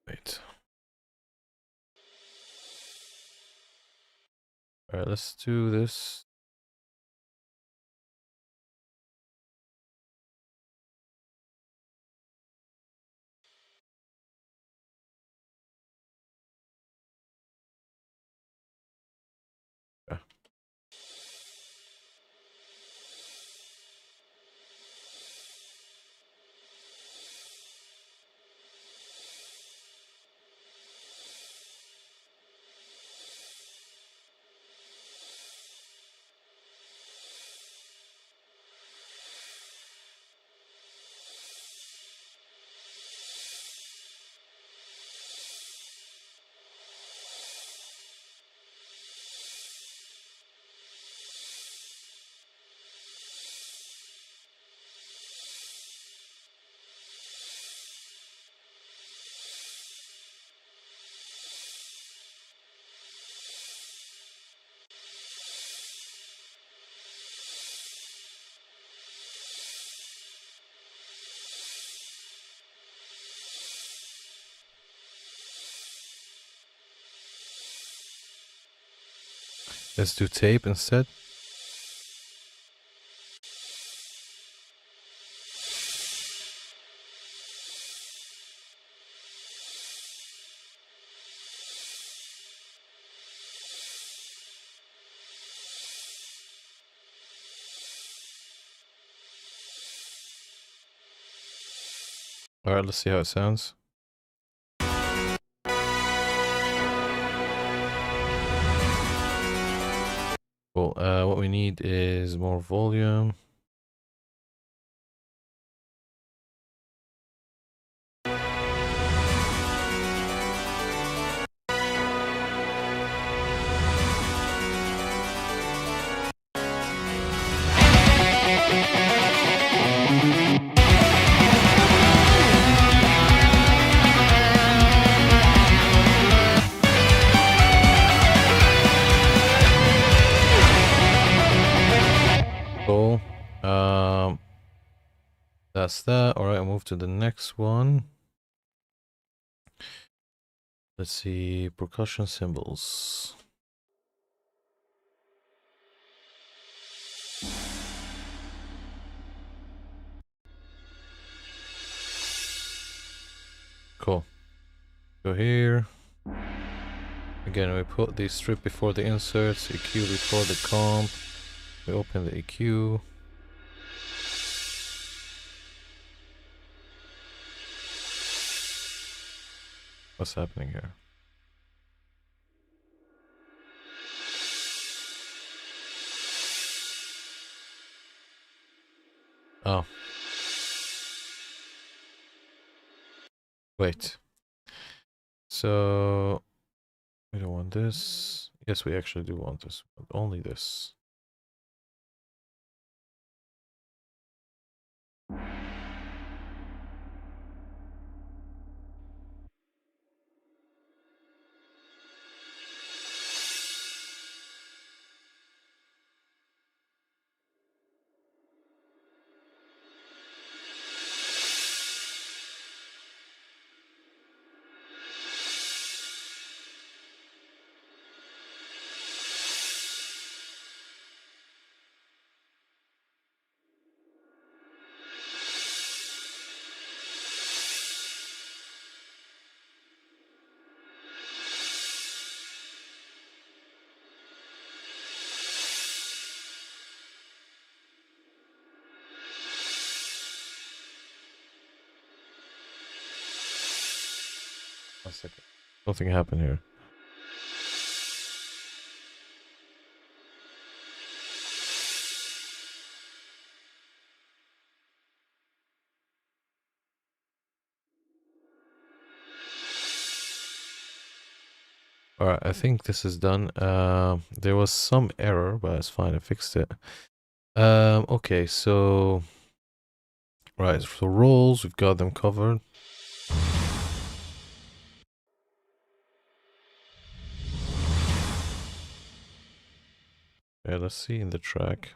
Wait. All right, let's do this. Yeah. Let's do tape instead. Alright, let's see how it sounds. Cool. What we need is more volume. Cool. That's that. Alright, I'll move to the next one. Let's see, percussion cymbals. Cool. Go here. Again, we put the strip before the inserts, EQ before the comp. We open the EQ. What's happening here? Oh. Wait. So we don't want this. Yes, we actually do want this, but only this. One second. Something happened here. Alright, I think this is done. There was some error, but it's fine. I fixed it. Okay, so... Right, so rolls, we've got them covered. Okay, let's see in the track.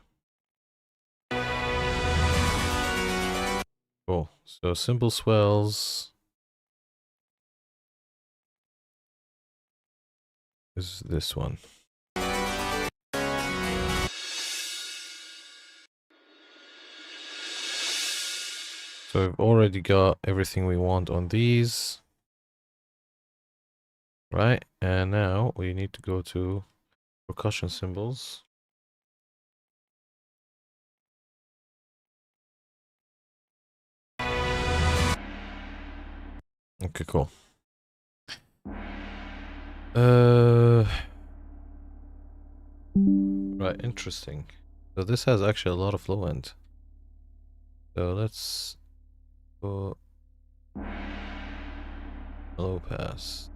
Cool. So cymbal swells is this one. So we've already got everything we want on these. Right, and now we need to go to percussion cymbals. Okay, cool. Right, interesting. So this has actually a lot of low end. So let's go low pass.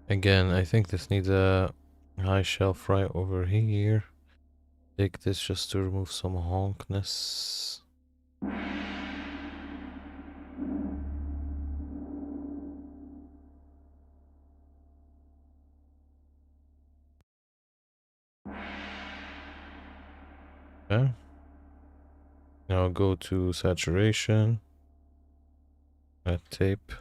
Again, I think this needs a high shelf right over here. Take this just to remove some honkness. Okay. Now go to saturation. Add tape.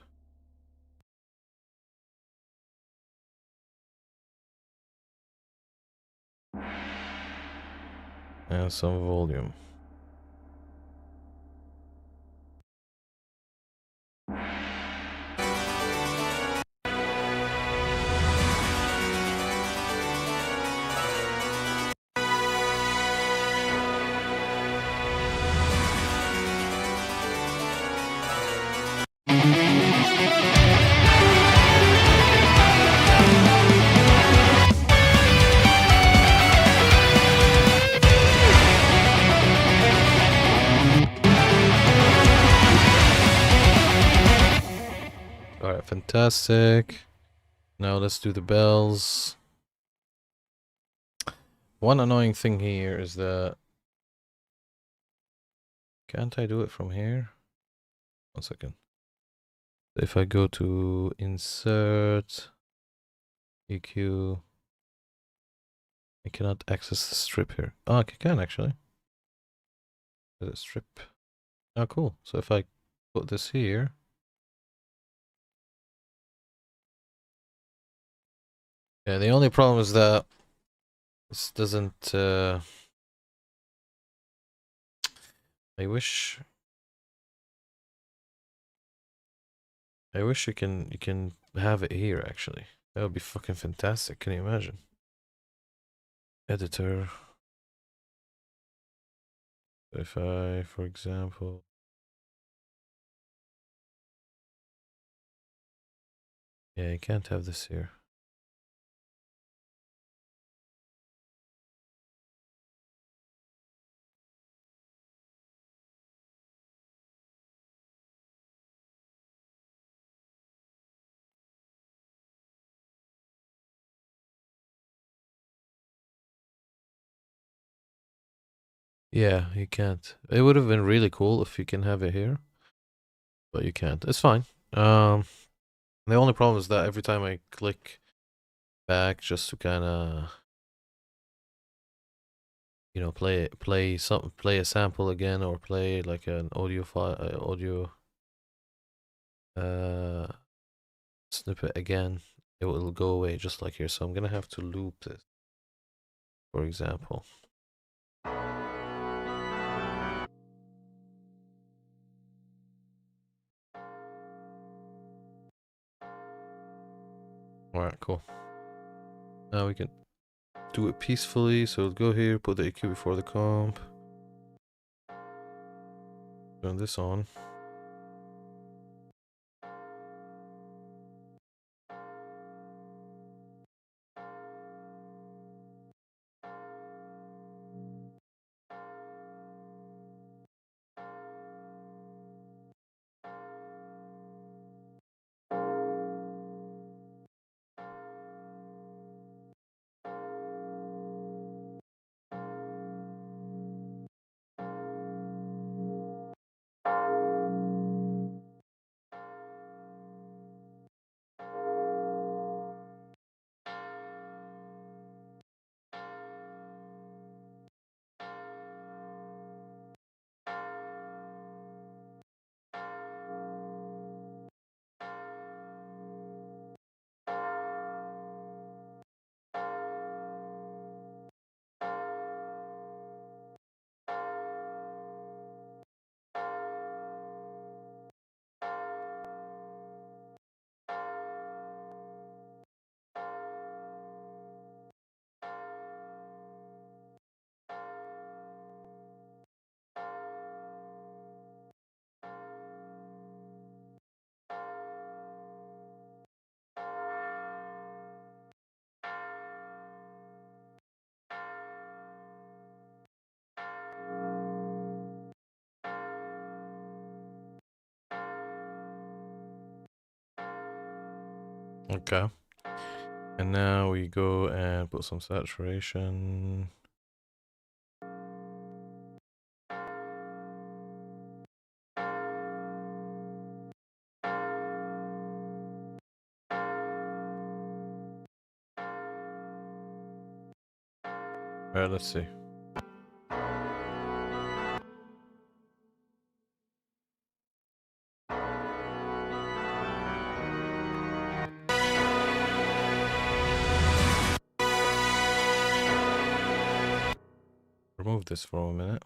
and some volume. Alright, fantastic. Now let's do the bells. One annoying thing here is that... Can't I do it from here? 1 second. If I go to Insert, EQ, I cannot access the strip here. Oh, I can actually. Is it strip? Oh, cool. So if I put this here... Yeah, the only problem is that this doesn't... I wish you can have it here actually. That would be fucking fantastic. Can you imagine? Editor. If I, for example, yeah, you can't have this here. Yeah, you can't. It would have been really cool if you can have it here, but you can't. It's fine. The only problem is that every time I click back just to kind of, you know, play a sample again, or play like an audio file, snippet again, it will go away just like here. So I'm gonna have to loop this, for example. Alright, cool. Now we can do it peacefully. So we'll go here, put the EQ before the comp. Turn this on. Okay. And now we go and put some saturation. Alright, let's see. remove this for a minute.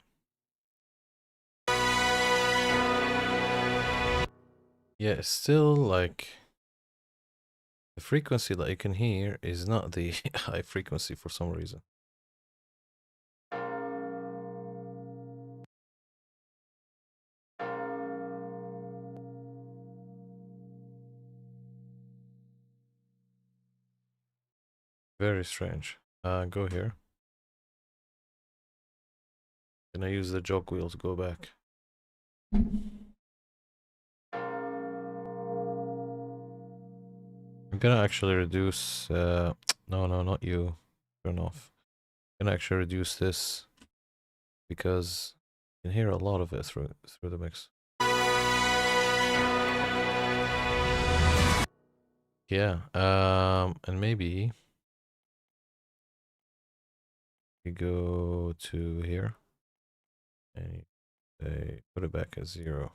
Yeah, it's still like the frequency that you can hear is not the high frequency for some reason. Very strange. Go here. Can I use the jog wheel to go back? I'm gonna actually reduce, no, not you. Turn off. I'm gonna actually reduce this because you can hear a lot of it through the mix. Yeah, and maybe you go to here and say, put it back at 0.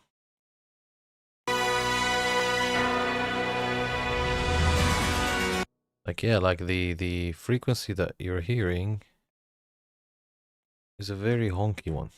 Like, yeah, like the frequency that you're hearing is a very honky one.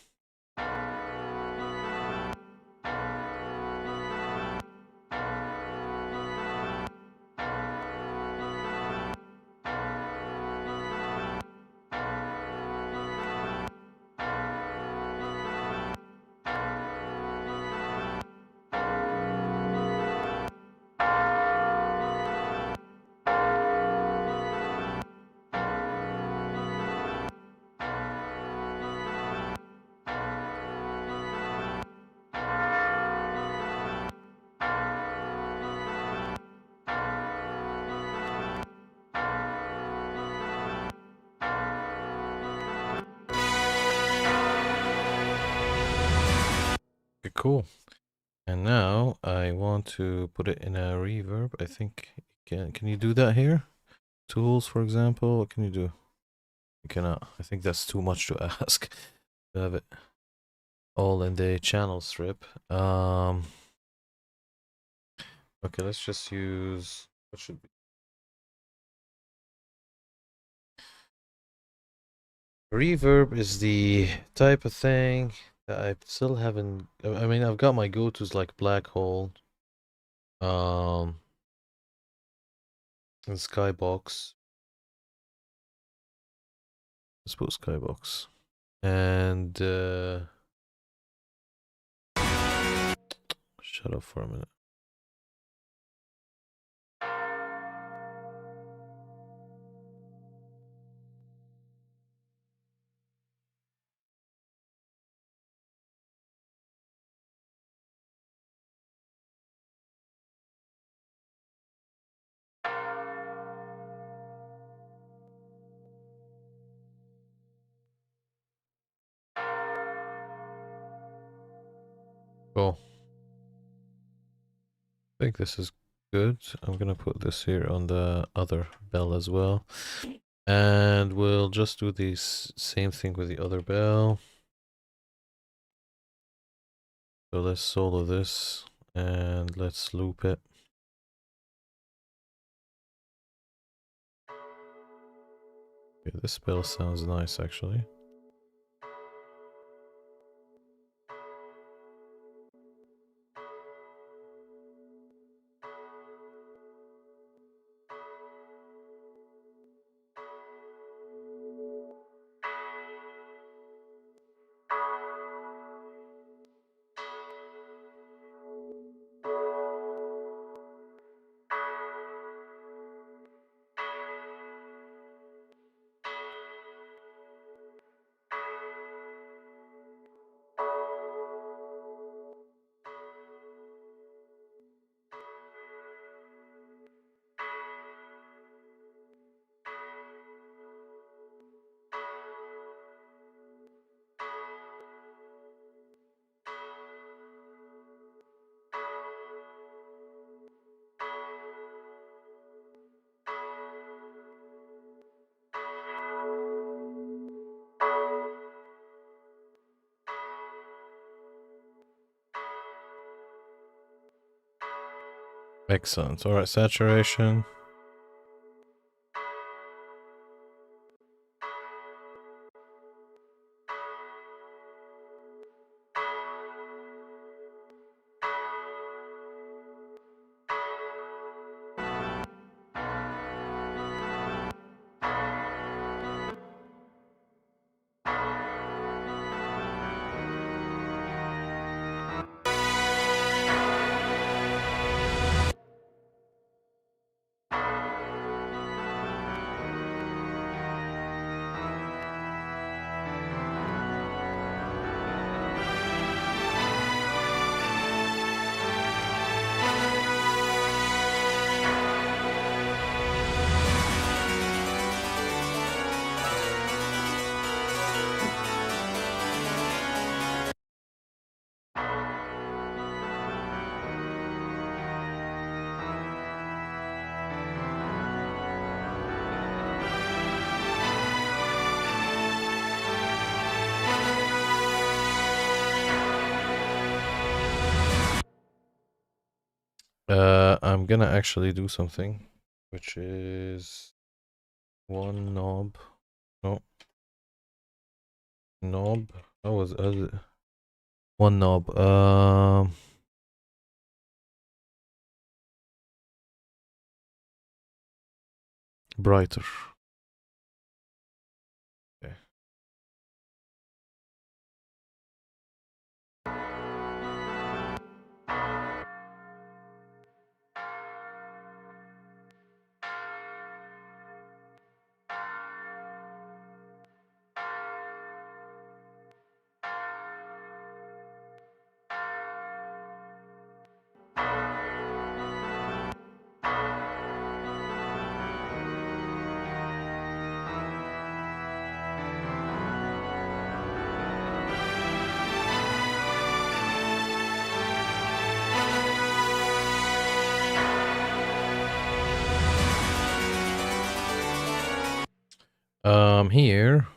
Okay, cool. And now I want to put it in a reverb. I think can you do that here? Tools, for example. What can you do? You cannot. I think that's too much to ask to have it all in the channel strip. Okay, let's just use what should be. Reverb is the type of thing that I still haven't. I mean, I've got my go-tos like Black Hole, and Skybox. Let's put Skybox. And shut up for a minute. Cool. I think this is good. I'm gonna put this here on the other bell as well. And we'll just do the same thing with the other bell. So let's solo this and let's loop it. Okay, this bell sounds nice actually. Excellent. All right, saturation. I'm gonna actually do something, which is one knob. No, knob. How was it? One knob. Brighter. Okay. Here,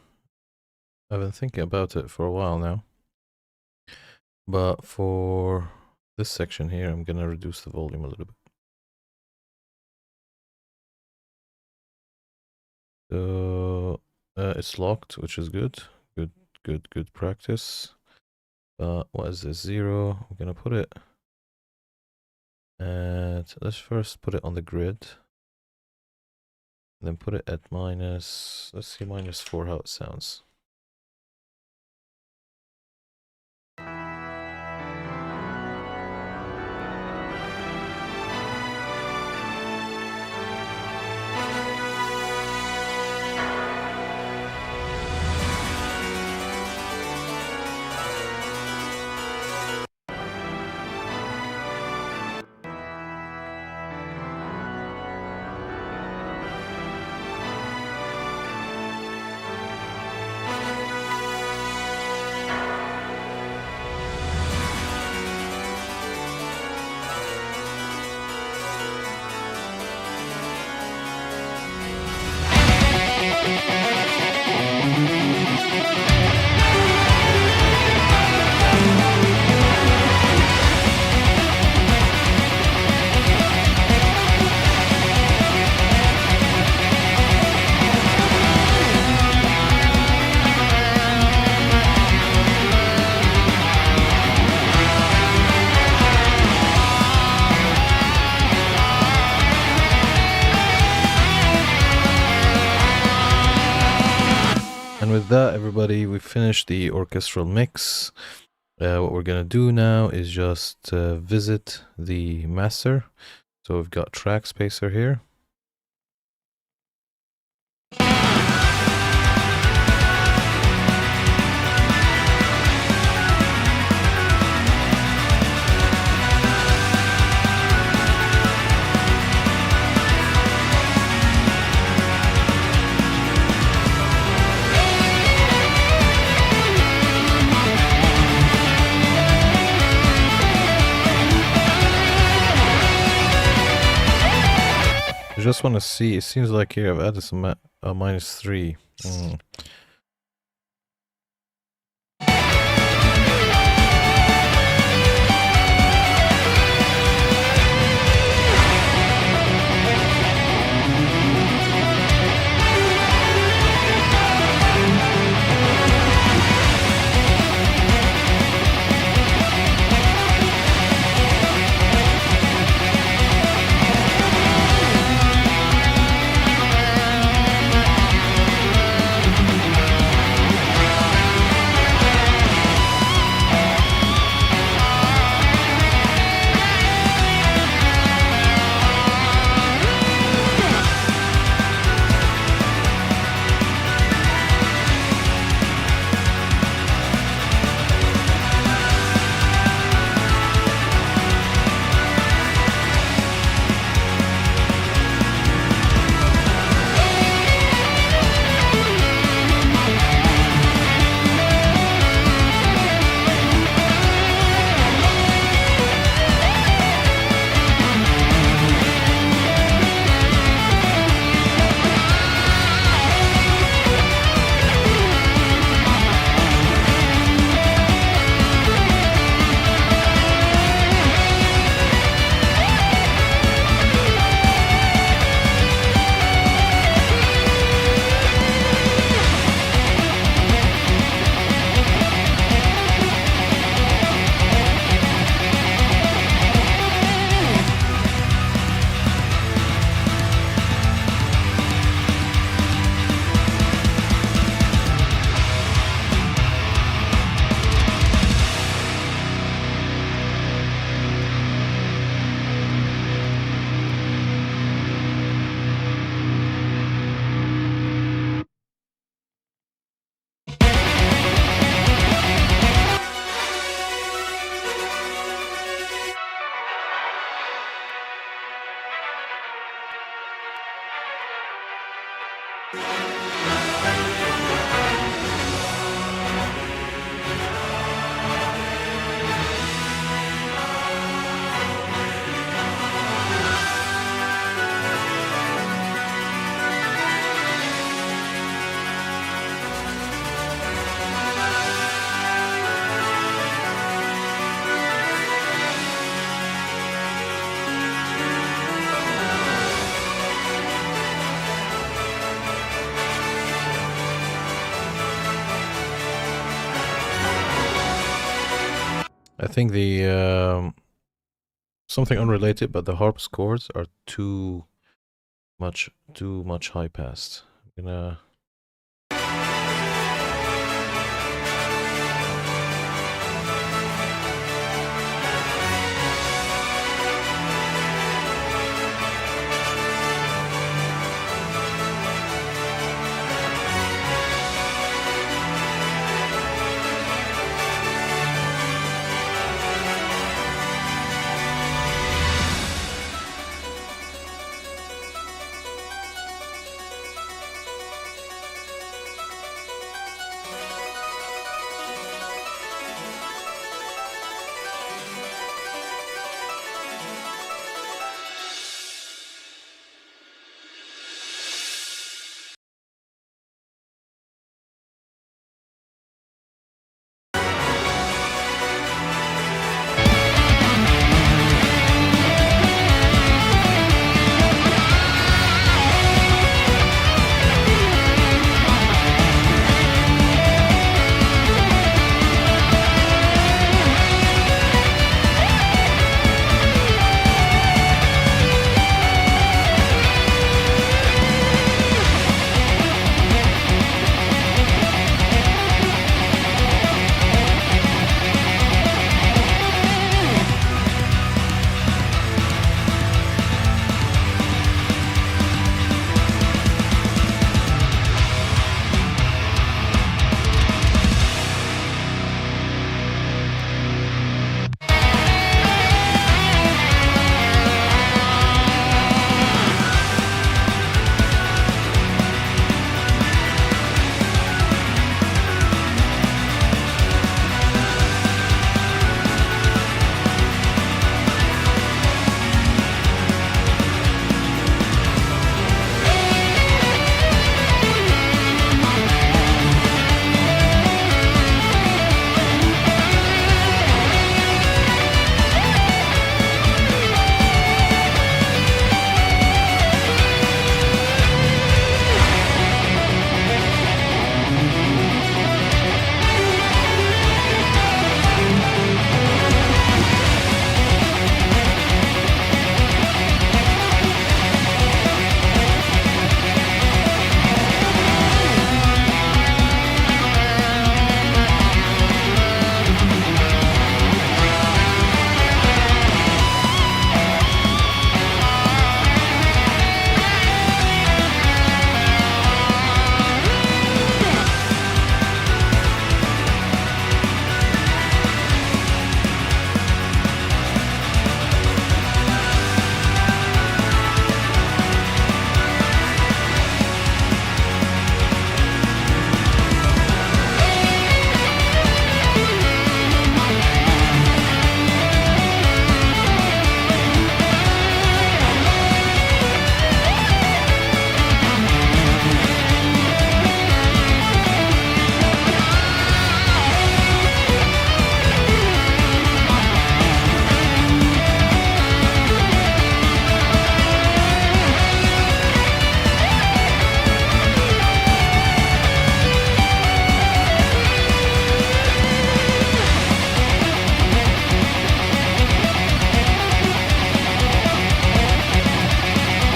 I've been thinking about it for a while now, but for this section here, I'm gonna reduce the volume a little bit. So it's locked, which is good. Good practice. But what is this? 0. We're gonna put it at, let's first put it on the grid. Then put it at minus, let's see, -4 how it sounds. And with that, everybody, we finished the orchestral mix. What we're gonna do now is just visit the master. So we've got track spacer here. Just want to see, it seems like here I've added some -3. I think the something unrelated, but the harp scores are too much high passed. I'm gonna